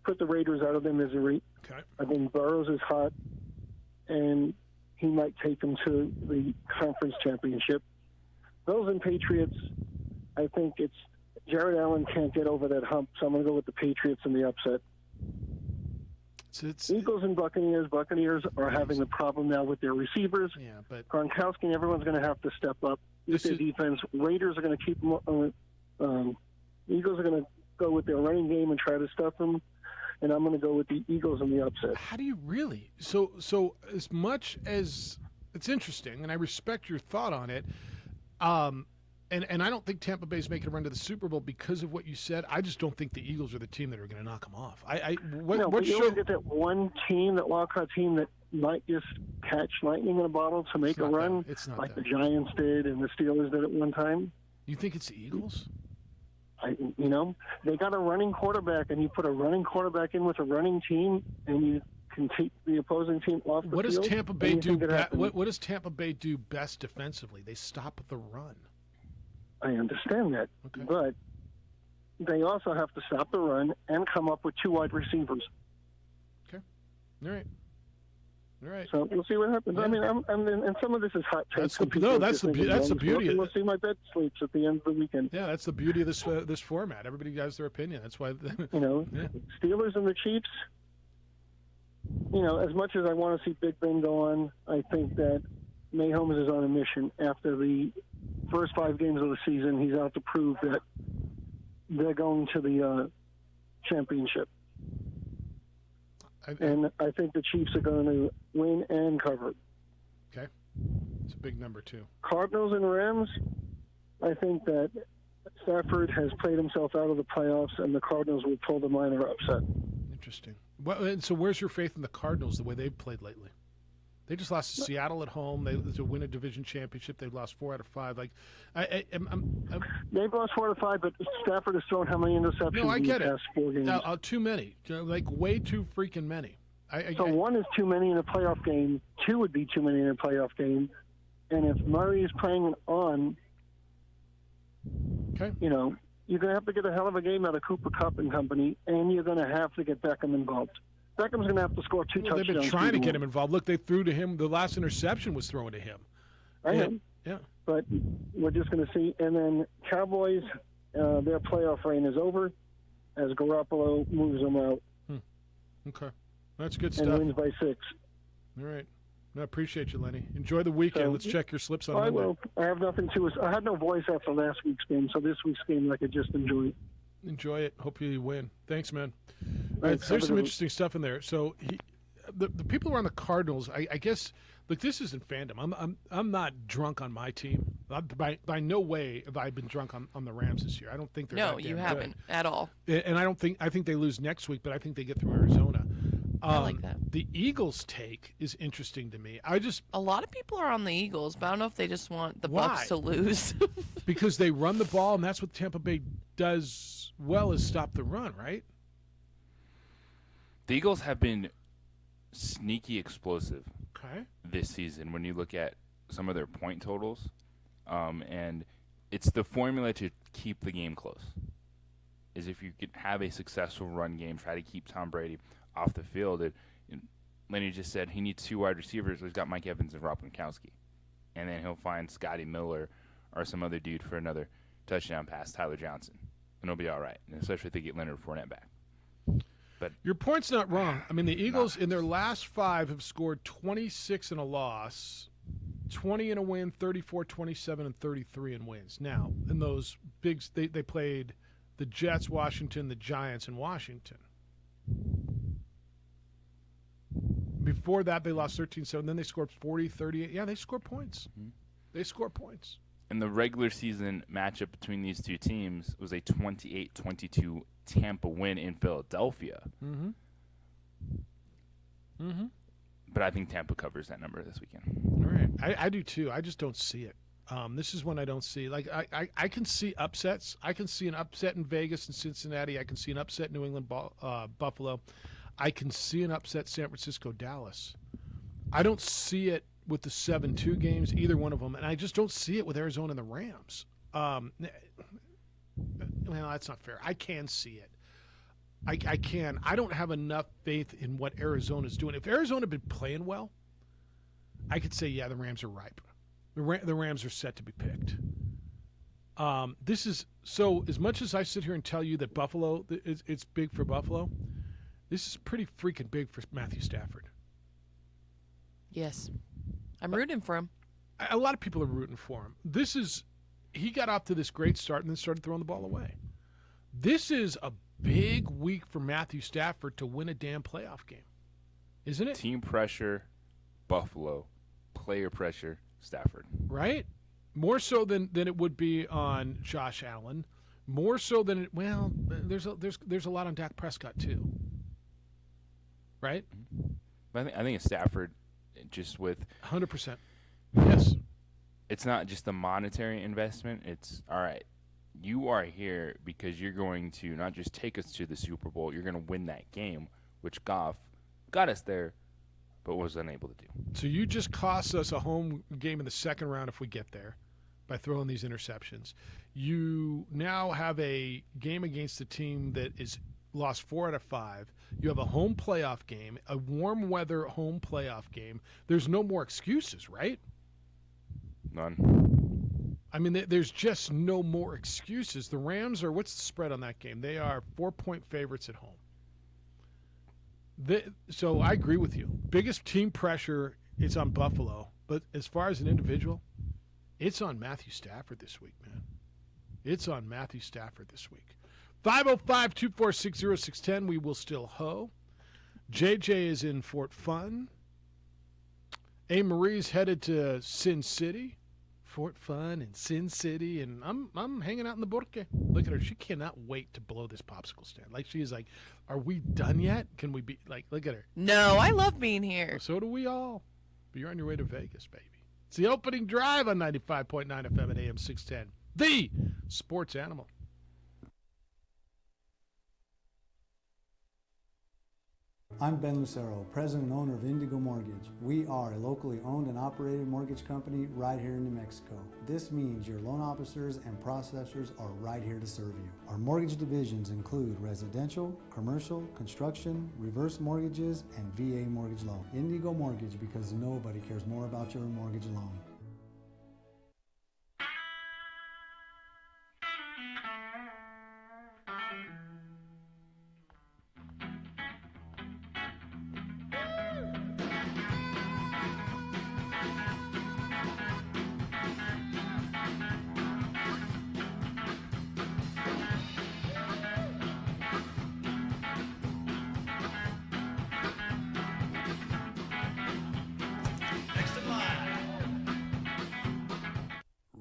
put the Raiders out of their misery. Okay. I think Burrows is hot, and he might take them to the conference championship. Bills and Patriots, I think it's Jared Allen can't get over that hump, so I'm going to go with the Patriots in the upset. Eagles and Buccaneers. Buccaneers are having a problem now with their receivers. Yeah, but Gronkowski and everyone's going to have to step up with their defense. Raiders are going to keep them. Eagles are going to go with their running game and try to stuff them, and I'm going to go with the Eagles in the upset. How do you really? So as much as it's interesting, and I respect your thought on it, and I don't think Tampa Bay's making a run to the Super Bowl because of what you said. I just don't think the Eagles are the team that are going to knock them off. But you always get that one team, that wild-card team that might just catch lightning in a bottle to make a run, like the Giants did and the Steelers did at one time. You think it's the Eagles? They got a running quarterback, and you put a running quarterback in with a running team, and you can take the opposing team off the What does field. Tampa Bay do? What does Tampa Bay do best defensively? They stop the run. I understand that, but they also have to stop the run and come up with 2 wide receivers. Okay, all right. So we'll see what happens. Yeah. I mean, and some of this is hot takes. That's the beauty. We'll see my bet sleeps at the end of the weekend. Yeah, that's the beauty of this format. Everybody has their opinion. That's why Steelers and the Chiefs. As much as I want to see Big Ben go on, I think that Mahomes is on a mission. After the first 5 games of the season, he's out to prove that they're going to the championship. And I think the Chiefs are going to win and cover. Okay. It's a big number, too. Cardinals and Rams, I think that Stafford has played himself out of the playoffs, and the Cardinals will pull the minor upset. Interesting. Well, and so where's your faith in the Cardinals the way they've played lately? They just lost to Seattle at home. To win a division championship, they've lost 4 out of 5. Like, they've lost 4 out of 5, but Stafford has thrown how many interceptions? No, I get in the past 4 games? Too many. Like, way too freaking many. So 1 is too many in a playoff game. 2 would be too many in a playoff game. And if Murray is playing on, okay, you're going to have to get a hell of a game out of Cooper Kupp and company, and you're going to have to get Beckham involved. Beckham's going to have to score 2 touchdowns. They've been trying to get him involved. Look, they threw to him. The last interception was thrown to him. I know. Yeah. But we're just going to see. And then Cowboys, their playoff reign is over as Garoppolo moves them out. Okay. That's good stuff. And wins by 6. All right. I appreciate you, Lenny. Enjoy the weekend. So, let's check your slips on I Monday. will. I have nothing to. I had no voice after last week's game, so this week's game I could just enjoy it. Enjoy it. Hope you win. Thanks, man. Thanks. There's some interesting stuff in there. So the people around the Cardinals, I guess. Look, this isn't fandom. I'm not drunk on my team. By no way have I been drunk on the Rams this year. I don't think they're No, that you damn haven't good. at all. And I think they lose next week, but I think they get through Arizona. I like that. The Eagles' take is interesting to me. A lot of people are on the Eagles, but I don't know if they just want the Why? Bucs to lose. Because they run the ball, and that's what Tampa Bay does well, is stop the run, right? The Eagles have been sneaky explosive this season when you look at some of their point totals. And it's the formula to keep the game close. Is if you can have a successful run game, try to keep Tom Brady off the field. Lenny just said he needs 2 wide receivers. He's got Mike Evans and Rob Gronkowski. And then he'll find Scotty Miller or some other dude for another touchdown pass, Tyler Johnson. And it'll be all right, and especially if they get Leonard Fournette back. But your point's not wrong. I mean, the Eagles in their last 5 have scored 26 in a loss, 20 in a win, 34, 27, and 33 in wins. Now, in those big, they played the Jets, Washington, the Giants, and Washington. Before that, they lost 13-7. Then they scored 40, 38. Yeah, they score points. They score points. And the regular season matchup between these two teams was a 28-22 Tampa win in Philadelphia. But I think Tampa covers that number this weekend. All right. I do too. I just don't see it. This is one I don't see. Like I can see upsets. I can see an upset in Vegas and Cincinnati. I can see an upset New England, Buffalo. I can see an upset San Francisco, Dallas. I don't see it with the 7-2 games, either one of them, and I just don't see it with Arizona and the Rams. Well, that's not fair. I can see it. I can. I don't have enough faith in what Arizona's doing. If Arizona had been playing well, I could say, yeah, the Rams are ripe. The Rams are set to be picked. This is so. As much as I sit here and tell you that Buffalo, it's big for Buffalo, this is pretty freaking big for Matthew Stafford. Yes, I'm rooting for him. A lot of people are rooting for him. He got off to this great start and then started throwing the ball away. This is a big week for Matthew Stafford to win a damn playoff game, isn't it? Team pressure, Buffalo. Player pressure, Stafford. Right? More so than it would be on Josh Allen. More so than there's a lot on Dak Prescott too. Right? I think it's Stafford, just with 100%. Yes. It's not just the monetary investment. It's all right. You are here because you're going to not just take us to the Super Bowl. You're going to win that game, which Goff got us there, but was unable to do. So you just cost us a home game in the second round if we get there by throwing these interceptions. You now have a game against a team that is lost 4 out of 5. You have a home playoff game, a warm weather home playoff game. There's no more excuses, right? None. I mean, there's just no more excuses. The Rams are, what's the spread on that game? They are 4-point favorites at home. So I agree with you. Biggest team pressure is on Buffalo. But as far as an individual, it's on Matthew Stafford this week, man. It's on Matthew Stafford this week. 505-246-0610. We will still hoe. JJ is in Fort Fun. A. Marie's headed to Sin City, Fort Fun and Sin City, and I'm hanging out in the Burque. Look at her. She cannot wait to blow this popsicle stand. Like, she is like, are we done yet? Can we be, like, look at her. No, I love being here. So do we all. But you're on your way to Vegas, baby. It's the opening drive on 95.9 FM at AM 610. The Sports Animal. I'm Ben Lucero, president and owner of Indigo Mortgage. We are a locally owned and operated mortgage company right here in New Mexico. This means your loan officers and processors are right here to serve you. Our mortgage divisions include residential, commercial, construction, reverse mortgages, and VA mortgage loan. Indigo Mortgage, because nobody cares more about your mortgage loan.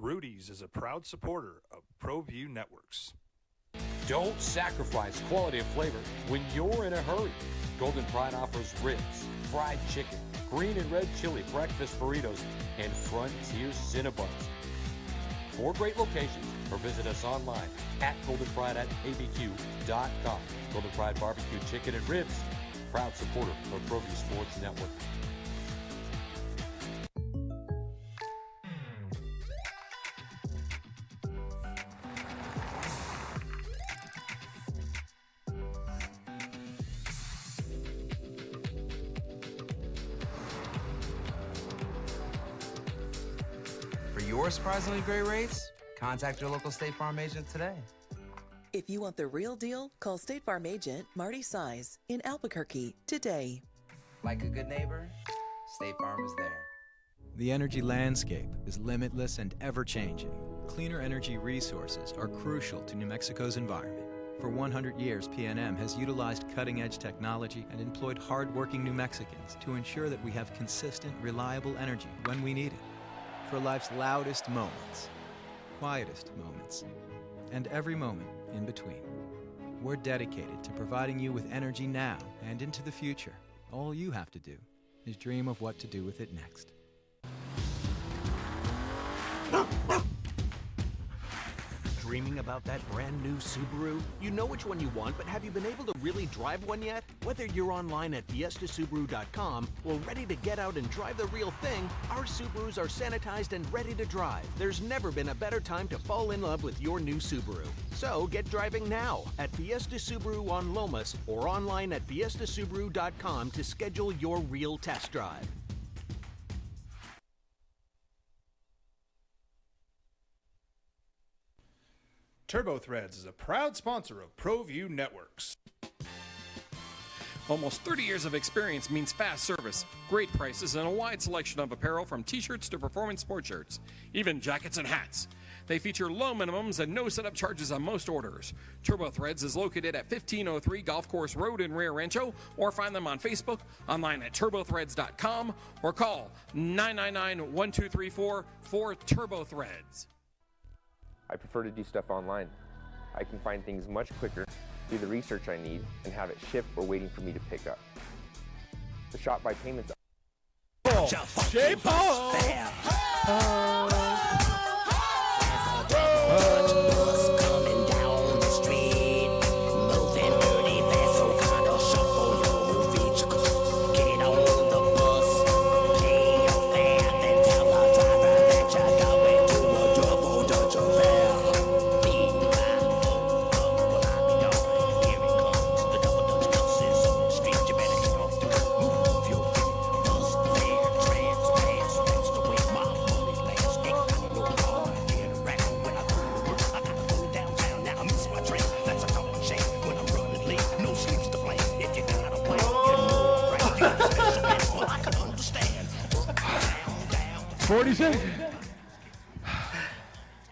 Rudy's is a proud supporter of ProView Networks. Don't sacrifice quality of flavor when you're in a hurry. Golden Pride offers ribs, fried chicken, green and red chili breakfast burritos, and Frontier Cinnabons. 4 great locations, or visit us online at goldenpride@abq.com. Golden Pride Barbecue Chicken and Ribs, proud supporter of ProView Sports Network. For your surprisingly great rates, contact your local State Farm agent today. If you want the real deal, call State Farm agent Marty Size in Albuquerque today. Like a good neighbor, State Farm is there. The energy landscape is limitless and ever-changing. Cleaner energy resources are crucial to New Mexico's environment. For 100 years, PNM has utilized cutting-edge technology and employed hard-working New Mexicans to ensure that we have consistent, reliable energy when we need it. For life's loudest moments, quietest moments, and every moment in between. We're dedicated to providing you with energy now and into the future. All you have to do is dream of what to do with it next. Dreaming about that brand new Subaru? You know which one you want, but have you been able to really drive one yet? Whether you're online at fiestasubaru.com or ready to get out and drive the real thing, our Subarus are sanitized and ready to drive. There's never been a better time to fall in love with your new Subaru. So get driving now at Fiesta Subaru on Lomas or online at fiestasubaru.com to schedule your real test drive. TurboThreads is a proud sponsor of ProView Networks. Almost 30 years of experience means fast service, great prices, and a wide selection of apparel from t-shirts to performance sport shirts, even jackets and hats. They feature low minimums and no setup charges on most orders. TurboThreads is located at 1503 Golf Course Road in Rio Rancho, or find them on Facebook, online at turbothreads.com, or call 999-1234 for TurboThreads. I prefer to do stuff online. I can find things much quicker, do the research I need, and have it shipped or waiting for me to pick up. The Shop by Payments. J-Paul!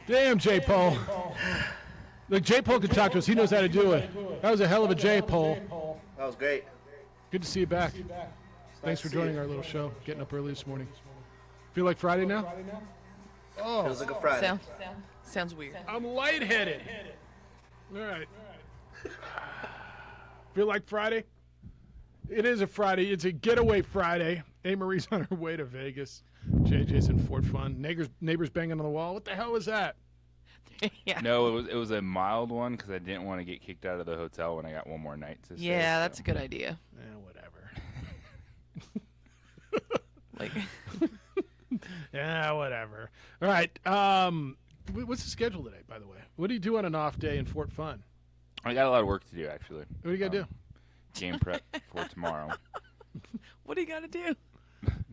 Damn, J-Paul. Look, J-Paul can talk to us. He knows how to do it. That was a hell of a J-Paul. That was great. Good to see you back. Thanks for joining our little show, getting up early this morning. Feel like Friday now? Oh, Feels like a Friday. Sounds weird. I'm lightheaded. All right. Feel like Friday? It is a Friday. It's a getaway Friday. A. Marie's on her way to Vegas. JJ's in Fort Fun. Neighbors banging on the wall. What the hell was that? Yeah. No, it was a mild one because I didn't want to get kicked out of the hotel when I got one more night to stay. Yeah, that's a good idea. Whatever. Like, yeah, whatever. All right. What's the schedule today, by the way? What do you do on an off day in Fort Fun? I got a lot of work to do, actually. What do you got to do? Game prep for tomorrow. what do you got to do?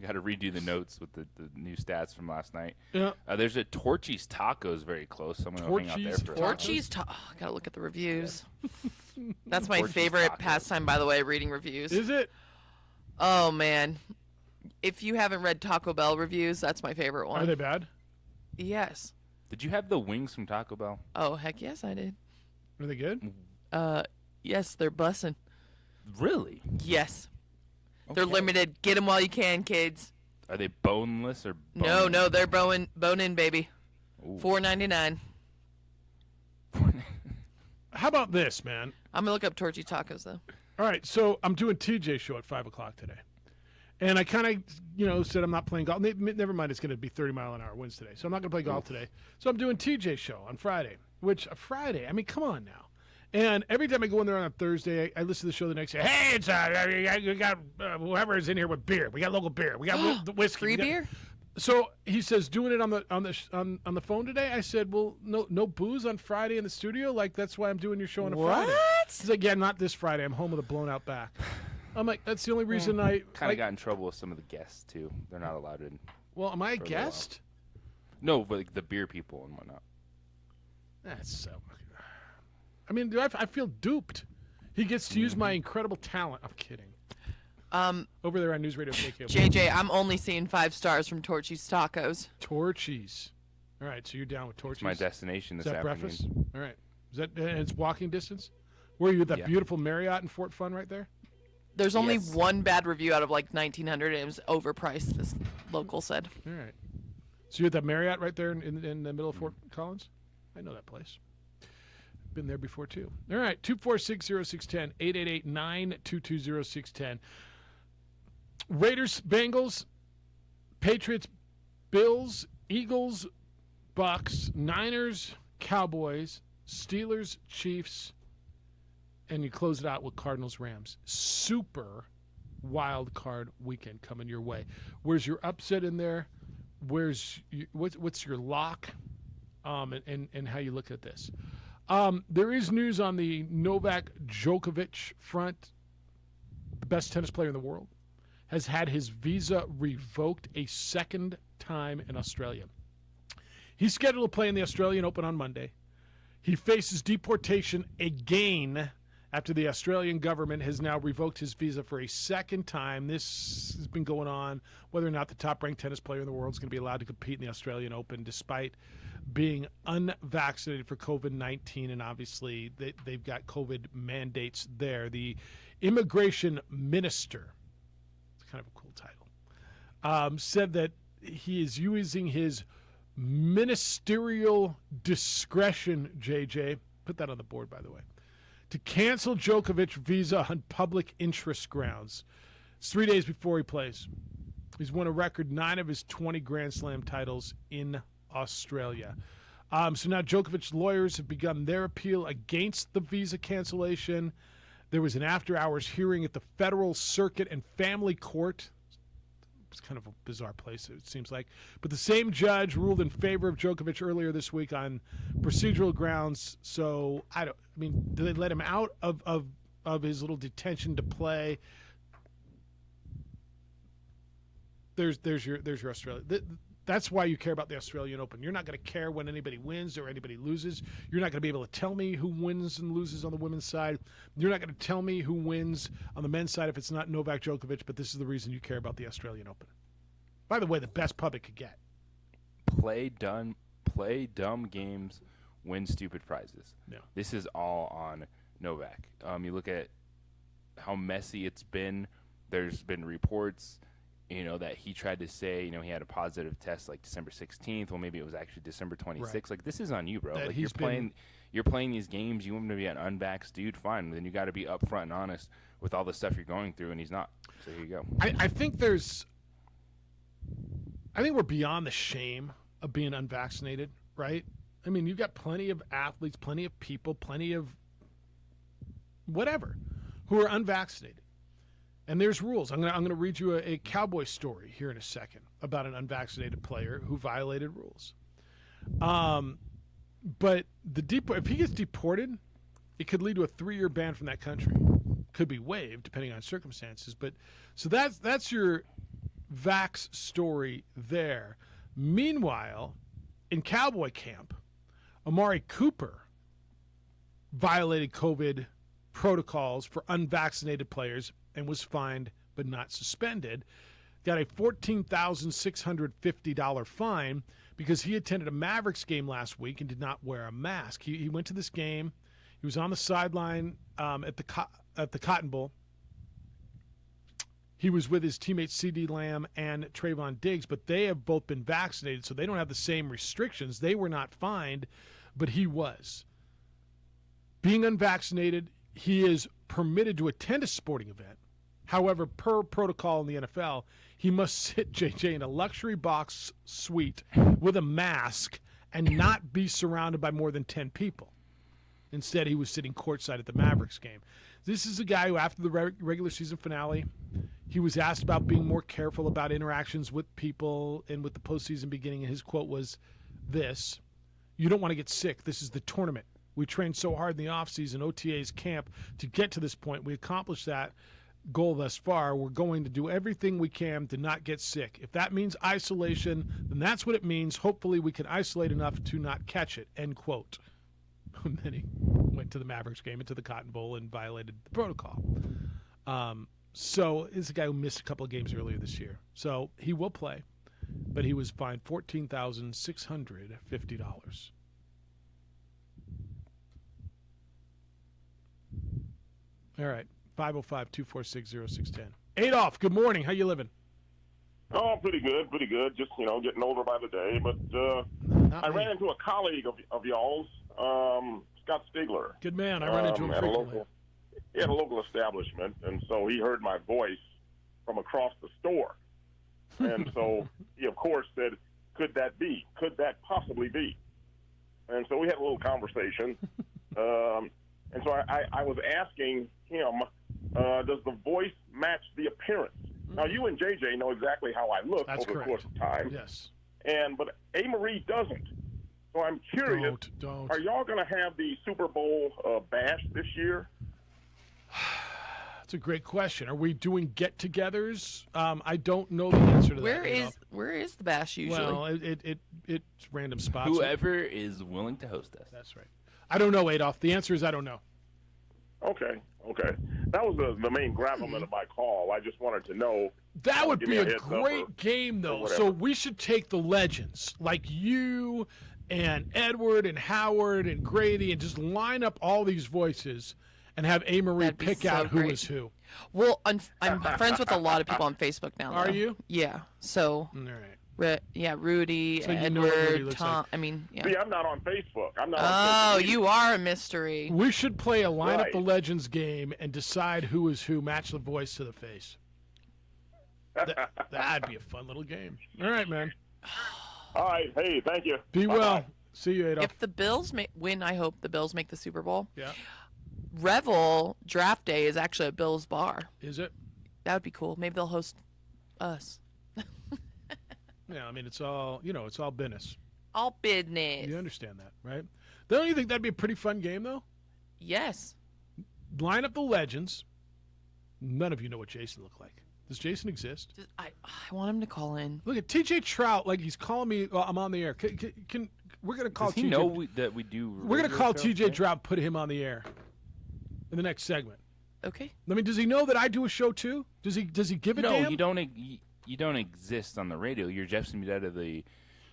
Got to redo the notes with the new stats from last night. Yeah. There's a Torchy's Tacos very close. So I'm going to hang out there for Torchy's Tacos. I got to look at the reviews. That's my favorite pastime, by the way, reading reviews. Is it? Oh, man. If you haven't read Taco Bell reviews, that's my favorite one. Are they bad? Yes. Did you have the wings from Taco Bell? Oh, heck yes, I did. Are they good? Yes, they're bussin'. Really? Yes. Okay. They're limited. Get them while you can, kids. Are they boneless or No, they're bone in, baby. $4.99. How about this, man? I'm going to look up Torchy Tacos, though. All right, so I'm doing TJ's show at 5 o'clock today. And I kind of, said I'm not playing golf. Never mind, it's going to be 30-mile-an-hour winds today. So I'm not going to play golf today. So I'm doing TJ's show on Friday, I mean, come on now. And every time I go in there on a Thursday, I listen to the show the next day. Hey, it's you got whoever is in here with beer. We got local beer. We got whiskey. Free beer? So he says, doing it on the phone today. I said, well, no booze on Friday in the studio. Like that's why I'm doing your show on a Friday. He's like, yeah, not this Friday. I'm home with a blown out back. I'm like, that's the only reason I kind of got in trouble with some of the guests too. They're not allowed in. Well, am I a guest? No, but like the beer people and whatnot. That's so. I mean, I feel duped. He gets to use my incredible talent. I'm kidding. Over there on News Radio KKO. JJ, I'm only seeing 5 stars from Torchy's Tacos. Torchy's. All right, so you're down with Torchy's. It's my destination this afternoon. breakfast? All right. Is that it's walking distance? Where are you at that beautiful Marriott in Fort Fun right there? There's only one bad review out of like 1,900, and it was overpriced, this local said. All right. So you're at that Marriott right there in the middle of Fort Collins? I know that place. Been there before, too. All right, 246-0610, 888-922-0610. Raiders, Bengals, Patriots, Bills, Eagles, Bucks, Niners, Cowboys, Steelers, Chiefs, and you close it out with Cardinals, Rams. Super wild card weekend coming your way. Where's your upset in there? What's your lock? And how you look at this. There is news on the Novak Djokovic front. The best tennis player in the world has had his visa revoked a second time in Australia. He's scheduled to play in the Australian Open on Monday. He faces deportation again after the Australian government has now revoked his visa for a second time. This has been going on, whether or not the top-ranked tennis player in the world is going to be allowed to compete in the Australian Open despite being unvaccinated for COVID-19, and obviously they've got COVID mandates there. The immigration minister, it's kind of a cool title, said that he is using his ministerial discretion, JJ, put that on the board, by the way, to cancel Djokovic visa on public interest grounds. It's 3 days before he plays. He's won a record 9 of his 20 Grand Slam titles in Australia. So now Djokovic's lawyers have begun their appeal against the visa cancellation. There was an after-hours hearing at the Federal Circuit and Family Court. It's kind of a bizarre place, it seems like. But the same judge ruled in favor of Djokovic earlier this week on procedural grounds. So, do they let him out of his little detention to play? There's your Australia. That's why you care about the Australian Open. You're not going to care when anybody wins or anybody loses. You're not going to be able to tell me who wins and loses on the women's side. You're not going to tell me who wins on the men's side if it's not Novak Djokovic, but this is the reason you care about the Australian Open. By the way, the best pub it could get. Play dumb games, win stupid prizes. Yeah. This is all on Novak. You look at how messy it's been. There's been reports that he tried to say, he had a positive test like December 16th. Well, maybe it was actually December 26th. Right. Like, this is on you, bro. That Like, he's you're playing these games. You want him to be an unvaxxed dude, fine. Then you got to be upfront and honest with all the stuff you're going through, and he's not. So here you go. I think we're beyond the shame of being unvaccinated, right? I mean, you've got plenty of athletes, plenty of people, plenty of whatever who are unvaccinated. And there's rules. I'm gonna read you a Cowboy story here in a second about an unvaccinated player who violated rules. But if he gets deported, it could lead to a 3-year ban from that country. Could be waived depending on circumstances. But so that's your vax story there. Meanwhile, in Cowboy camp, Amari Cooper violated COVID protocols for unvaccinated players and was fined but not suspended. Got a $14,650 fine because he attended a Mavericks game last week and did not wear a mask. He went to this game. He was on the sideline at the Cotton Bowl. He was with his teammates CeeDee Lamb and Trayvon Diggs, but they have both been vaccinated, so they don't have the same restrictions. They were not fined, but he was. Being unvaccinated, he is permitted to attend a sporting event. However, per protocol in the NFL, he must sit, JJ, in a luxury box suite with a mask and not be surrounded by more than 10 people. Instead, he was sitting courtside at the Mavericks game. This is a guy who, after the regular season finale, he was asked about being more careful about interactions with people and with the postseason beginning, and his quote was this: "You don't want to get sick. This is the tournament. We trained so hard in the offseason, OTA's camp, to get to this point. We accomplished that goal thus far. We're going to do everything we can to not get sick. If that means isolation, then that's what it means. Hopefully we can isolate enough to not catch it," end quote. And then he went to the Mavericks game and to the Cotton Bowl and violated the protocol. So this is a guy who missed a couple of games earlier this year. So he will play, but he was fined $14,650. All right, 505-246-0610. Adolph, good morning. How you living? Oh, pretty good. Just, getting older by the day. But I ran into a colleague of y'all's, Scott Stigler. Good man. I run into him frequently. He had a local establishment, and so he heard my voice from across the store. And so he, of course, said, could that be? Could that possibly be? And so we had a little conversation. And so I was asking him, does the voice match the appearance? Now, you and JJ know exactly how I look over the course of time. Yes. But A. Marie doesn't. So I'm curious, don't. Are y'all going to have the Super Bowl bash this year? That's a great question. Are we doing get-togethers? I don't know the answer to that. Where is the bash usually? Well, it's random spots. Whoever is willing to host us. That's right. I don't know, Adolph. The answer is I don't know. Okay. That was the main gravamen of my call. I just wanted to know. That would be a great game, though. So we should take the legends, like you and Edward and Howard and Grady, and just line up all these voices and have A. Marie pick out who is who. Well, I'm friends with a lot of people on Facebook now. Are you? Yeah. So. All right. Rudy, so Edward, Tom. Like. I mean, yeah. See, I'm not on Facebook. Oh, you are a mystery. We should play a Line Up the Legends game and decide who is who, match the voice to the face. That'd be a fun little game. All right, man. All right. Hey, thank you. Be Bye-bye. well. See you, Adolph. If the Bills win, I hope the Bills make the Super Bowl. Yeah. Revel Draft Day is actually a Bills bar. Is it? That would be cool. Maybe they'll host us. Yeah, I mean, it's all business. All business. You understand that, right? Don't you think that'd be a pretty fun game, though? Yes. Line up the legends. None of you know what Jason looked like. Does Jason exist? I want him to call in. Look at TJ Trout, like he's calling me. I'm on the air. We're gonna call? Does he TJ, know that we do? We're gonna call TJ Trout, put him on the air in the next segment. Okay. I mean, does he know that I do a show too? Does he give a damn? No, you don't exist on the radio. You're Jeff Simietta, the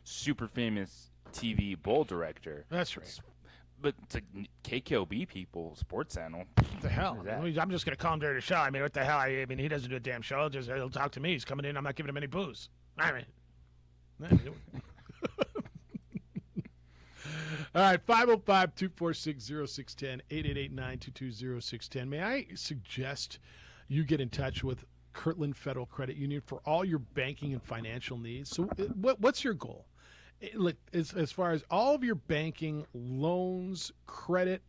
super famous TV bowl director. That's right. But to KKOB people, Sports Channel. What the hell? I'm just going to call him during the show. I mean, what the hell? I mean, he doesn't do a damn show. He'll talk to me. He's coming in. I'm not giving him any booze. I mean. All right, 505-246-0610, 888-922-0610. May I suggest you get in touch with Kirtland Federal Credit Union for all your banking and financial needs? So what's your goal? Look, as far as all of your banking, loans, credit,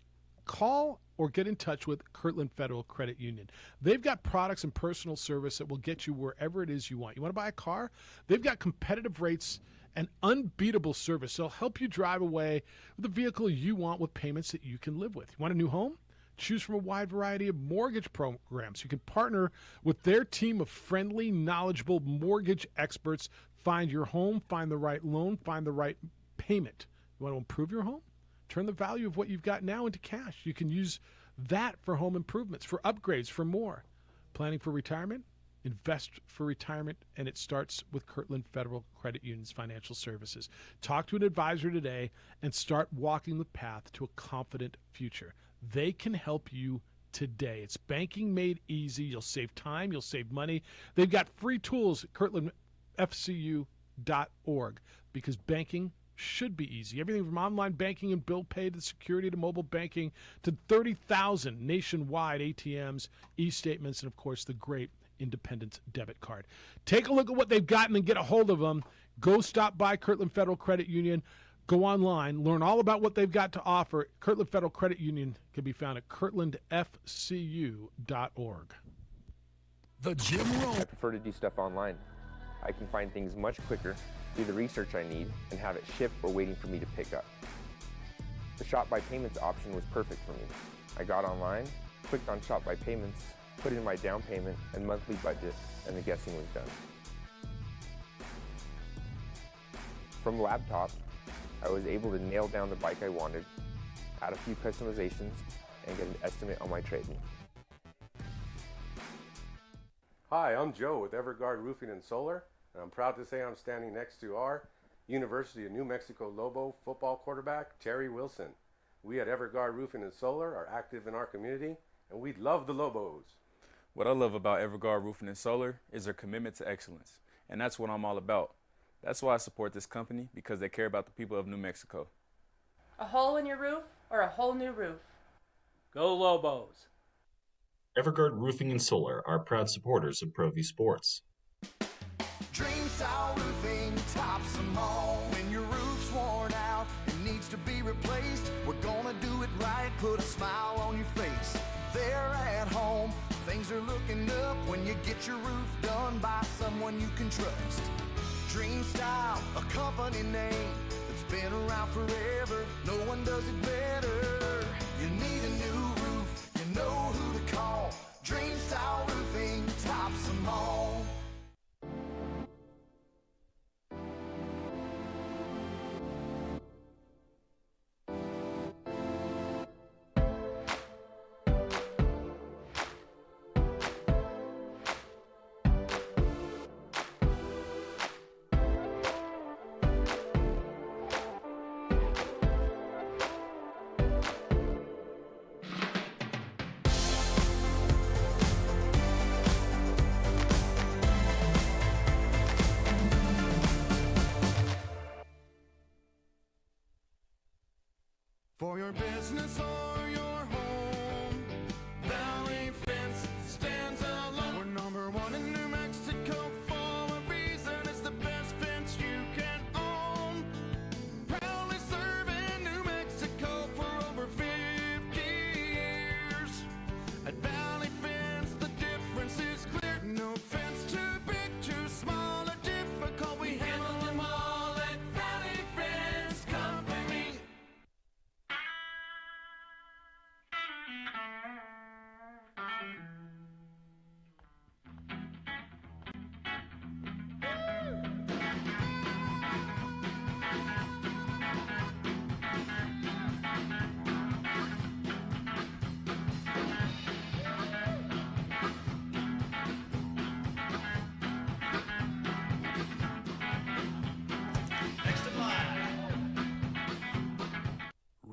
call or get in touch with Kirtland Federal Credit Union. They've got products and personal service that will get you wherever it is you want. You want to buy a car? They've got competitive rates and unbeatable service. They'll help you drive away with the vehicle you want with payments that you can live with. You want a new home? Choose from a wide variety of mortgage programs. You can partner with their team of friendly, knowledgeable mortgage experts. Find your home, find the right loan, find the right payment. You want to improve your home? Turn the value of what you've got now into cash. You can use that for home improvements, for upgrades, for more. Planning for retirement? Invest for retirement, and it starts with Kirtland Federal Credit Union's financial services. Talk to an advisor today and start walking the path to a confident future. They can help you today. It's banking made easy. You'll save time. You'll save money. They've got free tools at kirtlandfcu.org because banking should be easy. Everything from online banking and bill pay to security to mobile banking to 30,000 nationwide ATMs, e-statements, and, of course, the great Independence debit card. Take a look at what they've got and get a hold of them. Go stop by Kirtland Federal Credit Union. Go online. Learn all about what they've got to offer. Kirtland Federal Credit Union can be found at kirtlandfcu.org. The Jim Rome. I prefer to do stuff online. I can find things much quicker, do the research I need, and have it shipped or waiting for me to pick up. The Shop by Payments option was perfect for me. I got online, clicked on Shop by Payments, put in my down payment and monthly budget, and the guessing was done. From the laptop, I was able to nail down the bike I wanted, add a few customizations, and get an estimate on my trade-in. Hi, I'm Joe with Everguard Roofing and Solar, and I'm proud to say I'm standing next to our University of New Mexico Lobo football quarterback, Terry Wilson. We at Everguard Roofing and Solar are active in our community, and we love the Lobos. What I love about Everguard Roofing and Solar is their commitment to excellence, and that's what I'm all about. That's why I support this company, because they care about the people of New Mexico. A hole in your roof or a whole new roof? Go Lobos! Everguard Roofing and Solar are proud supporters of ProView Sports. Dream Style Roofing tops them all. When your roof's worn out and needs to be replaced, we're gonna do it right, put a smile on your face. They're at home, things are looking up when you get your roof done by someone you can trust. Dream Style, a company name that's been around forever. No one does it better. You need a new roof, you know who to call. Dream Style Roofing tops them all. For your business or your home, Valley Fence stands alone. We're number one in New Mexico for a reason. It's the best fence you can own. Proudly serving New Mexico for over 50 years. At Valley Fence, the difference is clear. No fence too big, too small, or difficult. We handle them all at Valley Fence Company.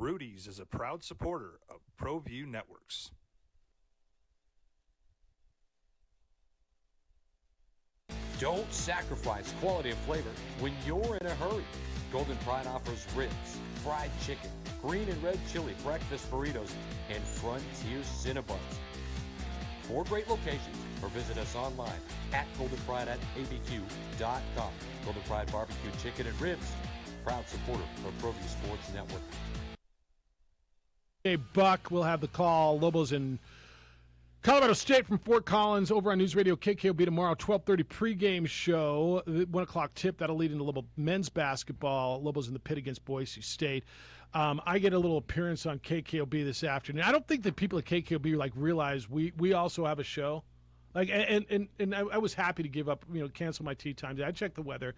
Rudy's is a proud supporter of ProView Networks. Don't sacrifice quality and flavor when you're in a hurry. Golden Pride offers ribs, fried chicken, green and red chili breakfast burritos, and Frontier Cinnabons. 4 great locations, or visit us online at goldenpride@abq.com. Golden Pride Barbecue Chicken and Ribs, proud supporter of ProView Sports Network. Hey, Buck, we'll have the call. Lobos in Colorado State from Fort Collins over on News Radio KKOB tomorrow, 12:30 pregame show. 1 o'clock tip. That'll lead into Lobo men's basketball. Lobos in the pit against Boise State. I get a little appearance on KKOB this afternoon. I don't think that people at KKOB realize we also have a show. Like, and I was happy to give up, cancel my tea times. I checked the weather.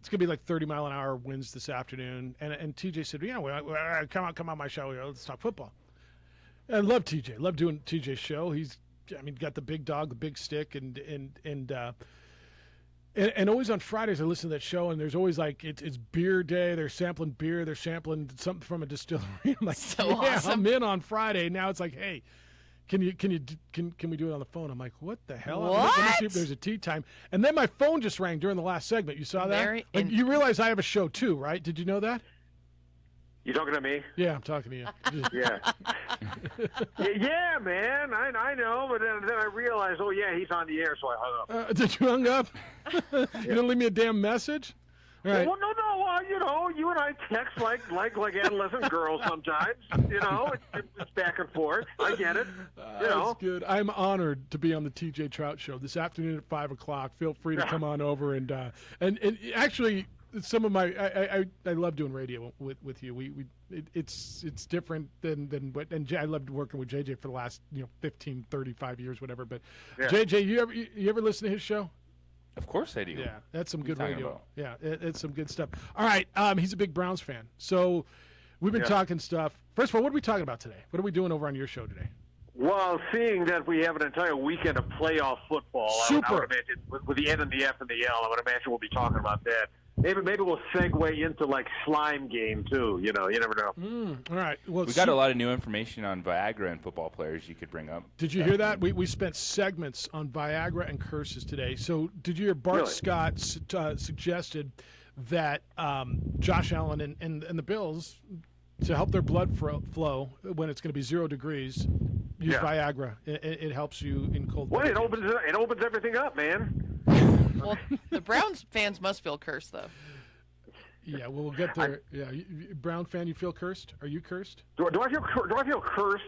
It's gonna be like 30-mile-an-hour winds this afternoon. And TJ said, come on my show. Let's talk football. I love TJ. Love doing TJ's show. He's, got the big dog, the big stick, and always on Fridays I listen to that show, and there's always like it's beer day. They're sampling beer. They're sampling something from a distillery. I'm like, awesome. I'm in on Friday. Now it's like, hey, can we do it on the phone? I'm like, what the hell? What? Let me see if there's a tea time. And then my phone just rang during the last segment. You saw that? You realize I have a show too, right? Did you know that? You talking to me? Yeah, I'm talking to you. Yeah. Yeah, man. I know, but then I realized, oh yeah, he's on the air, so I hung up. Did you hung up? You didn't leave me a damn message? All right. Well, no. You and I text like adolescent girls sometimes. It's back and forth. I get it. That's good. I'm honored to be on the TJ Trout Show this afternoon at 5 o'clock. Feel free to come on over and actually. Some of my I love doing radio with you. It's different than what, and I loved working with JJ for the last 15, 35 years, whatever. But yeah. JJ, you ever listen to his show? Of course I do. Yeah, that's some good radio. About? Yeah, it's some good stuff. All right, he's a big Browns fan, so we've been talking stuff. First of all, what are we talking about today? What are we doing over on your show today? Well, seeing that we have an entire weekend of playoff football, Super. I would imagine with the N and the F and the L, I would imagine we'll be talking about that. Maybe we'll segue into like slime game too. You never know. All right. Well, we got a lot of new information on Viagra and football players you could bring up. Did you hear that? We spent segments on Viagra and curses today. So did you hear Bart Scott suggested that Josh Allen and the Bills, to help their blood flow when it's going to be 0 degrees, use Viagra. It helps you in cold weather. Well, it opens everything up, man. Well, the Browns fans must feel cursed, though. Yeah, well, we'll get there. Brown fan, you feel cursed? Are you cursed? Do I feel cursed?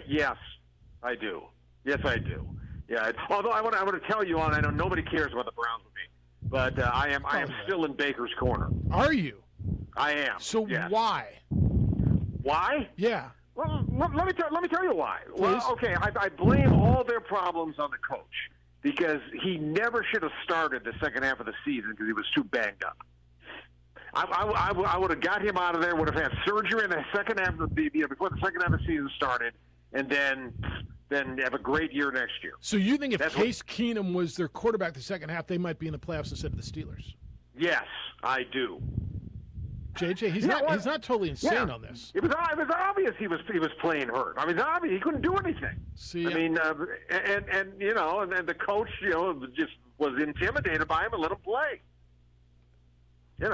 Yes, I do. Yes, I do. Yeah. Although I want to tell you, I know nobody cares about the Browns with me, but I am still in Baker's corner. Are you? I am. So why? Why? Yeah. Well, let me tell you why. Please? Well, okay, I blame all their problems on the coach because he never should have started the second half of the season because he was too banged up. I would have got him out of there. Would have had surgery in the second half of the before the second half of the season started, and then have a great year next year. So you think if Case Keenum was their quarterback the second half, they might be in the playoffs instead of the Steelers? Yes, I do. JJ, he's not totally insane on this. It was obvious he was playing hurt. I mean, it's obvious he couldn't do anything. See, and the coach, just was intimidated by him and let him play. In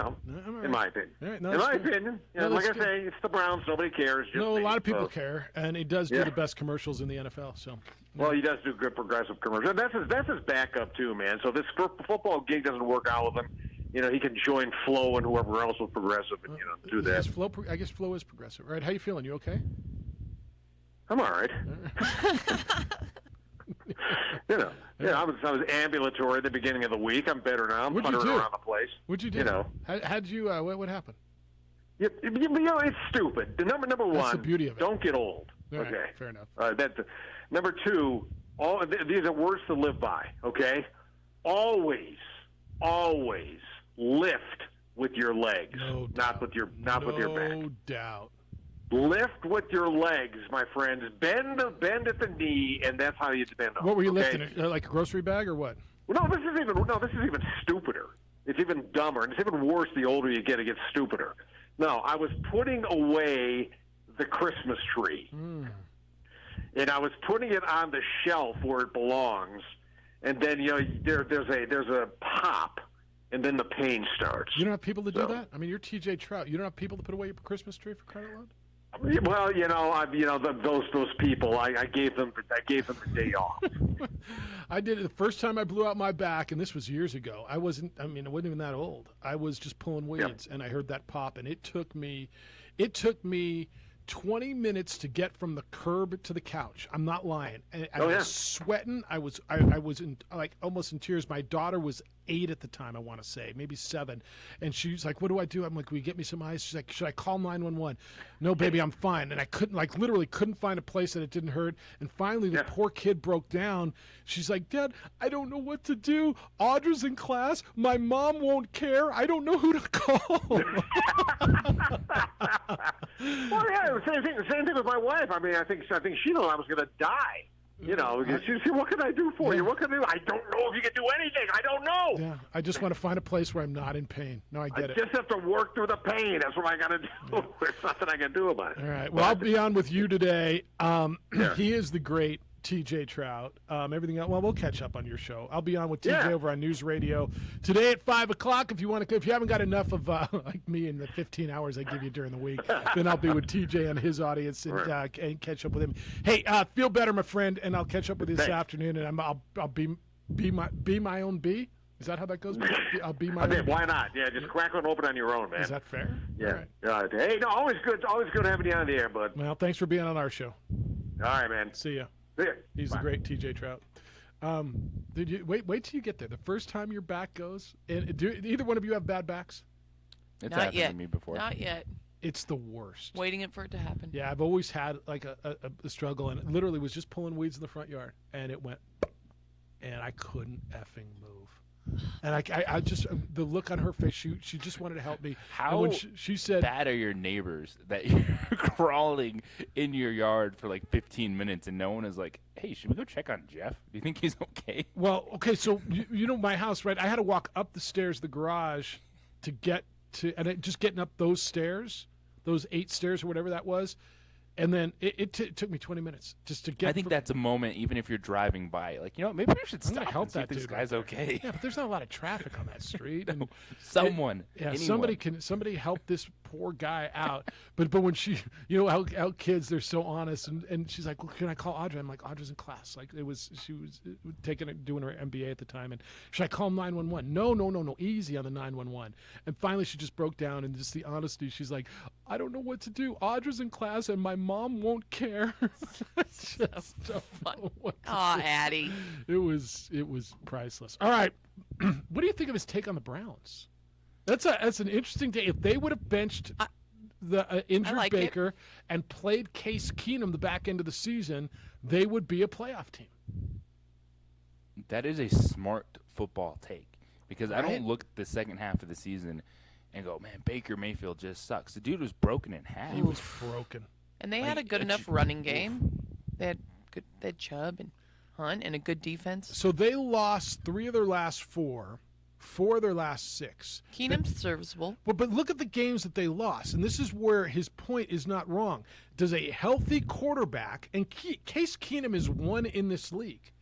my opinion. Right, no, in my opinion, like I say, it's the Browns. Nobody cares. A lot of people care, and he does do the best commercials in the NFL. So, well, he does do good progressive commercials. And that's his backup too, man. So if this football gig doesn't work out with him, he can join Flo and whoever else was progressive and do that. I guess Flo is progressive, right? How you feeling? You okay? I'm all right. I was ambulatory at the beginning of the week. I'm better now. I'm puttering around the place. What'd you do? How'd you? What happened? It's stupid. The number one. That's the beauty of it. Don't get old. All okay, right, fair enough. Number two. These are words to live by. Okay, always lift with your legs, not with your back. No doubt. Lift with your legs, my friends. Bend at the knee, and that's how you bend up. What were you lifting? Like a grocery bag or what? Well, this is even stupider. It's even dumber, and it's even worse the older you get. It gets stupider. No, I was putting away the Christmas tree. And I was putting it on the shelf where it belongs. And then, there's a pop, and then the pain starts. You don't have people to do that? I mean, you're T.J. Trout. You don't have people to put away your Christmas tree for crying out loud? Well, those people, I gave them the day off. I did it the first time I blew out my back, and this was years ago. I wasn't even that old. I was just pulling weeds, and I heard that pop, and it took me 20 minutes to get from the curb to the couch. I'm not lying. And I was sweating. I was in, almost in tears. My daughter was 8 at the time, I want to say, maybe 7. And she's like, what do I do? I'm like, will you get me some ice? She's like, should I call 911? No, baby, I'm fine. And I literally couldn't find a place that it didn't hurt. And finally, the poor kid broke down. She's like, Dad, I don't know what to do. Audra's in class. My mom won't care. I don't know who to call. Well, yeah, same thing with my wife. I mean, I think she knew I was going to die. She said, what can I do for you? What can I do? I don't know if you can do anything. I don't know. Yeah, I just want to find a place where I'm not in pain. No, I get it. I just have to work through the pain. That's what I got to do. Yeah. There's nothing I can do about it. All right. Well, I'll be on with you today. He is the great T.J. Trout. Everything else, well, we'll catch up on your show. I'll be on with T.J. over on News Radio today at 5 o'clock. If you haven't got enough of like me in the 15 hours I give you during the week, then I'll be with T.J. and his audience and catch up with him. Hey, feel better, my friend, and I'll catch up with you this afternoon. And I'll be my own bee. Is that how that goes? I'll be my own. Why not? Yeah, just crack one open on your own, man. Is that fair? Yeah. Right. Hey, no, always good having you on the air, bud. Well, thanks for being on our show. All right, man. See ya. Yeah. He's the great T.J. Trout. Did you wait till you get there? The first time your back goes, and do either one of you have bad backs? It's Not happened yet. to me before. Not yet. It's the worst. Waiting for it to happen. Yeah, I've always had like a struggle, and it literally was just pulling weeds in the front yard, and it went, and I couldn't effing move. And I just the look on her face, she just wanted to help me. How when she said, bad are your neighbors that you're crawling in your yard for like 15 minutes and no one is like, hey, should we go check on Jeff? Do you think he's okay? Well, okay, so you know my house, right? I had to walk up the stairs, the garage, to get to, and just getting up those stairs, those 8 stairs or whatever that was. And then it took me 20 minutes just to get. I think that's a moment, even if you're driving by, like, maybe we should stop help and see that if this dude guy's right okay. Yeah, but there's not a lot of traffic on that street. And anyone. Somebody help this poor guy out. But when she, how kids, they're so honest, and she's like, well, can I call Audra? I'm like, Audra's in class. Like she was doing her MBA at the time, and should I call 911? No, easy on the 911. And finally, she just broke down, and just the honesty, she's like, I don't know what to do. Audra's in class, and my mom won't care. So fun. Aw, Addie. It was priceless. All right, what do you think of his take on the Browns? That's an interesting day. If they would have benched the injured Baker and played Case Keenum the back end of the season, they would be a playoff team. That is a smart football take because I don't look at the second half of the season and go, man, Baker Mayfield just sucks. The dude was broken in half. He was broken. And they had a good enough running game. They had Chubb and Hunt and a good defense. So they lost 3 of their last 4 of their last 6. Keenum's serviceable. But look at the games that they lost, and this is where his point is not wrong. Does a healthy quarterback, and Case Keenum is one in this league.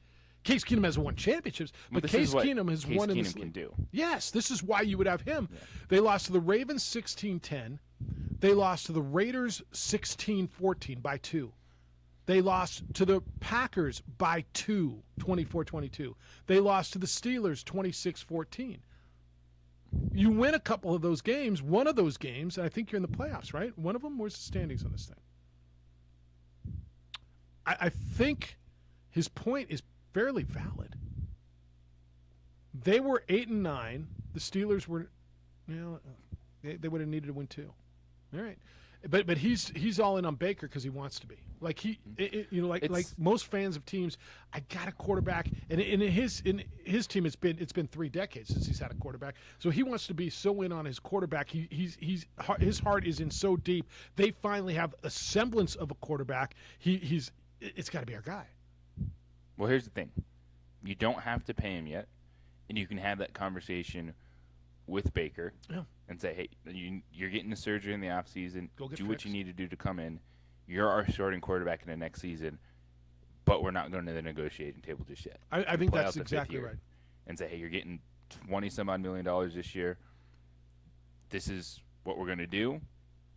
Case Keenum has won championships, but Case Keenum has won in this league. Can do. Yes, this is why you would have him. Yeah. They lost to the Ravens 16-10. They lost to the Raiders 16-14 by 2. They lost to the Packers by 2, 24-22. They lost to the Steelers 26-14. You win a couple of those games, one of those games, and I think you're in the playoffs, right? One of them, where's the standings on this thing? I think his point is fairly valid. They were 8-9. The Steelers were, they would have needed to win 2. All right. But he's all in on Baker because he wants to be. Like like most fans of teams, I got a quarterback, and in his team it's been 3 decades since he's had a quarterback. So he wants to be so in on his quarterback. His heart is in so deep. They finally have a semblance of a quarterback. It's got to be our guy. Well, here's the thing: you don't have to pay him yet, and you can have that conversation with Baker Yeah. and say, hey, you're getting the surgery in the offseason. Go get Do what fixed. you need to do to come in. You're our starting quarterback in the next season, but we're not going to the negotiating table just yet. I think Play that's out the fifth exactly year right. And say, hey, you're getting $20-some-odd million this year. This is what we're going to do.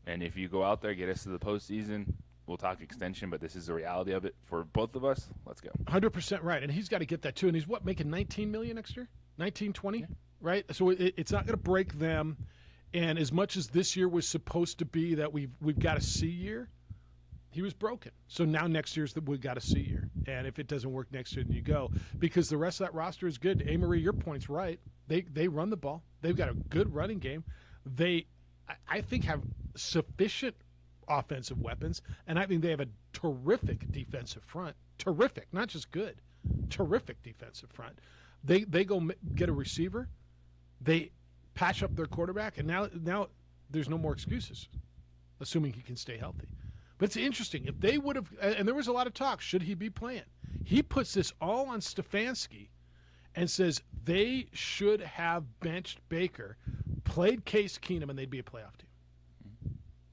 And if you go out there, get us to the postseason, we'll talk extension, but this is the reality of it for both of us. Let's go. 100% right, and he's got to get that too. And he's making $19 million next year, 19, 20, right? So it's not going to break them. And as much as this year was supposed to be that we've got a C year, he was broken. So now next year's that we've got a C year, and if it doesn't work next year, then you go, because the rest of that roster is good. Marie, your point's right. They run the ball. They've got a good running game. They, I think, have sufficient offensive weapons, and I think they have a terrific defensive front. Terrific, not just good. Terrific defensive front. They go get a receiver. They patch up their quarterback, and now there's no more excuses, assuming he can stay healthy. But it's interesting. If they would have, and there was a lot of talk, should he be playing? He puts this all on Stefanski and says they should have benched Baker, played Case Keenum, and they'd be a playoff team.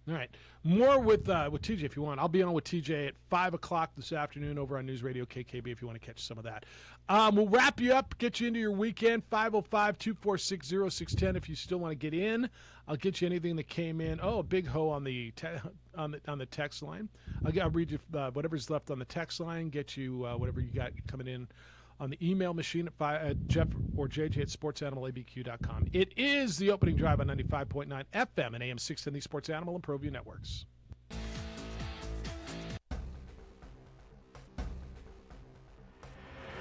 All right. More with TJ if you want. I'll be on with TJ at 5 o'clock this afternoon over on News Radio KKB if you want to catch some of that. We'll wrap you up, get you into your weekend, 505-246-0610 if you still want to get in. I'll get you anything that came in. Oh, a big ho on the on the text line. I'll read you whatever's left on the text line, get you whatever you got coming in on the email machine at Jeff or JJ at sportsanimalabq.com. It is the opening drive on 95.9 FM and AM 610, the Sports Animal and ProView Networks.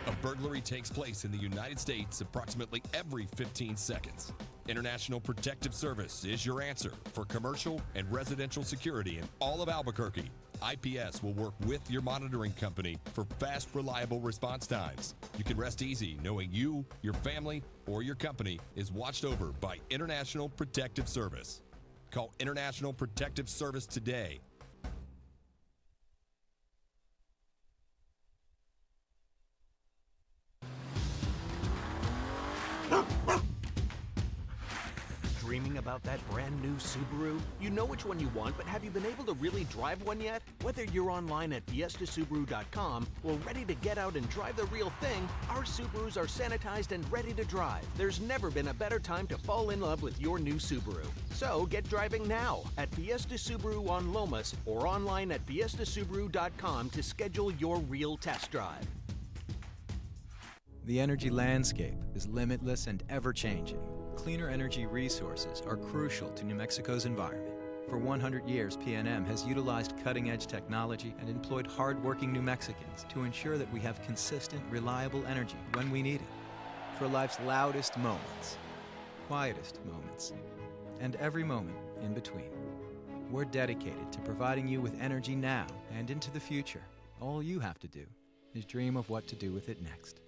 A burglary takes place in the United States approximately every 15 seconds. International Protective Service is your answer for commercial and residential security in all of Albuquerque. IPS will work with your monitoring company for fast, reliable response times. You can rest easy knowing you, your family, or your company is watched over by International Protective Service. Call International Protective Service today. Dreaming about that brand new Subaru? You know which one you want, but have you been able to really drive one yet? Whether you're online at fiestasubaru.com or ready to get out and drive the real thing, our Subarus are sanitized and ready to drive. There's never been a better time to fall in love with your new Subaru. So get driving now at Fiesta Subaru on Lomas or online at fiestasubaru.com to schedule your real test drive. The energy landscape is limitless and ever-changing. Cleaner energy resources are crucial to New Mexico's environment. For 100 years, PNM has utilized cutting-edge technology and employed hard-working New Mexicans to ensure that we have consistent, reliable energy when we need it. For life's loudest moments, quietest moments, and every moment in between. We're dedicated to providing you with energy now and into the future. All you have to do is dream of what to do with it next.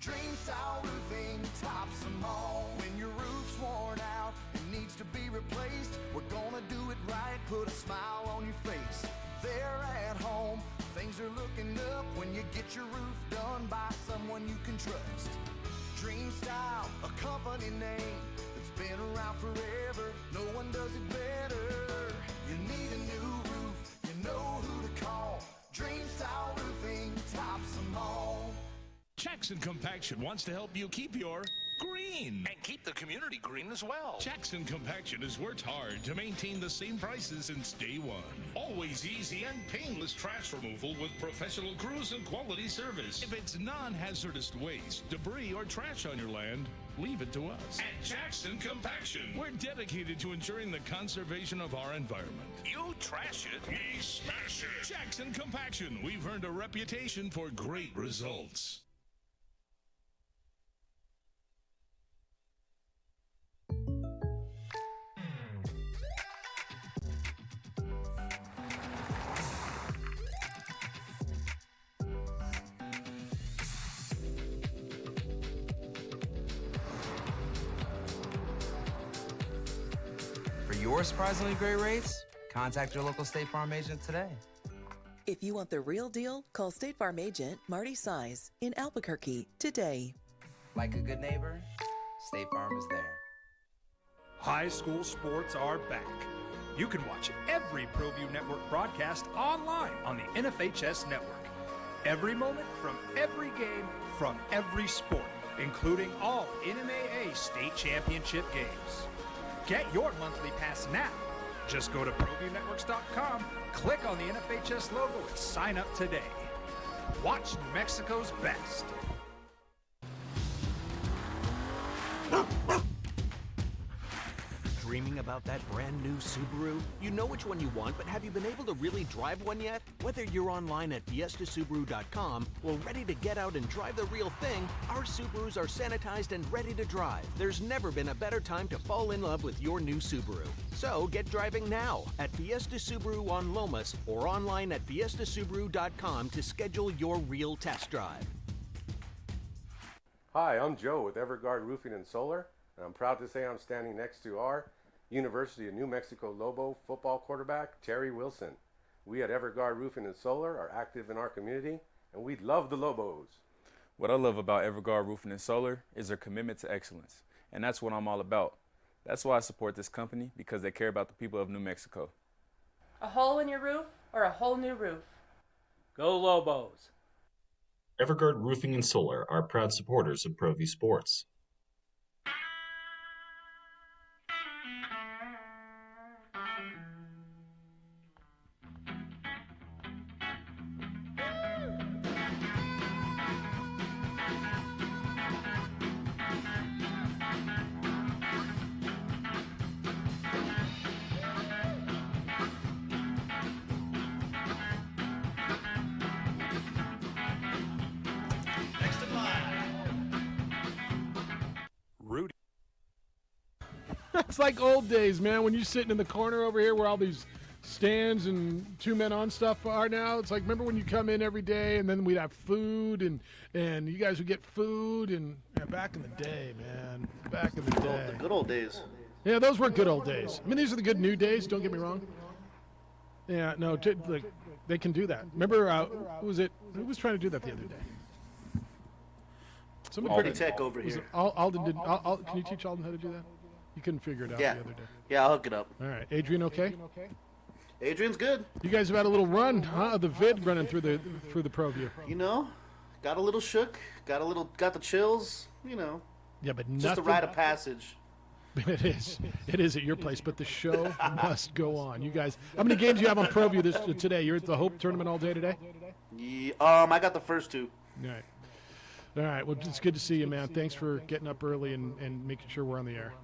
Dream Style Roofing tops them all. When your roof's worn out and needs to be replaced, we're gonna do it right, put a smile on your face. There at home, things are looking up when you get your roof done by someone you can trust. Dream Style, a company name that's been around forever. No one does it better. You need a new roof, you know who to call. Dream Style Roofing tops them all. Jackson Compaction wants to help you keep your green and keep the community green as well. Jackson Compaction has worked hard to maintain the same prices since day one. Always easy and painless trash removal with professional crews and quality service. If it's non-hazardous waste, debris, or trash on your land, leave it to us. At Jackson Compaction, we're dedicated to ensuring the conservation of our environment. You trash it, we smash it. Jackson Compaction, we've earned a reputation for great results. For your surprisingly great rates, contact your local State Farm agent today. If you want the real deal, call State Farm agent Marty Size in Albuquerque today. Like a good neighbor, State Farm is there. High school sports are back. You can watch every ProView Network broadcast online on the NFHS network. Every moment from every game from every sport, including all NMAA state championship games. Get your monthly pass now. Just go to ProViewNetworks.com, click on the NFHS logo, and sign up today. Watch New Mexico's best. Dreaming about that brand new Subaru? You know which one you want, but have you been able to really drive one yet? Whether you're online at FiestaSubaru.com or ready to get out and drive the real thing, our Subarus are sanitized and ready to drive. There's never been a better time to fall in love with your new Subaru. So get driving now at Fiesta Subaru on Lomas or online at FiestaSubaru.com to schedule your real test drive. Hi, I'm Joe with Everguard Roofing and Solar, and I'm proud to say I'm standing next to our University of New Mexico Lobo football quarterback, Terry Wilson. We at Everguard Roofing and Solar are active in our community, and we love the Lobos. What I love about Everguard Roofing and Solar is their commitment to excellence, and that's what I'm all about. That's why I support this company, because they care about the people of New Mexico. A hole in your roof or a whole new roof? Go Lobos. Everguard Roofing and Solar are proud supporters of ProView Sports. It's like old days, man, when you're sitting in the corner over here where all these stands and two men on stuff are now. It's like, remember when you come in every day and then we'd have food and you guys would get food and back in the day, man. Back in the day. The good old days. Yeah, those were good old days. I mean, these are the good new days, don't get me wrong. Yeah, no, like, they can do that. Remember, who was trying to do that the other day? Pretty tech over here. Alden did. Can you teach Alden how to do that? You couldn't figure it out the other day. Yeah, I'll hook it up. All right, Adrian, okay? Adrian's good. You guys have had a little run, huh? Of the vid running through the ProView. You know, got a little shook, got the chills. You know. Yeah, but just a rite of passage. It is at your place, but the show must go on. You guys, how many games do you have on ProView today? You're at the Hope tournament all day today? Yeah, I got the first two. All right. Well, it's good to see you, man. Thanks for getting up early and making sure we're on the air.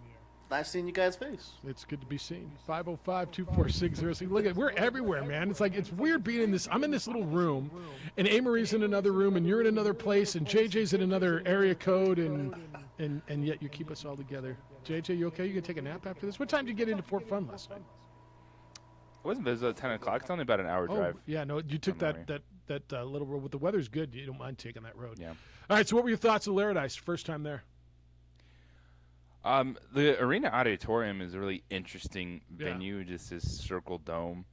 Nice seeing you guys' face. It's good to be seen. 505-246-06. Look, we're everywhere, man. It's like, it's weird being in this. I'm in this little room, and Amory's in another room, and you're in another place, and JJ's in another area code, and yet you keep us all together. JJ, you okay? You can take a nap after this? What time did you get into Fort Fun last night? It wasn't. It was at 10 o'clock. It's only about an hour drive. Yeah, no, you took that little road. But the weather's good. You don't mind taking that road. Yeah. All right, so what were your thoughts of Laradice, first time there? The Arena Auditorium is a really interesting venue. Just this circle dome,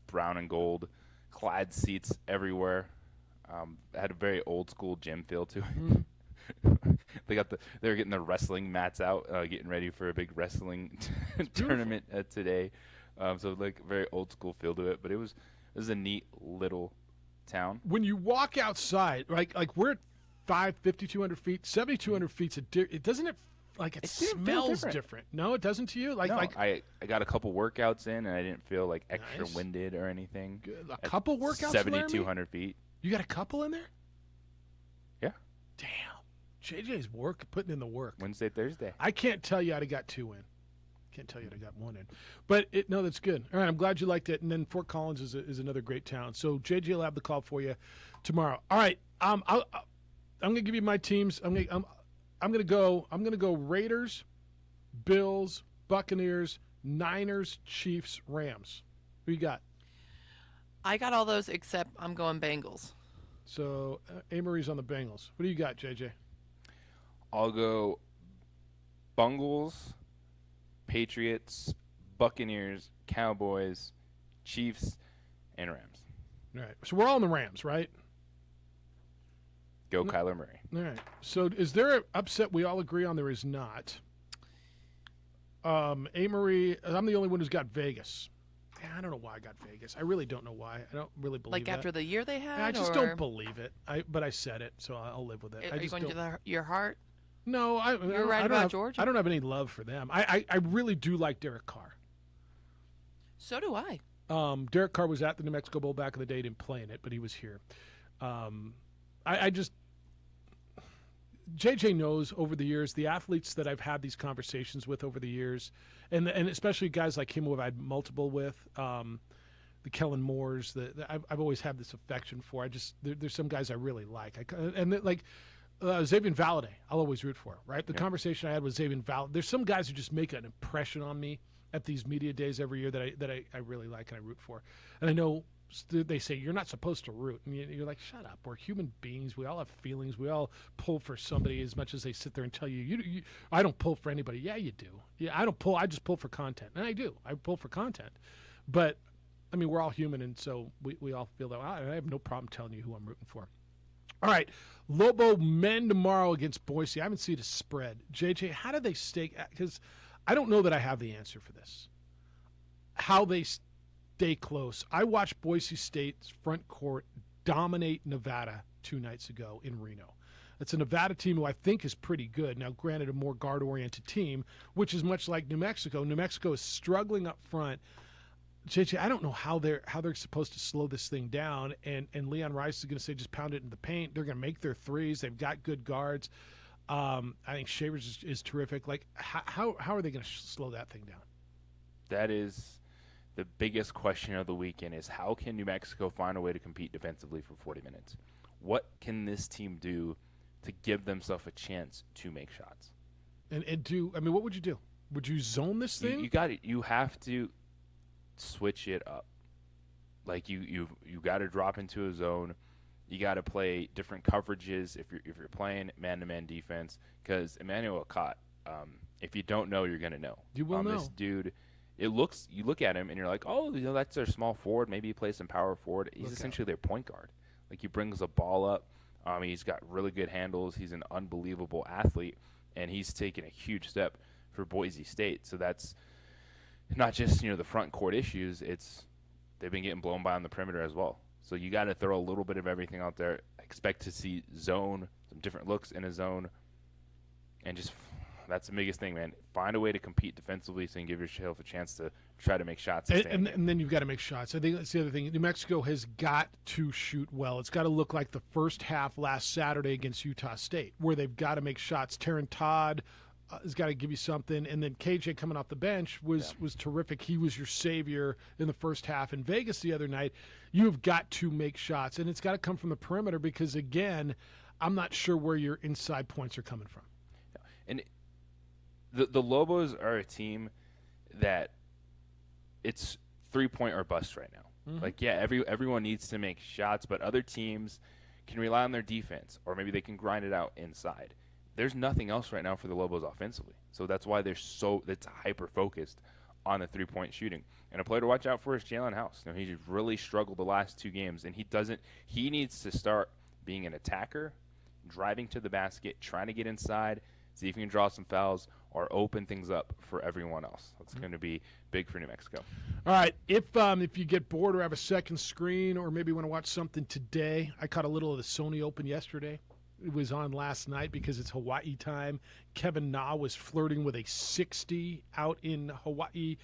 brown and gold, clad seats everywhere. Had a very old school gym feel to it. They were getting the wrestling mats out, getting ready for a big wrestling tournament today. So like very old school feel to it, but it was a neat little town. When you walk outside, like we're at 5,200 feet, 7,200 feet. It doesn't it. Like it smells different. No, it doesn't to you. I got a couple workouts in, and I didn't feel like extra winded or anything. Good. A couple workouts. 7,200 feet. You got a couple in there? Yeah. Damn. JJ's putting in the work. Wednesday, Thursday. I can't tell you I'd have got 2 in. Can't tell you I'd have got 1 in. But no, that's good. All right, I'm glad you liked it. And then Fort Collins is another great town. So JJ will have the call for you tomorrow. All right. I'm gonna give you my teams. I'm gonna go Raiders, Bills, Buccaneers, Niners, Chiefs, Rams. Who you got? I got all those except I'm going Bengals. So Amory's on the Bengals. What do you got, JJ? I'll go Bungles, Patriots, Buccaneers, Cowboys, Chiefs, and Rams. All right. So we're all in the Rams, right? Go Kyler Murray. All right. So is there an upset we all agree on? There is not. Amory, I'm the only one who's got Vegas. Yeah, I don't know why I got Vegas. I really don't know why. I don't really believe Like after that. the year they had? I just or- don't believe it. But I said it, so I'll live with it. Are you going to your heart? No, You're right I don't about have, Georgia? I don't have any love for them. I really do like Derek Carr. So do I. Derek Carr was at the New Mexico Bowl back in the day, didn't play in it, but he was here. I just JJ knows over the years, the athletes that I've had these conversations with over the years, and especially guys like him who I've had multiple with, the Kellen Moores, I've always had this affection for. There's some guys I really like. Xavier Valladay, I'll always root for, right? The conversation I had with Xavier Valladay, there's some guys who just make an impression on me at these media days every year that I really like and I root for. And I know they say you're not supposed to root, and you're like, shut up. We're human beings. We all have feelings. We all pull for somebody as much as they sit there and tell you I don't pull for anybody. Yeah, you do. Yeah, I don't pull. I just pull for content, and I do. I pull for content, but I mean, we're all human, and so we all feel that. I have no problem telling you who I'm rooting for. All right, Lobo men tomorrow against Boise. I haven't seen a spread. JJ, how do they stay? Because I don't know that I have the answer for this. How they stay close. I watched Boise State's front court dominate Nevada 2 nights ago in Reno. It's a Nevada team who I think is pretty good. Now, granted, a more guard-oriented team, which is much like New Mexico. New Mexico is struggling up front. JJ, I don't know how they're supposed to slow this thing down. And Leon Rice is going to say just pound it in the paint. They're going to make their threes. They've got good guards. I think Shavers is terrific. Like, how are they going to slow that thing down? That is the biggest question of the weekend is how can New Mexico find a way to compete defensively for 40 minutes? What can this team do to give themselves a chance to make shots? What would you do? Would you zone this thing? You have to switch it up. Like you got to drop into a zone. You got to play different coverages if you're playing man-to-man defense. Because Emmanuel Cott, if you don't know, you're gonna know. You will know. This dude, you look at him and you're like, oh, that's their small forward. Maybe he plays some power forward. He's essentially their point guard. Like, he brings the ball up. He's got really good handles. He's an unbelievable athlete, and he's taken a huge step for Boise State. So that's not just the front court issues. It's they've been getting blown by on the perimeter as well. So you got to throw a little bit of everything out there. Expect to see zone, some different looks in a zone, and just that's the biggest thing, man. Find a way to compete defensively so you can give yourself a chance to try to make shots. And then you've got to make shots. I think that's the other thing. New Mexico has got to shoot well. It's got to look like the first half last Saturday against Utah State, where they've got to make shots. Taryn Todd has got to give you something. And then KJ coming off the bench was terrific. He was your savior in the first half. In Vegas the other night, you've got to make shots. And it's got to come from the perimeter because, again, I'm not sure where your inside points are coming from. And the Lobos are a team that it's 3-point or bust right now. Mhm. Like, yeah, everyone needs to make shots, but other teams can rely on their defense, or maybe they can grind it out inside. There's nothing else right now for the Lobos offensively, so that's why it's hyper-focused on the 3-point shooting. And a player to watch out for is Jalen House. He's really struggled the last 2 games, and he needs to start being an attacker, driving to the basket, trying to get inside, see if he can draw some fouls or open things up for everyone else. That's going to be big for New Mexico. All right, if you get bored or have a second screen or maybe want to watch something today, I caught a little of the Sony Open yesterday. It was on last night because it's Hawaii time. Kevin Na was flirting with a 60 out in Hawaii.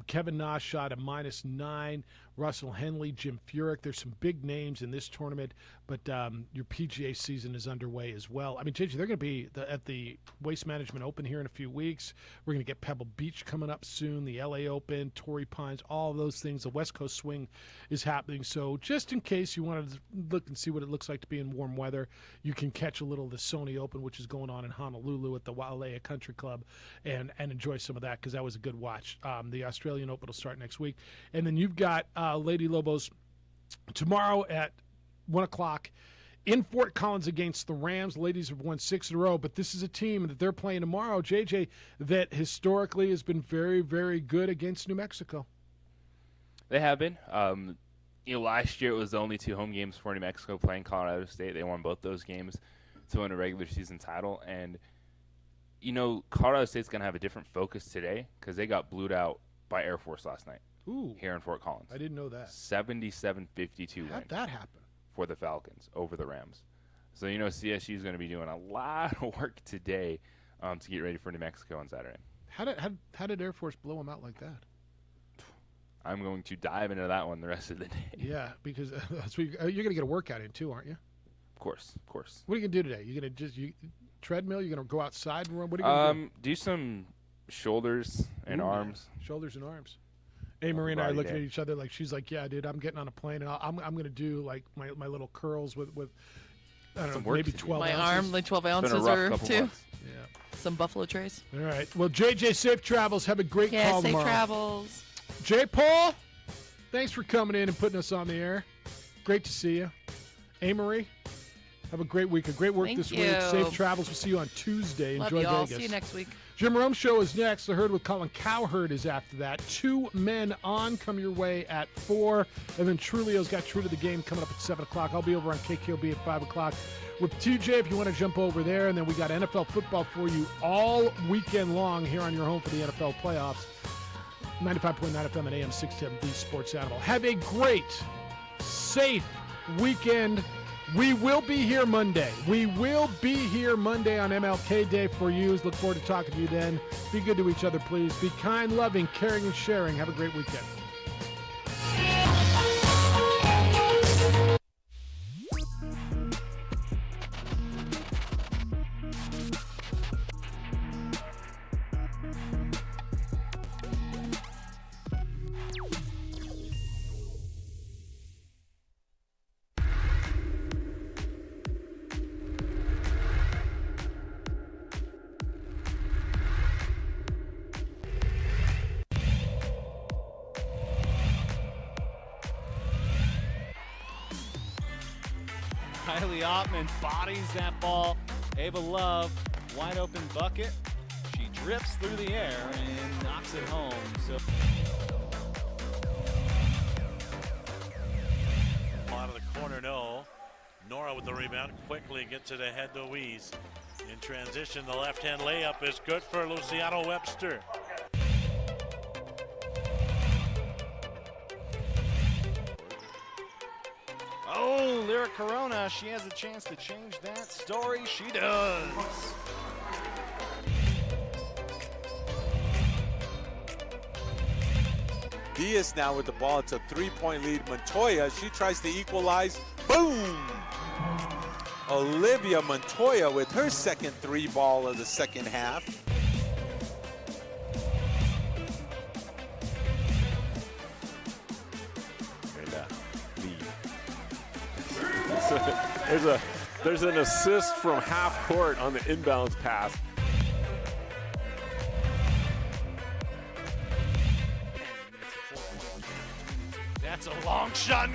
Kevin Na shot a -9. Russell Henley, Jim Furyk. There's some big names in this tournament, but your PGA season is underway as well. I mean, JJ, they're going to be at the Waste Management Open here in a few weeks. We're going to get Pebble Beach coming up soon, the LA Open, Torrey Pines, all of those things. The West Coast Swing is happening. So just in case you wanted to look and see what it looks like to be in warm weather, you can catch a little of the Sony Open, which is going on in Honolulu at the Wailea Country Club, and enjoy some of that because that was a good watch. The Australian Open will start next week. And then you've got Lady Lobos tomorrow at 1 o'clock in Fort Collins against the Rams. The ladies have won 6 in a row, but this is a team that they're playing tomorrow, JJ, that historically has been very, very good against New Mexico. They have been. last year it was the only 2 home games for New Mexico playing Colorado State. They won both those games to win a regular season title. And, Colorado State's going to have a different focus today because they got blued out by Air Force last night. Ooh. Here in Fort Collins. I didn't know that. 77-52 win. How'd that happen? For the Falcons over the Rams. So, CSU is going to be doing a lot of work today to get ready for New Mexico on Saturday. How did Air Force blow them out like that? I'm going to dive into that one the rest of the day. Yeah, because you're going to get a workout in too, aren't you? Of course. What are you going to do today? You're going to treadmill? You're going to go outside and run? What are you going to do some shoulders and arms. Shoulders and arms. Marie and I are looking at each other like she's like, yeah, dude, I'm getting on a plane and I'm going to do like my little curls with I don't know, maybe 12 ounces. My arm, like 12 ounces or 2. Yeah. Some buffalo trays. All right. Well, JJ, safe travels. Have a great call tomorrow. Safe travels. J. Paul, thanks for coming in and putting us on the air. Great to see you. Marie, have a great week. A great work Thank this you. week. Safe travels. We'll see you on Tuesday. Love Enjoy y'all. Vegas. See you next week. Jim Rome Show is next. The Herd with Colin Cowherd is after that. 2 Men On come your way at 4. And then Trulio's got True to the Game coming up at 7 o'clock. I'll be over on KKOB at 5 o'clock with TJ if you want to jump over there. And then we got NFL football for you all weekend long here on your home for the NFL playoffs. 95.9 FM and AM 610 The Sports Animal. Have a great, safe weekend. We will be here Monday. We will be here Monday on MLK Day for you. Look forward to talking to you then. Be good to each other, please. Be kind, loving, caring, and sharing. Have a great weekend. Riley Ottman bodies that ball. Ava Love, wide open bucket. She drifts through the air and knocks it home. So out of the corner, no. Nora with the rebound, quickly gets it ahead to Louise. In transition, the left-hand layup is good for Luciano Webster. oh, Lyra Corona, she has a chance to change that story. She does. Diaz now with the ball. It's a 3-point lead. Montoya, she tries to equalize. Boom! Olivia Montoya with her second 3-ball of the second half. There's an assist from half court on the inbounds pass. That's a long shot.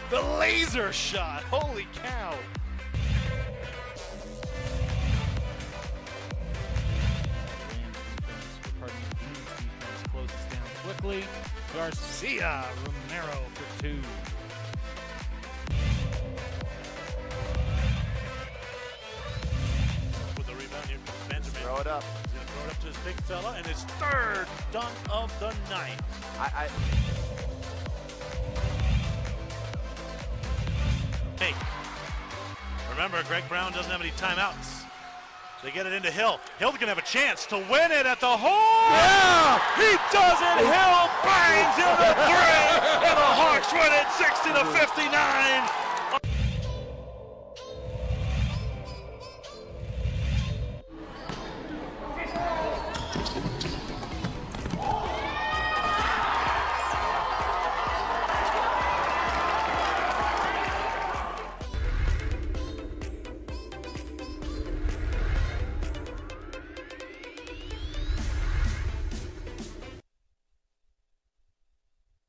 The laser shot. Holy cow. Defense closes down quickly. Garcia Romero for 2. With the rebound here comes Benjamin. Throw it up. He's going to throw it up to his big fella, and his third dunk of the night. Hey, remember, Greg Brown doesn't have any timeouts. They get it into Hill. Hill's going to have a chance to win it at the horn. Yeah! He does it! Hill bangs in the 3, and the Hawks win it 60-59.